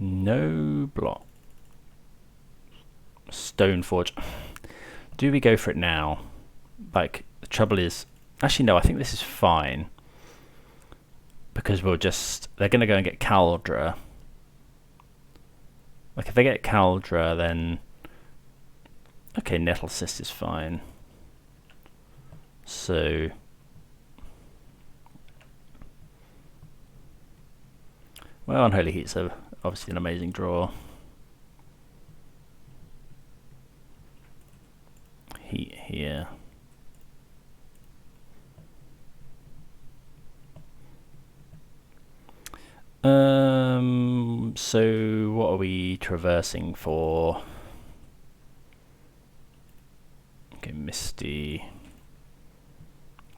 No block. Stoneforge. Do we go for it now? Like, the trouble is, actually no, I think this is fine, because they're going to go and get Caldra. Like, if they get Caldra, then okay, Nettle Cyst is fine. So well, Unholy Heat's obviously an amazing draw. Heat here. So what are we traversing for? Okay, Misty.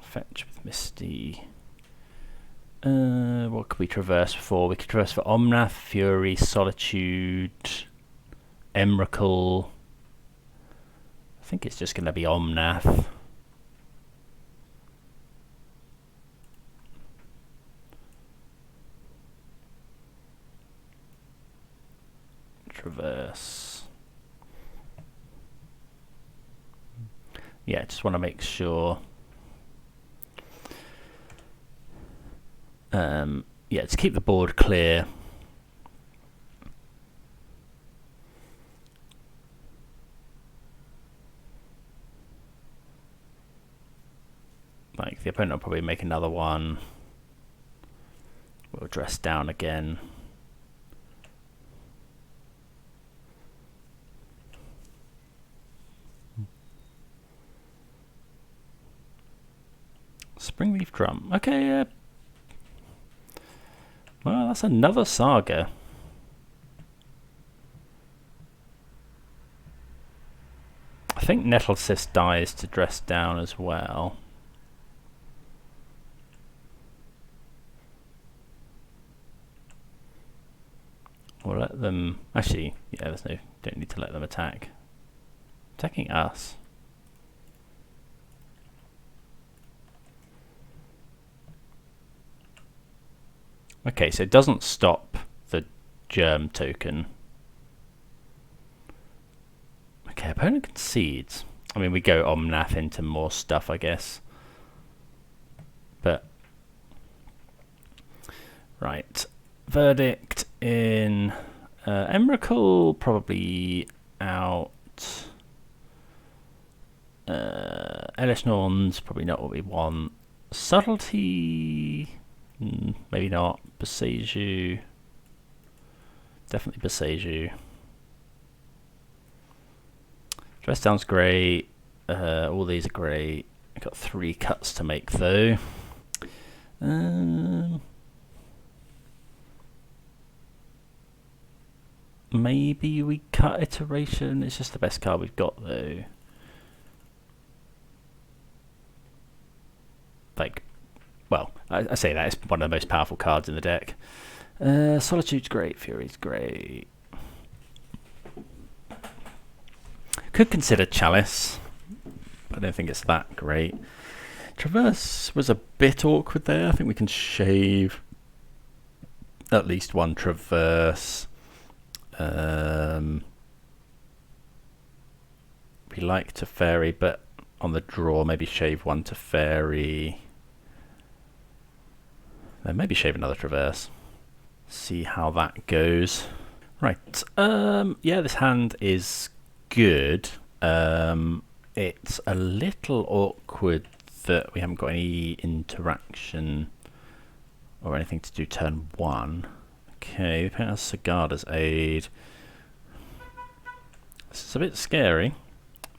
Fetch with Misty. What could we traverse for? We could traverse for Omnath, Fury, Solitude, Emrakul. I think it's just going to be Omnath. Traverse. Yeah, just want to make sure. Yeah, to keep the board clear. Like, the opponent will probably make another one. We'll dress down again. Springleaf Drum. Okay, well, that's another Saga. I think Nettlecyst dies to dress down as well. We'll let them... Actually, yeah, there's no... Don't need to let them attack. Attacking us. Okay, so it doesn't stop the germ token. Okay, opponent concedes. I mean, we go Omnath into more stuff, I guess. But... Right. Verdict in... Emrakul probably out. Elish Norn's probably not what we want. Subtlety... maybe not. Beseju. Definitely Beseju. Dress down's great. All these are great. I've got 3 cuts to make though. Maybe we cut Iteration. It's just the best card we've got though. Like, well, I say that, it's one of the most powerful cards in the deck. Solitude's great, Fury's great. Could consider Chalice. I don't think it's that great. Traverse was a bit awkward there. I think we can shave at least one Traverse. We like Teferi, but on the draw, maybe shave one Teferi. Then maybe shave another Traverse. See how that goes. Right. Yeah, this hand is good. It's a little awkward that we haven't got any interaction or anything to do turn 1. Okay, the opponent has Sigarda's Aid. This is a bit scary.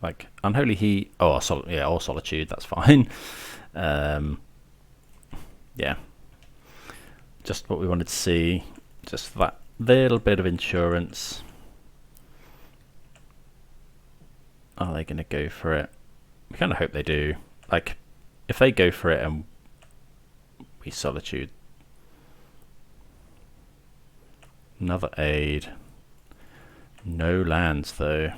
Like, Unholy Heat, or Solitude, that's fine. Yeah. Just what we wanted to see. Just that little bit of insurance. Are they going to go for it? We kind of hope they do. Like, if they go for it and we Solitude. Another Aid. No lands, though.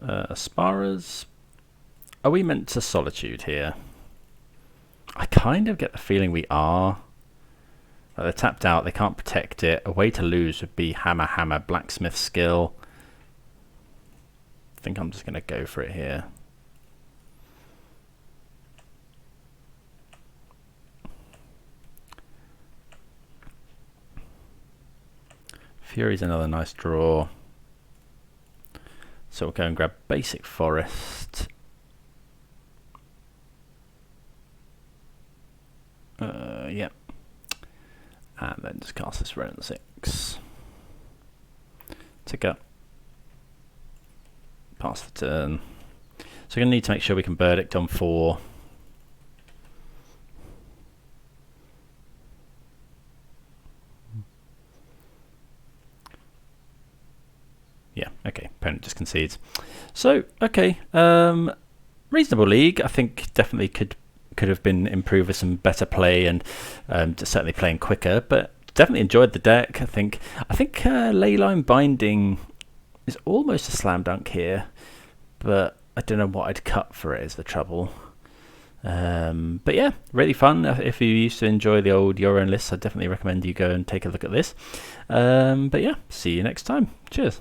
Asparas. Are we meant to Solitude here? I kind of get the feeling we are. Like, they're tapped out, they can't protect it. A way to lose would be Hammer, Hammer, Blacksmith Skill. I think I'm just going to go for it here. Fury's another nice draw. So we'll go and grab basic forest. Yeah. And then just cast this round 6. Tick up. Pass the turn. So we're going to need to make sure we can verdict on 4. Yeah, okay, opponent just concedes. So, okay, reasonable league. I think definitely could have been improved with some better play and certainly playing quicker, but definitely enjoyed the deck. I think Leyline Binding is almost a slam dunk here, but I don't know what I'd cut for it is the trouble. But yeah, really fun. If you used to enjoy the old Your Own lists, I definitely recommend you go and take a look at this. But yeah, see you next time. Cheers.